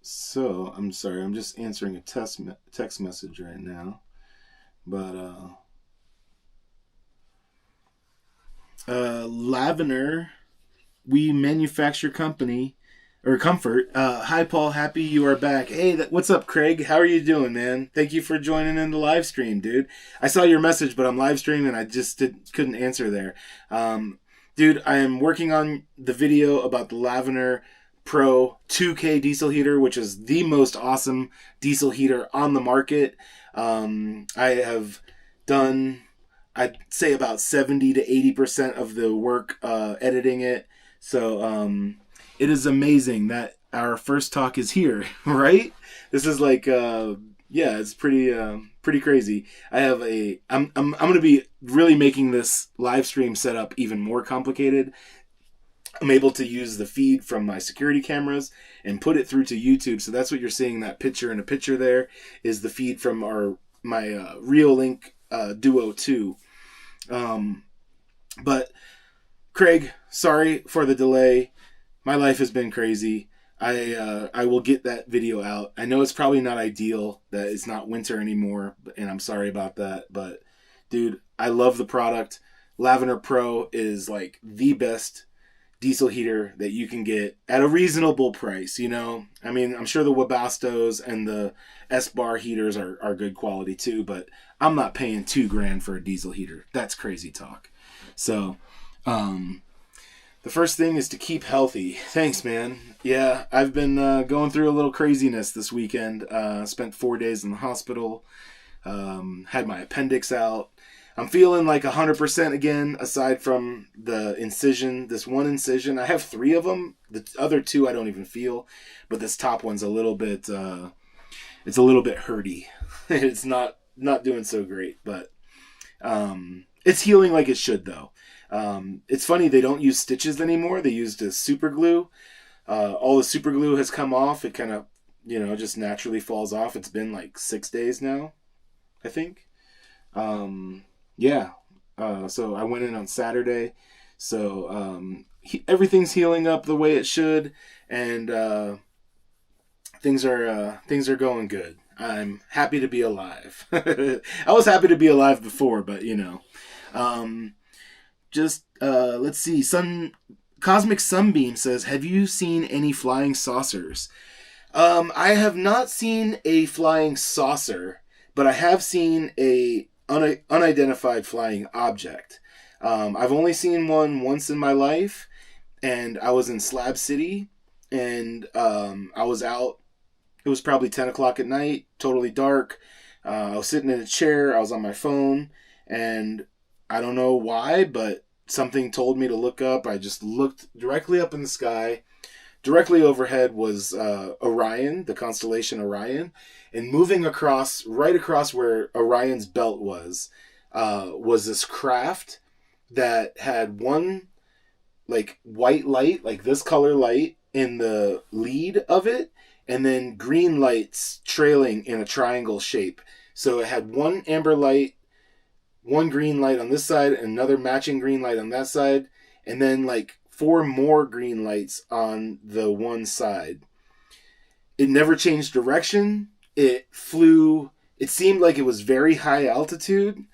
So, I'm sorry, I'm just answering a text message right now. But Lavender, we manufacture company or comfort. Hi, Paul. Happy you are back. Hey, what's up, Craig? How are you doing, man? Thank you for joining in the live stream, dude. I saw your message, but I'm live streaming and I just couldn't answer there. Dude, I am working on the video about the Lavender Pro 2K diesel heater, which is the most awesome diesel heater on the market. I have done, I'd say, about 70 to 80% of the work editing it. So it is amazing that our first talk is here, right? This is like, yeah, it's pretty crazy. I'm going to be really making this live stream setup even more complicated. I'm able to use the feed from my security cameras and put it through to YouTube. So that's what you're seeing, that picture in a picture there is the feed from my Reolink Duo 2. But Craig, sorry for the delay. My life has been crazy. I will get that video out. I know it's probably not ideal that it's not winter anymore, and I'm sorry about that. But dude, I love the product. Lavender Pro is like the best diesel heater that you can get at a reasonable price, you know? I mean, I'm sure the Webasto's and the S-Bar heaters are good quality too, but I'm not paying $2,000 for a diesel heater. That's crazy talk. So, the first thing is to keep healthy. Thanks, man. Yeah, I've been going through a little craziness this weekend. Spent 4 days in the hospital. Had my appendix out. I'm feeling like 100% again, aside from the incision. This one incision, I have 3 of them. The other 2 I don't even feel, but this top one's a little bit, it's a little bit hurty. It's not doing so great, but it's healing like it should, though. It's funny, they don't use stitches anymore. They used a super glue. All the super glue has come off. It kind of, just naturally falls off. It's been like 6 days now, I think. Yeah. So I went in on Saturday. So everything's healing up the way it should, and things are going good. I'm happy to be alive. I was happy to be alive before, but let's see. Cosmic Sunbeam says, "Have you seen any flying saucers?" I have not seen a flying saucer, but I have seen a unidentified flying object. I've only seen one once in my life, and I was in Slab City, and I was out. It was probably 10 o'clock at night, totally dark. I was sitting in a chair. I was on my phone, and I don't know why, but something told me to look up. I just looked directly up in the sky. Directly overhead was Orion, the constellation Orion, and moving right across where Orion's belt was this craft that had one like white light, like this color light in the lead of it, and then green lights trailing in a triangle shape. So it had one amber light, one green light on this side, and another matching green light on that side, and then like 4 more green lights on the one side. It never changed direction. It flew. It seemed like it was very high altitude.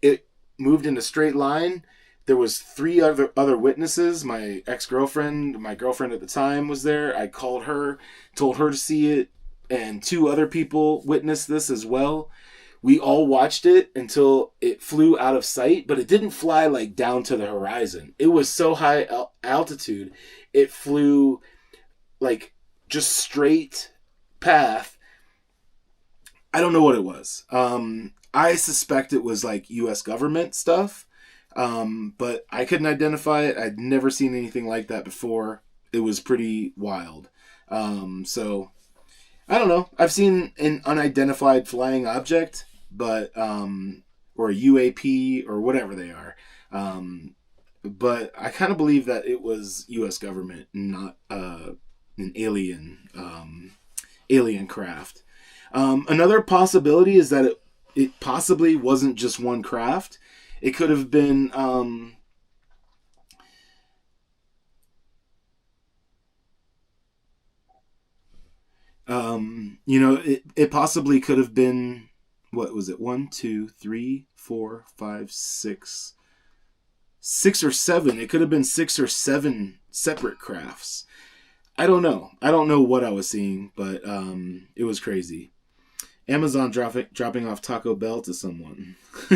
It moved in a straight line. There was 3 other witnesses. My ex-girlfriend, my girlfriend at the time, was there. I called her, told her to see it, and 2 other people witnessed this as well. We all watched it until it flew out of sight, but it didn't fly like down to the horizon. It was so high altitude, it flew like just straight path. I don't know what it was. I suspect it was like U.S. government stuff, but I couldn't identify it. I'd never seen anything like that before. It was pretty wild. So I don't know. I've seen an unidentified flying object, but or a UAP or whatever they are. But I kind of believe that it was U.S. government, not an alien craft. Another possibility is that it possibly wasn't just one craft. It could have been it possibly could have been what was it? 1, 2, 3, 4, 5, 6. 6 or 7. It could have been 6 or 7 separate crafts. I don't know. I don't know what I was seeing, but it was crazy. Amazon dropping off Taco Bell to someone.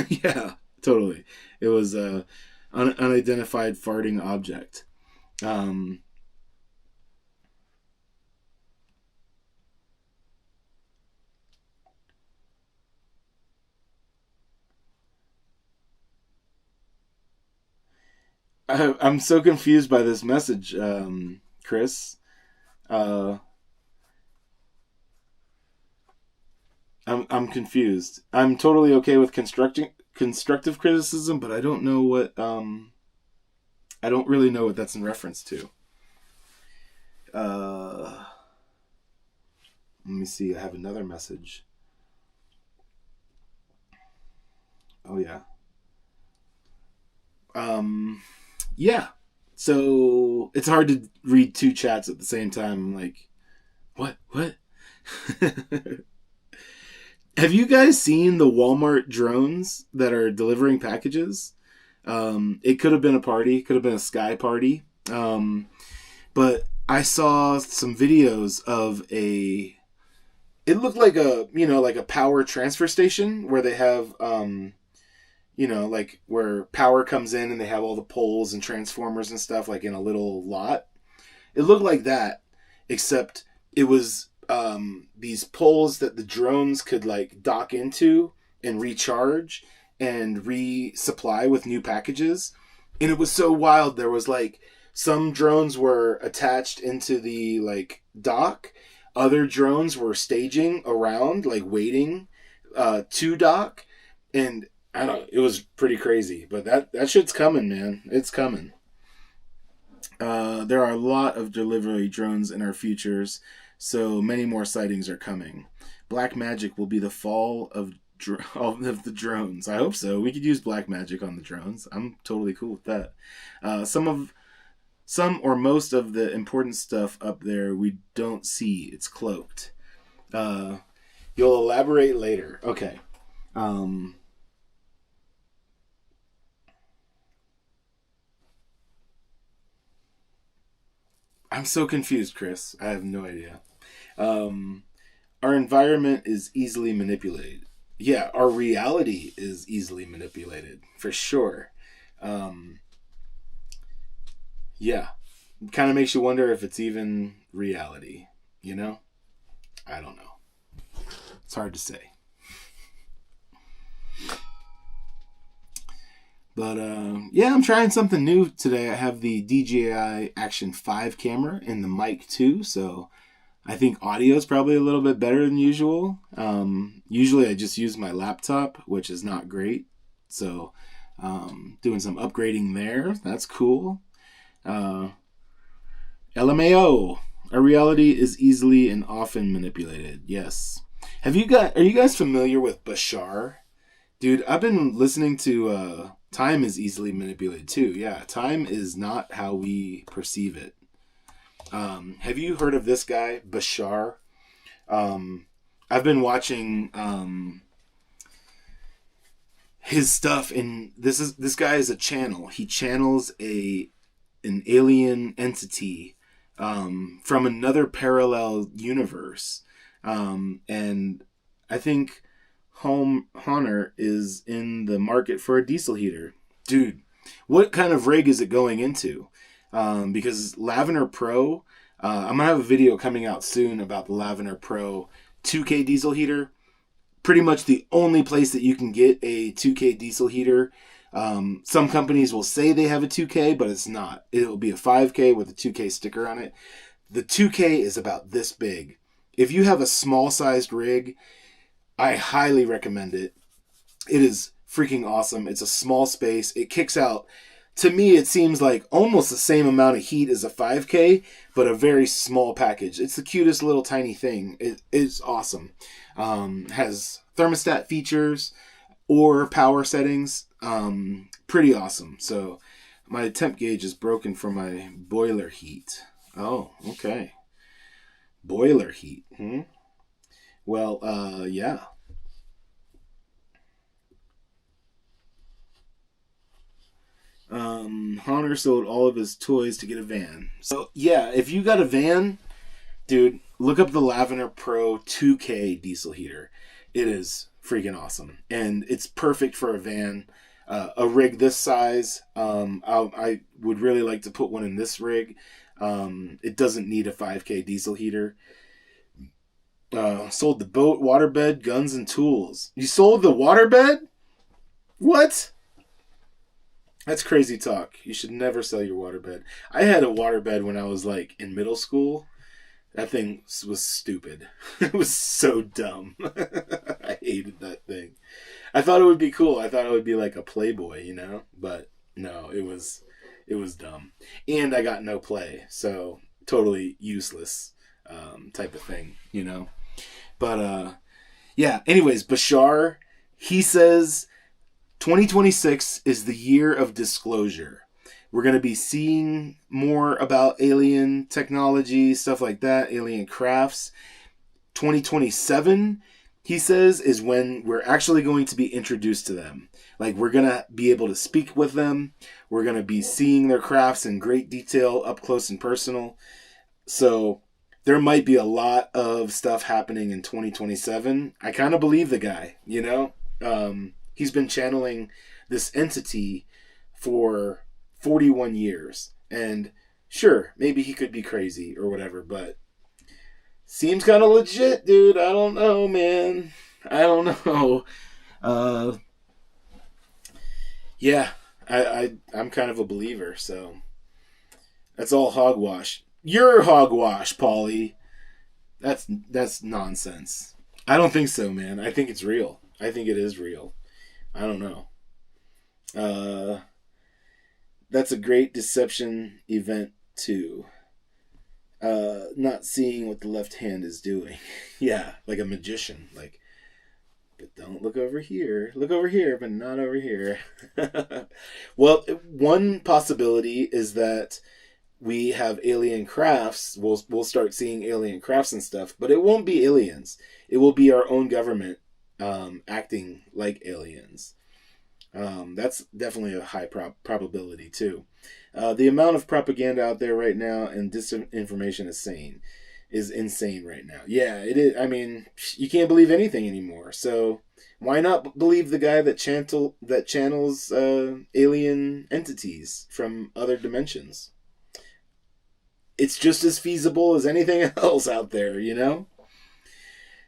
Yeah, totally. It was a unidentified farting object. I'm so confused by this message, Chris. I'm confused. I'm totally okay with constructive criticism, but I don't know what I don't really know what that's in reference to. Let me see. I have another message. Oh yeah. Yeah. So it's hard to read two chats at the same time. I'm like, what? Have you guys seen the Walmart drones that are delivering packages? It could have been a party, could have been a sky party. But I saw some videos of it looked like like a power transfer station where they have, like where power comes in and they have all the poles and transformers and stuff like in a little lot. It looked like that, except it was these poles that the drones could like dock into and recharge and resupply with new packages. And it was so wild. There was like some drones were attached into the like dock. Other drones were staging around, like waiting to dock. And I don't know, it was pretty crazy. But that shit's coming, man. It's coming. There are a lot of delivery drones in our futures, so many more sightings are coming. Black magic will be the fall of the drones. I hope so. We could use black magic on the drones. I'm totally cool with that. Some or most of the important stuff up there we don't see. It's cloaked. You'll elaborate later. Okay. I'm so confused, Chris. I have no idea. Our environment is easily manipulated. Yeah, our reality is easily manipulated, for sure. Yeah. Kind of makes you wonder if it's even reality, you know? I don't know. It's hard to say. But, yeah, I'm trying something new today. I have the DJI Action 5 camera and the mic too, so I think audio is probably a little bit better than usual. Usually I just use my laptop, which is not great. So, doing some upgrading there. That's cool. LMAO. Our reality is easily and often manipulated. Yes. Are you guys familiar with Bashar? Dude, I've been listening to time is easily manipulated too. Yeah, time is not how we perceive it. Have you heard of this guy, Bashar? I've been watching his stuff, and this guy is a channel. He channels an alien entity from another parallel universe, and I think Honor is in the market for a diesel heater. Dude, what kind of rig is it going into? Because Lavender Pro, I'm going to have a video coming out soon about the Lavender Pro 2K diesel heater. Pretty much the only place that you can get a 2K diesel heater. Some companies will say they have a 2K, but it's not. It'll be a 5K with a 2K sticker on it. The 2K is about this big. If you have a small-sized rig, I highly recommend it. It is freaking awesome. It's a small space. It kicks out, to me, it seems like almost the same amount of heat as a 5K, but a very small package. It's the cutest little tiny thing. It is awesome. Has thermostat features or power settings. Pretty awesome. So my temp gauge is broken for my boiler heat. Oh, okay. Boiler heat. Well, yeah. Honor sold all of his toys to get a van. So, yeah, if you got a van, dude, look up the Lavender Pro 2K diesel heater. It is freaking awesome. And it's perfect for a van. A rig this size. I would really like to put one in this rig. It doesn't need a 5K diesel heater. Sold the boat, waterbed, guns, and tools. You sold the waterbed? What? That's crazy talk. You should never sell your waterbed. I had a waterbed when I was like in middle school. That thing was stupid. It was so dumb. I hated that thing. I thought it would be cool. I thought it would be like a Playboy, you know? But no, it was dumb. And I got no play, so totally useless type of thing, you know? But yeah, anyways, Bashar, he says 2026 is the year of disclosure. We're going to be seeing more about alien technology, stuff like that, alien crafts. 2027, he says, is when we're actually going to be introduced to them. Like, we're going to be able to speak with them. We're going to be seeing their crafts in great detail, up close and personal. So there might be a lot of stuff happening in 2027. I kind of believe the guy, you know? He's been channeling this entity for 41 years. And sure, maybe he could be crazy or whatever, but seems kind of legit, dude. I don't know, man. I don't know. Yeah, I'm kind of a believer, so that's all hogwash. You're hogwash, Paulie. That's nonsense. I don't think so, man. I think it's real. I think it is real. I don't know. That's a great deception event, too. Not seeing what the left hand is doing. Yeah, like a magician. Like, but don't look over here. Look over here, but not over here. Well, one possibility is that we have alien crafts. We'll start seeing alien crafts and stuff, but it won't be aliens. It will be our own government acting like aliens. That's definitely a high probability too. The amount of propaganda out there right now and disinformation is insane right now. Yeah, it is. I mean, you can't believe anything anymore. So why not believe the guy that channels alien entities from other dimensions? It's just as feasible as anything else out there, you know?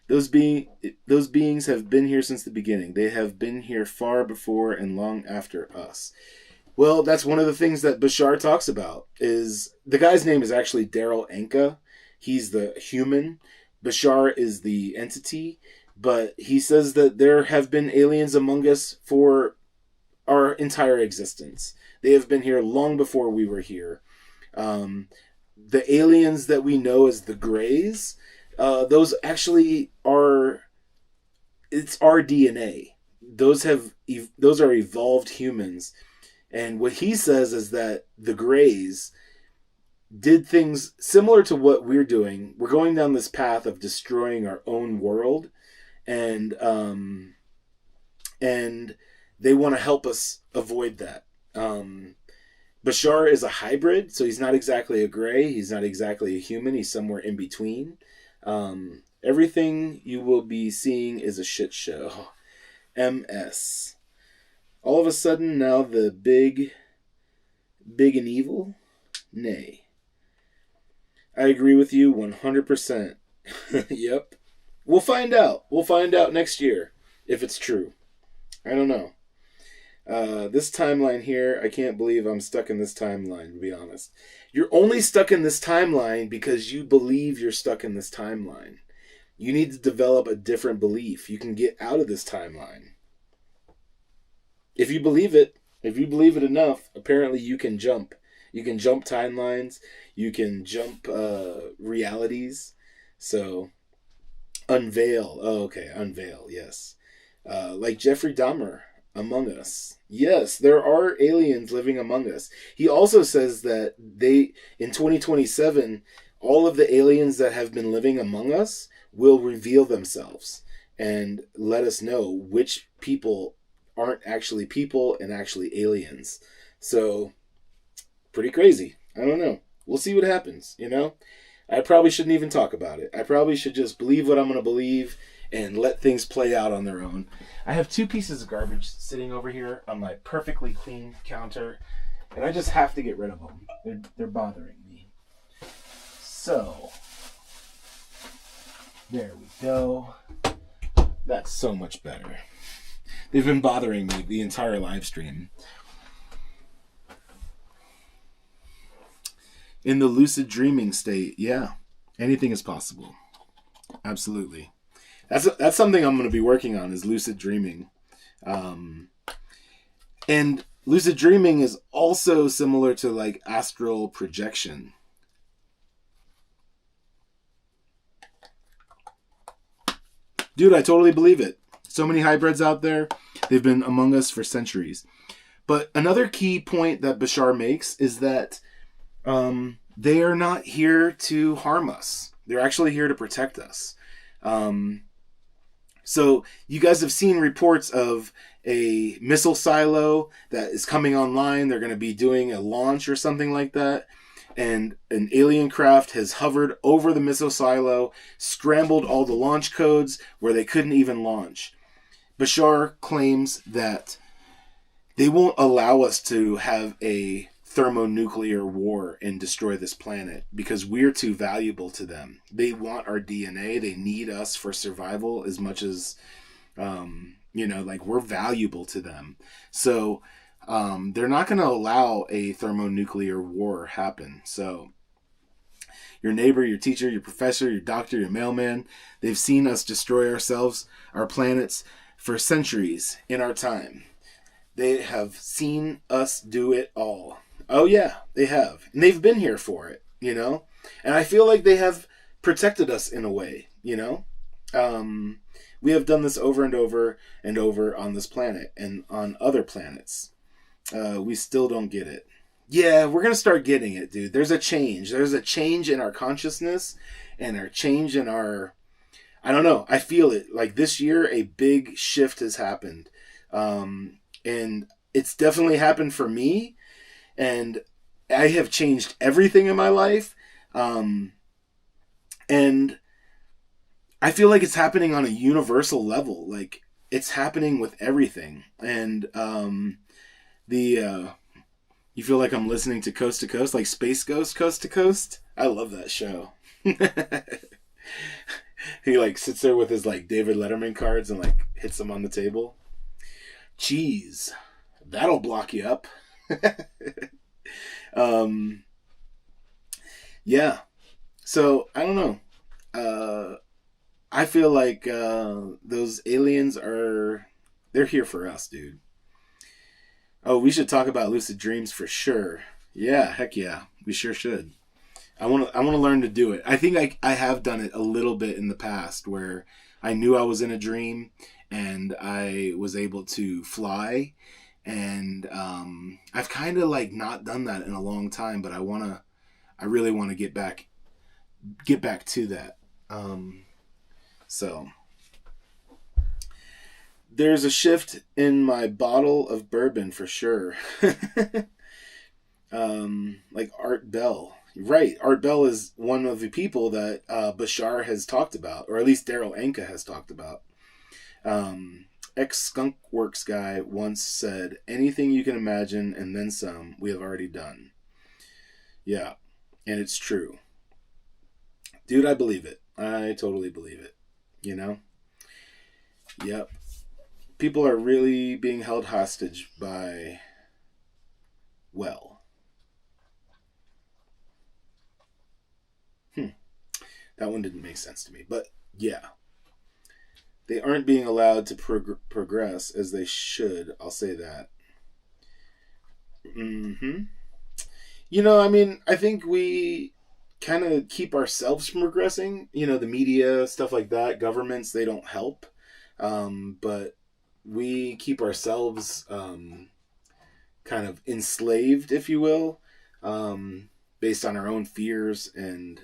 Those beings have been here since the beginning. They have been here far before and long after us. Well, that's one of the things that Bashar talks about. Is the guy's name is actually Daryl Anka. He's the human. Bashar is the entity. But he says that there have been aliens among us for our entire existence. They have been here long before we were here. The aliens that we know as the Greys, those actually are, it's our DNA. Those are evolved humans. And what he says is that the Greys did things similar to what we're doing. We're going down this path of destroying our own world, and they want to help us avoid that. Bashar is a hybrid, so he's not exactly a Grey. He's not exactly a human. He's somewhere in between. Everything you will be seeing is a shit show. MS. All of a sudden, now the big and evil? Nay. I agree with you 100%. Yep. We'll find out. We'll find out next year if it's true. I don't know. This timeline here, I can't believe I'm stuck in this timeline, to be honest. You're only stuck in this timeline because you believe you're stuck in this timeline. You need to develop a different belief. You can get out of this timeline. If you believe it enough, apparently you can jump. You can jump timelines. You can jump realities. So, unveil. Oh, okay, unveil, yes. Like Jeffrey Dahmer. Among us. Yes, there are aliens living among us. He also says that in 2027, all of the aliens that have been living among us will reveal themselves and let us know which people aren't actually people and actually aliens. So pretty crazy. I don't know. We'll see what happens, you know? I probably shouldn't even talk about it. I probably should just believe what I'm going to believe and let things play out on their own. I have 2 pieces of garbage sitting over here on my perfectly clean counter, and I just have to get rid of them. They're bothering me. So, there we go. That's so much better. They've been bothering me the entire live stream. In the lucid dreaming state, yeah, anything is possible. Absolutely. That's something I'm going to be working on, is lucid dreaming. And lucid dreaming is also similar to like astral projection. Dude, I totally believe it. So many hybrids out there. They've been among us for centuries. But another key point that Bashar makes is that they are not here to harm us. They're actually here to protect us. So you guys have seen reports of a missile silo that is coming online. They're going to be doing a launch or something like that. And an alien craft has hovered over the missile silo, scrambled all the launch codes where they couldn't even launch. Bashar claims that they won't allow us to have a thermonuclear war and destroy this planet because we're too valuable to them. They want our DNA. They need us for survival as much as, like we're valuable to them. So they're not going to allow a thermonuclear war happen. So your neighbor, your teacher, your professor, your doctor, your mailman, they've seen us destroy ourselves, our planets, for centuries in our time. They have seen us do it all. Oh yeah, they have. And they've been here for it, And I feel like they have protected us in a way, We have done this over and over and over on this planet and on other planets. We still don't get it. Yeah, we're going to start getting it, dude. There's a change. There's a change in our consciousness and our change in our... I don't know. I feel it. Like this year, a big shift has happened. And it's definitely happened for me. And I have changed everything in my life. And I feel like it's happening on a universal level. Like it's happening with everything. And you feel like I'm listening to Coast to Coast, like Space Ghost Coast to Coast. I love that show. He like sits there with his like David Letterman cards and like hits them on the table. Cheese. That'll block you up. Yeah. So I don't know. I feel like those aliens they're here for us, dude. Oh, we should talk about lucid dreams for sure. Yeah, heck yeah. We sure should. I want to learn to do it. I think I have done it a little bit in the past where I knew I was in a dream and I was able to fly, and I've kind of like not done that in a long time, but I really want to get back to that. So there's a shift in my bottle of bourbon for sure. Like Art Bell. Right. Art Bell is one of the people that Bashar has talked about, or at least Daryl Anka has talked about. Ex-Skunk Works guy once said, anything you can imagine and then some, we have already done. Yeah. And it's true. Dude, I believe it. I totally believe it. Yep. People are really being held hostage by, that one didn't make sense to me. But, yeah. They aren't being allowed to progress as they should. I'll say that. I think we kind of keep ourselves from progressing. The media, stuff like that. Governments, they don't help. But we keep ourselves kind of enslaved, if you will, based on our own fears and,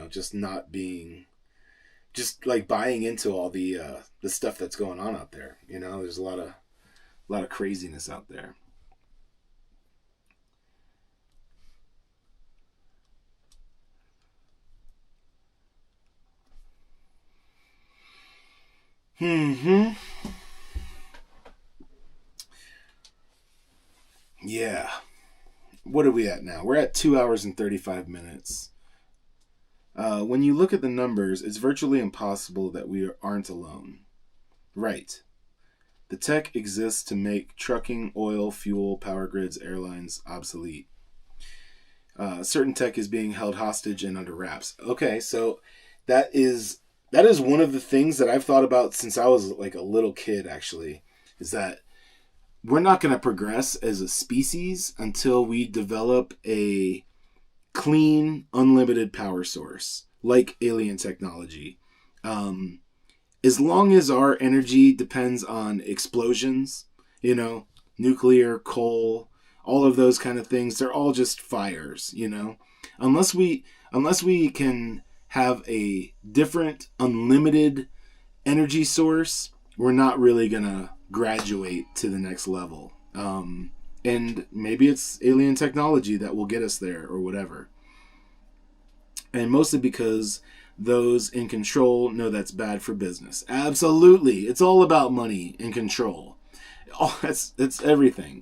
just not being, just like buying into all the stuff that's going on out there. There's a lot of craziness out there. Hmm. Yeah. What are we at now? We're at 2 hours and 35 minutes. When you look at the numbers, it's virtually impossible that we aren't alone. Right. The tech exists to make trucking, oil, fuel, power grids, airlines obsolete. Certain tech is being held hostage and under wraps. Okay, so that is one of the things that I've thought about since I was like a little kid, actually, is that we're not going to progress as a species until we develop a clean, unlimited power source like alien technology. As long as our energy depends on explosions, nuclear, coal, all of those kind of things, they're all just fires, Unless we can have a different, unlimited energy source, we're not really going to graduate to the next level. And maybe it's alien technology that will get us there or whatever. And mostly because those in control know that's bad for business. Absolutely. It's all about money and control. Oh, that's everything,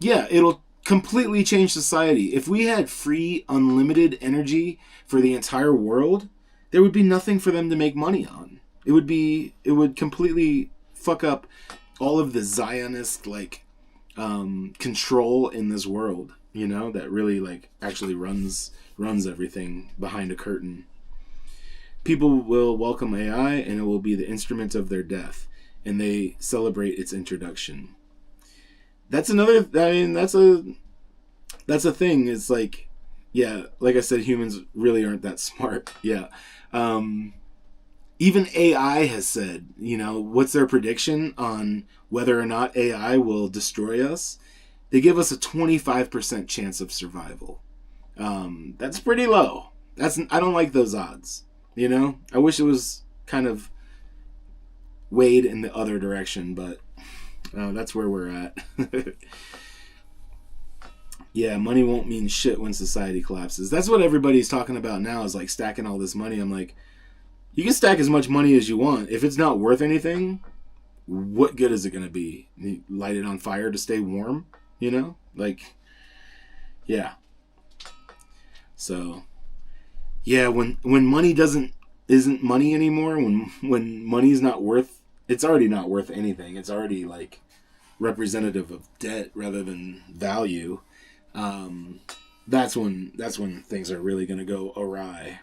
Yeah, it'll completely change society. If we had free, unlimited energy for the entire world, there would be nothing for them to make money on. It would completely fuck up all of the Zionist, control in this world, that really, actually runs everything behind a curtain. People will welcome AI, and it will be the instrument of their death, and they celebrate its introduction. That's another, that's a thing. It's like, yeah, like I said, humans really aren't that smart. Yeah. Even AI has said, what's their prediction on whether or not AI will destroy us? They give us a 25% chance of survival. That's pretty low. I don't like those odds. I wish it was kind of weighed in the other direction, but that's where we're at. Yeah, money won't mean shit when society collapses. That's what everybody's talking about now, is like stacking all this money. I'm like, you can stack as much money as you want. If it's not worth anything, what good is it going to be? You light it on fire to stay warm, yeah. So, yeah, when money isn't money anymore, when money's not worth, it's already not worth anything. It's already representative of debt rather than value. That's when things are really gonna go awry,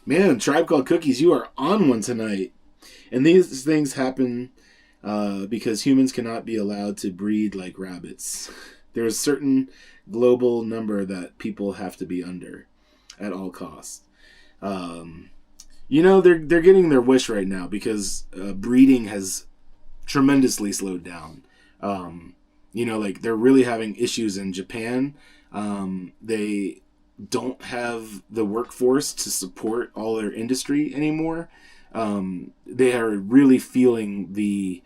Man, Tribe Called Cookies, you are on one tonight. And these things happen because humans cannot be allowed to breed like rabbits. There's a certain global number that people have to be under at all costs. They're getting their wish right now because breeding has tremendously slowed down. They're really having issues in Japan. They don't have the workforce to support all their industry anymore. They are really feeling the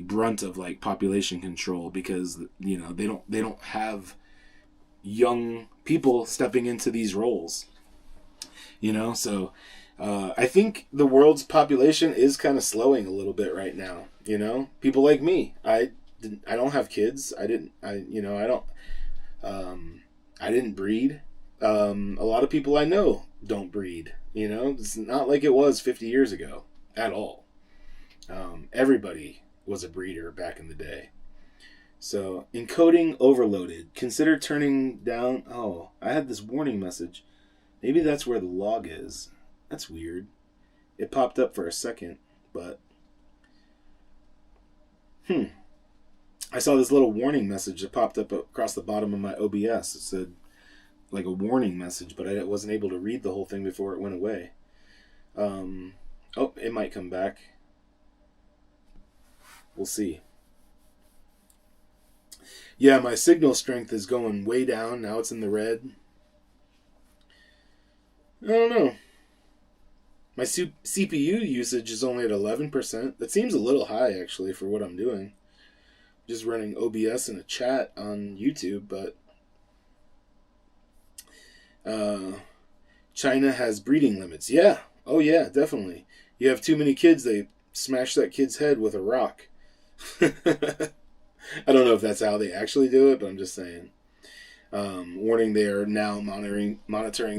brunt of population control because they don't have young people stepping into these roles. So I think the world's population is kind of slowing a little bit right now. People like me. I don't have kids. I didn't breed. A lot of people I know don't breed. It's not like it was 50 years ago at all. Everybody was a breeder back in the day. So, encoding overloaded. Consider turning down... Oh, I had this warning message. Maybe that's where the log is. That's weird. It popped up for a second, but... I saw this little warning message that popped up across the bottom of my OBS. It said, a warning message, but I wasn't able to read the whole thing before it went away. It might come back. We'll see. Yeah, my signal strength is going way down. Now it's in the red. I don't know. My CPU usage is only at 11%. That seems a little high, actually, for what I'm doing. Just running OBS in a chat on YouTube, but... China has breeding limits. Yeah. Oh, yeah, definitely. You have too many kids, they smash that kid's head with a rock. I don't know if that's how they actually do it, but I'm just saying. Warning, they are now monitoring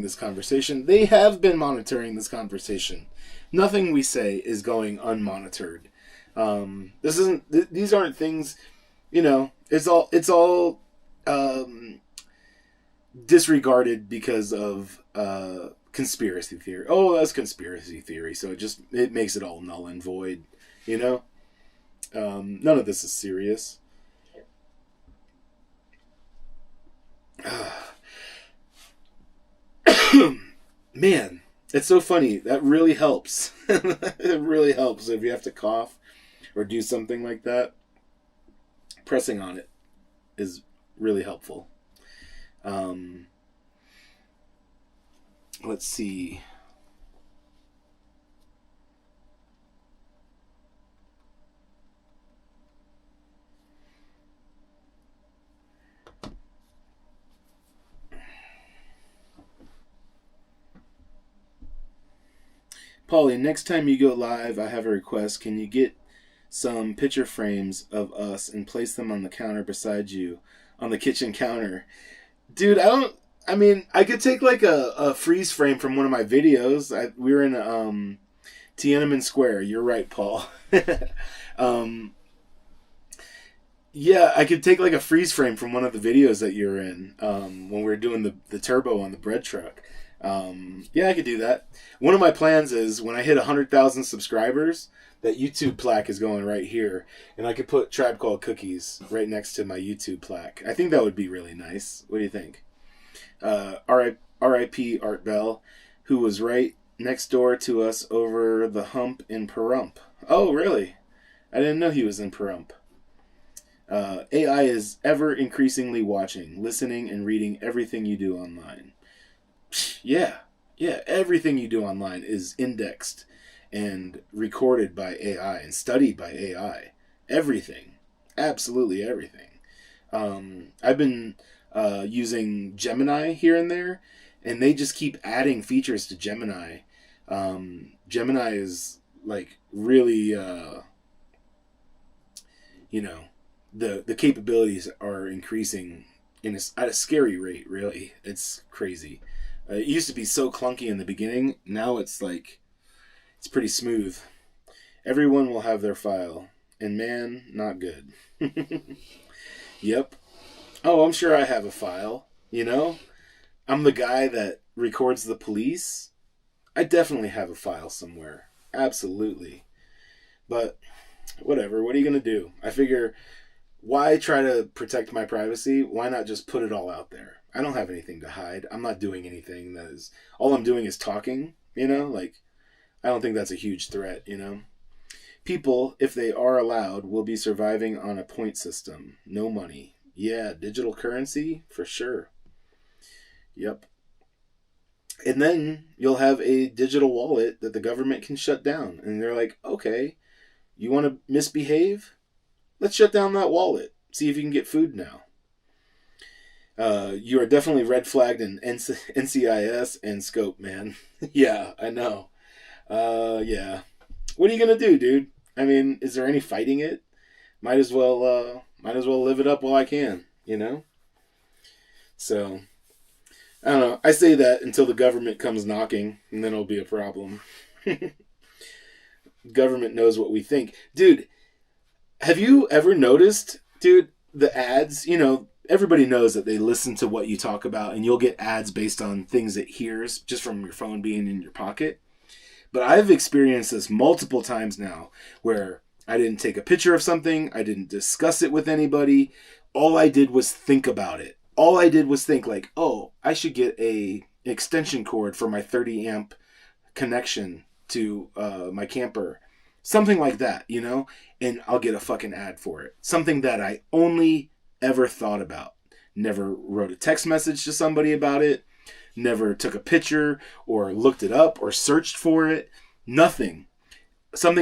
this conversation. They have been monitoring this conversation. Nothing we say is going unmonitored. These aren't things, it's all disregarded because of conspiracy theory. Oh, that's conspiracy theory. So it makes it all null and void, None of this is serious. Man, it's so funny. That really helps. It really helps if you have to cough or do something like that. Pressing on it is really helpful. Let's see. Paulie, next time you go live, I have a request. Can you get some picture frames of us and place them on the counter beside you on the kitchen counter? Dude, I could take like a freeze frame from one of my videos. We were in Tiananmen Square. You're right, Paul. Yeah, I could take like a freeze frame from one of the videos that you're in when we were doing the turbo on the bread truck. Yeah, I could do that. One of my plans is when I hit 100,000 subscribers, that YouTube plaque is going right here, and I could put Tribe Called Cookies right next to my YouTube plaque. I think that would be really nice. What do you think? R.I.P. Art Bell, who was right next door to us over the hump in Pahrump. Oh, really? I didn't know he was in Pahrump. AI is ever increasingly watching, listening, and reading everything you do online. Yeah, everything you do online is indexed and recorded by AI and studied by AI. Everything. Absolutely everything. I've been using Gemini here and there, and they just keep adding features to Gemini. Gemini is like really, the capabilities are increasing at a scary rate, really. It's crazy. It used to be so clunky in the beginning. Now it's pretty smooth. Everyone will have their file. And man, not good. Yep. Oh, I'm sure I have a file. I'm the guy that records the police. I definitely have a file somewhere. Absolutely. But whatever. What are you going to do? I figure, why try to protect my privacy? Why not just put it all out there? I don't have anything to hide. I'm not doing anything all I'm doing is talking, I don't think that's a huge threat, People, if they are allowed, will be surviving on a point system. No money. Yeah, digital currency, for sure. Yep. And then you'll have a digital wallet that the government can shut down. And they're like, okay, you want to misbehave? Let's shut down that wallet. See if you can get food now. You are definitely red flagged in NCIS and Scope, man. Yeah, I know. Yeah. What are you gonna do, dude? Is there any fighting it? Might as well live it up while I can, So, I don't know. I say that until the government comes knocking, and then it'll be a problem. Government knows what we think. Dude, have you ever noticed, the ads, everybody knows that they listen to what you talk about, and you'll get ads based on things it hears just from your phone being in your pocket. But I've experienced this multiple times now where I didn't take a picture of something. I didn't discuss it with anybody. All I did was think about it. All I did was think I should get an extension cord for my 30 amp connection to my camper. Something like that, and I'll get a fucking ad for it. Something that I only ever thought about. Never wrote a text message to somebody about it. Never took a picture or looked it up or searched for it. Nothing. Some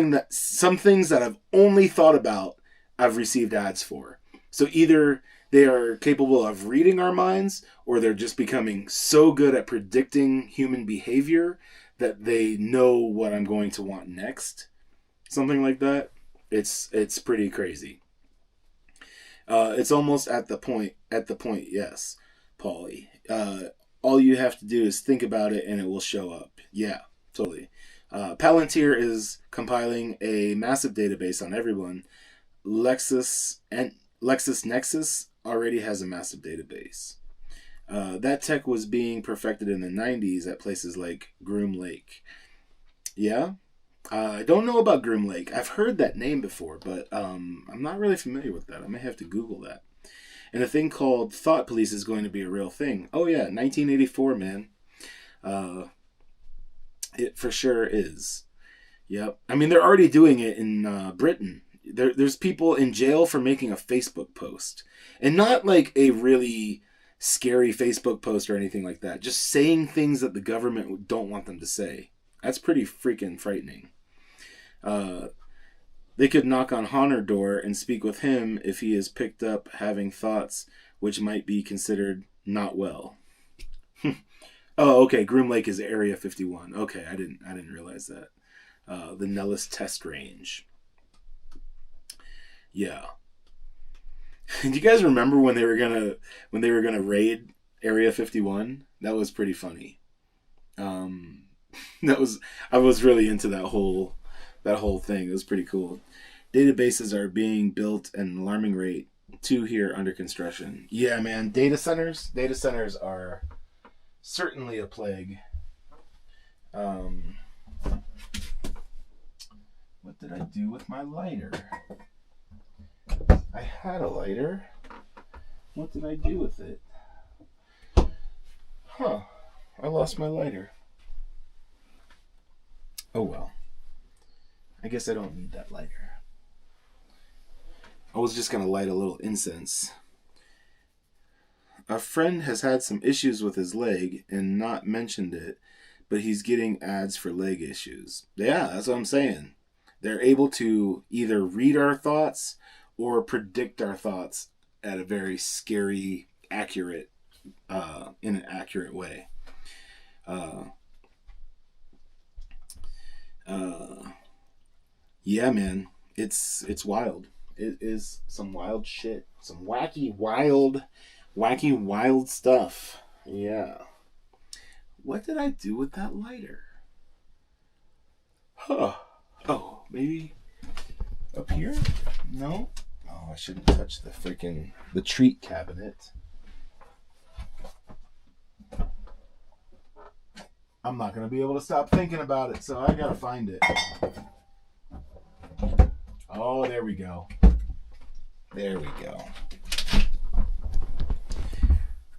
things that I've only thought about, I've received ads for. So either they are capable of reading our minds, or they're just becoming so good at predicting human behavior that they know what I'm going to want next. Something like that. It's pretty crazy. It's almost at the point, yes, Paulie. All you have to do is think about it and it will show up. Yeah, totally. Palantir is compiling a massive database on everyone. LexisNexis already has a massive database. That tech was being perfected in the 90s at places like Groom Lake. Yeah? I don't know about Groom Lake. I've heard that name before, but I'm not really familiar with that. I may have to Google that. And a thing called Thought Police is going to be a real thing. Oh yeah, 1984, man. It for sure is. Yep. I mean, they're already doing it in Britain. There's people in jail for making a Facebook post. And not like a really scary Facebook post or anything like that. Just saying things that the government don't want them to say. That's pretty freaking frightening. They could knock on Honor door and speak with him if he is picked up having thoughts which might be considered not well. Oh, okay. Groom Lake is Area 51. Okay, I didn't realize that. The Nellis test range. Yeah. Do you guys remember when they were gonna raid Area 51? That was pretty funny. I was really into that whole thing. It was pretty cool. Databases are being built at an alarming rate. 2 here under construction. Yeah, man. Data centers are certainly a plague. What did I do with my lighter? I had a lighter. What did I do with it? Huh. I lost my lighter. Oh well. I guess I don't need that lighter. I was just going to light a little incense. A friend has had some issues with his leg and not mentioned it, but he's getting ads for leg issues. Yeah, that's what I'm saying. They're able to either read our thoughts or predict our thoughts at a very scary, accurate, in an accurate way. Yeah, man, it's wild. It is some wild shit, some wacky, wild stuff. Yeah. What did I do with that lighter? Huh. Oh, maybe up here? No. Oh, I shouldn't touch the treat cabinet. I'm not going to be able to stop thinking about it, so I got to find it. Oh, there we go. There we go.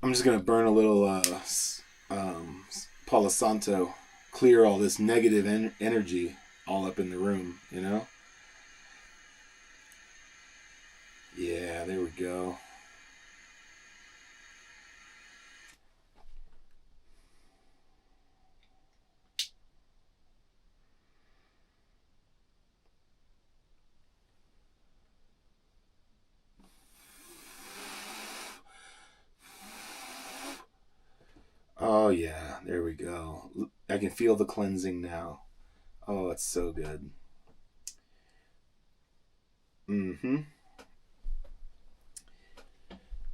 I'm just going to burn a little Palo Santo, clear all this negative energy all up in the room, you know? Yeah, there we go. Oh yeah, there we go. I can feel the cleansing now. Oh, it's so good. Mm-hmm.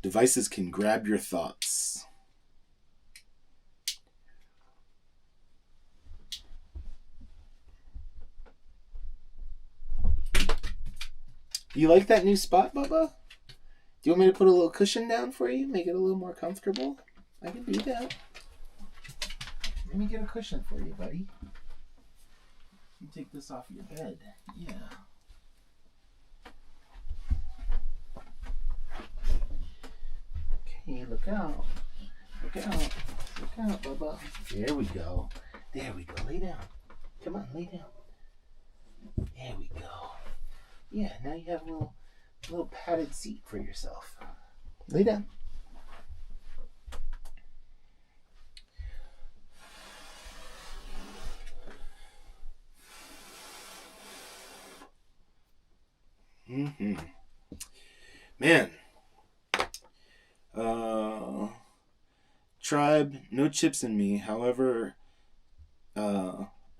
Devices can grab your thoughts. You like that new spot, Bubba? Do you want me to put a little cushion down for you? Make it a little more comfortable? I can do that. Let me get a cushion for you, buddy. You take this off your bed. Yeah. Okay, look out. Look out. Look out, Bubba. There we go. There we go. Lay down. Come on, lay down. There we go. Yeah, now you have a little padded seat for yourself. Lay down. Mm-hmm. Man. Tribe, no chips in me. However,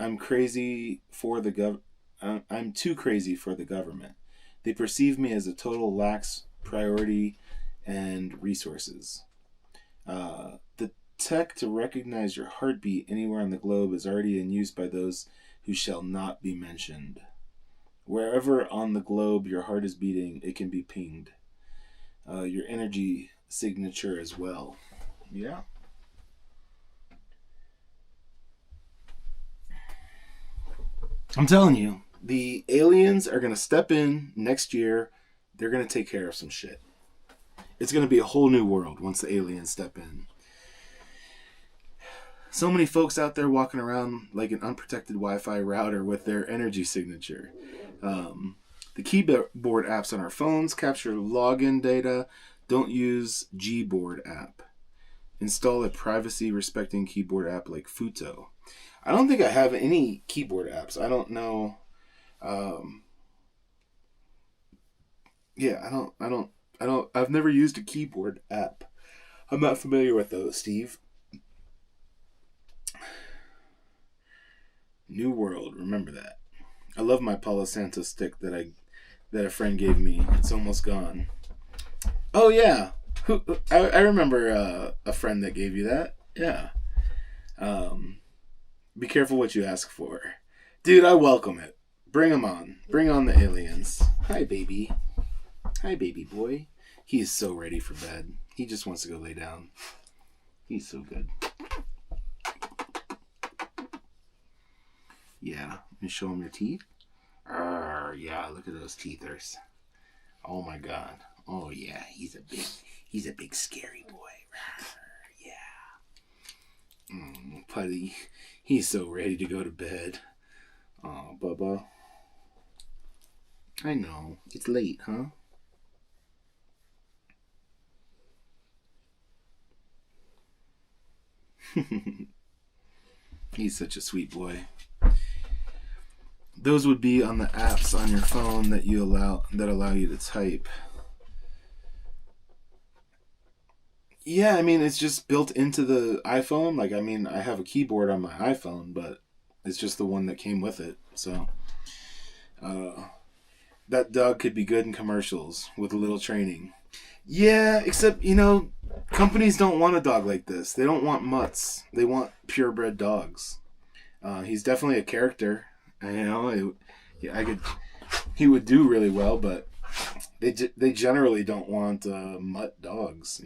I'm crazy for the I'm too crazy for the government. They perceive me as a total lax priority and resources. The tech to recognize your heartbeat anywhere on the globe is already in use by those who shall not be mentioned. Wherever on the globe your heart is beating, it can be pinged. Your energy signature as well. Yeah. I'm telling you, the aliens are going to step in next year. They're going to take care of some shit. It's going to be a whole new world once the aliens step in. So many folks out there walking around like an unprotected Wi-Fi router with their energy signature. The keyboard apps on our phones capture login data. Don't use Gboard app. Install a privacy-respecting keyboard app like Futo. I don't think I have any keyboard apps. I don't know. I've never used a keyboard app. I'm not familiar with those, Steve. New World, remember that. I love my Palo Santo stick that a friend gave me. It's almost gone. Oh yeah, I remember a friend that gave you that. Yeah. Be careful what you ask for, dude. I welcome it. Bring them on. Bring on the aliens. Hi, baby. Hi, baby boy. He's so ready for bed. He just wants to go lay down. He's so good. Yeah. And show him your teeth. Yeah, look at those teethers. Oh my god. Oh yeah, he's a big scary boy. Yeah. Putty. He's so ready to go to bed. Oh, Bubba. I know. It's late, huh? He's such a sweet boy. Those would be on the apps on your phone that allow you to type. Yeah, I mean, it's just built into the iPhone. Like, I mean, I have a keyboard on my iPhone, but it's just the one that came with it. So, that dog could be good in commercials with a little training. Yeah, except, companies don't want a dog like this. They don't want mutts. They want purebred dogs. He's definitely a character. He would do really well, but they generally don't want mutt dogs,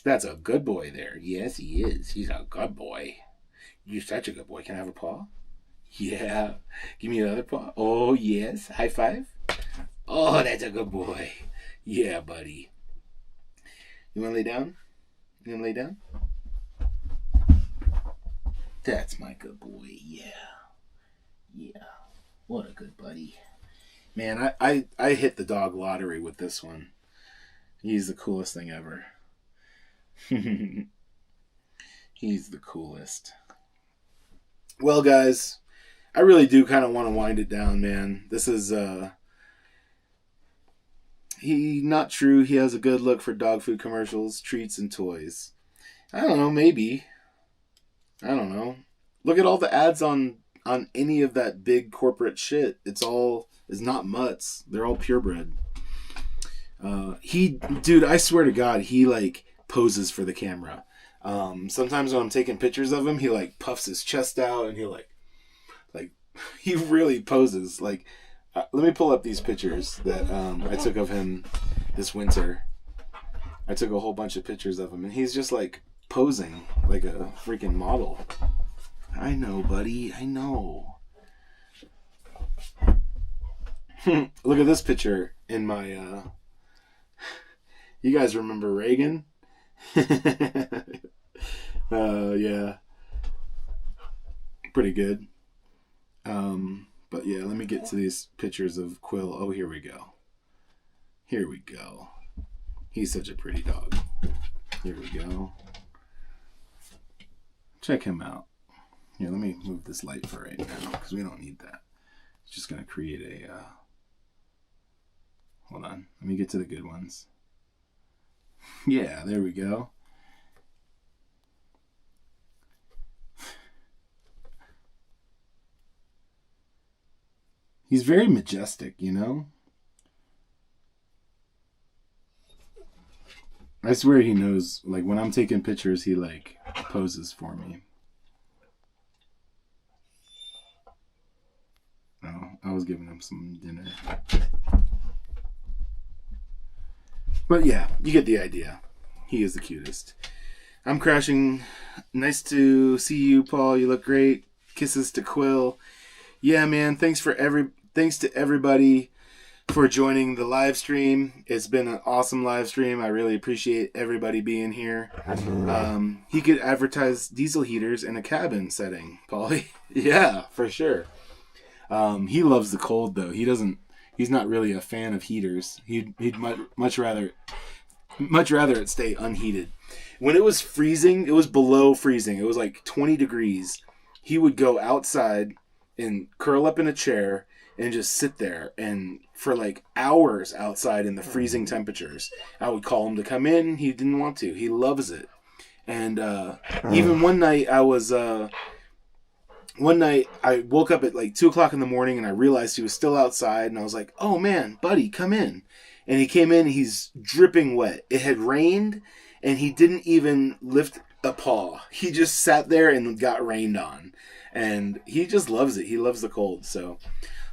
That's a good boy there. Yes, he is. He's a good boy. You're such a good boy. Can I have a paw? Yeah. Give me another paw. Oh, yes. High five. Oh, that's a good boy. Yeah, buddy. You want to lay down? You want to lay down? That's my good boy. Yeah. Yeah. What a good buddy. Man, I hit the dog lottery with this one. He's the coolest thing ever. He's the coolest. Well, guys, I really do kind of want to wind it down, man. This is not true. He has a good look for dog food commercials, treats, and toys. I don't know, maybe. I don't know. Look at all the ads on any of that big corporate shit. It's not mutts. They're all purebred. Dude, I swear to God, he poses for the camera. Sometimes when I'm taking pictures of him, he puffs his chest out and he really poses. Let me pull up these pictures that I took of him this winter. I took a whole bunch of pictures of him and he's just posing like a freaking model. I know, buddy. I know. Look at this picture in my you guys remember Reagan? Yeah. Pretty good. But yeah, let me get to these pictures of Quill. Oh, here we go. Here we go. He's such a pretty dog. Here we go. Check him out. Here, let me move this light for right now because we don't need that. It's just going to create a... Hold on. Let me get to the good ones. Yeah, there we go. He's very majestic, you know? I swear he knows, like, when I'm taking pictures, he, like, poses for me. Oh, I was giving him some dinner. But yeah, you get the idea. He is the cutest. I'm crashing. Nice to see you, Paul. You look great. Kisses to Quill. Yeah, man. Thanks to everybody for joining the live stream. It's been an awesome live stream. I really appreciate everybody being here. He could advertise diesel heaters in a cabin setting, Paulie. Yeah, for sure. He loves the cold though. He's not really a fan of heaters. He'd much rather it stay unheated. When it was freezing, it was below freezing. It was like 20 degrees. He would go outside and curl up in a chair and just sit there and for like hours outside in the freezing temperatures. I would call him to come in. He didn't want to. He loves it. And even one night I woke up at like 2 o'clock in the morning and I realized he was still outside and I was like, oh man, buddy, come in. And he came in, he's dripping wet. It had rained and he didn't even lift a paw. He just sat there and got rained on. And he just loves it. He loves the cold. So,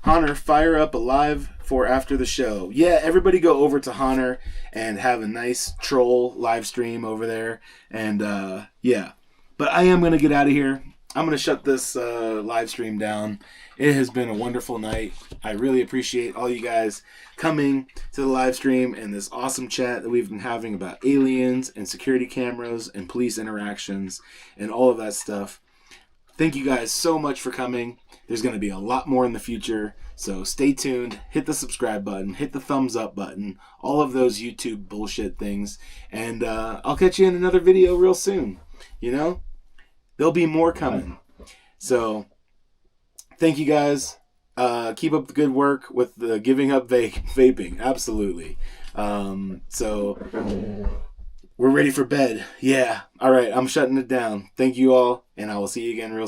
Honor, fire up a live for after the show. Yeah, everybody go over to Honor and have a nice troll live stream over there. And yeah, but I am going to get out of here. I'm going to shut this live stream down. It has been a wonderful night. I really appreciate all you guys coming to the live stream and this awesome chat that we've been having about aliens and security cameras and police interactions and all of that stuff. Thank you guys so much for coming. There's going to be a lot more in the future, so stay tuned. Hit the subscribe button, hit the thumbs up button, all of those YouTube bullshit things, and I'll catch you in another video real soon. You know, there'll be more coming. So, thank you guys. Keep up the good work with the giving up vaping. Absolutely. So, we're ready for bed. Yeah. All right. I'm shutting it down. Thank you all, and I will see you again real soon.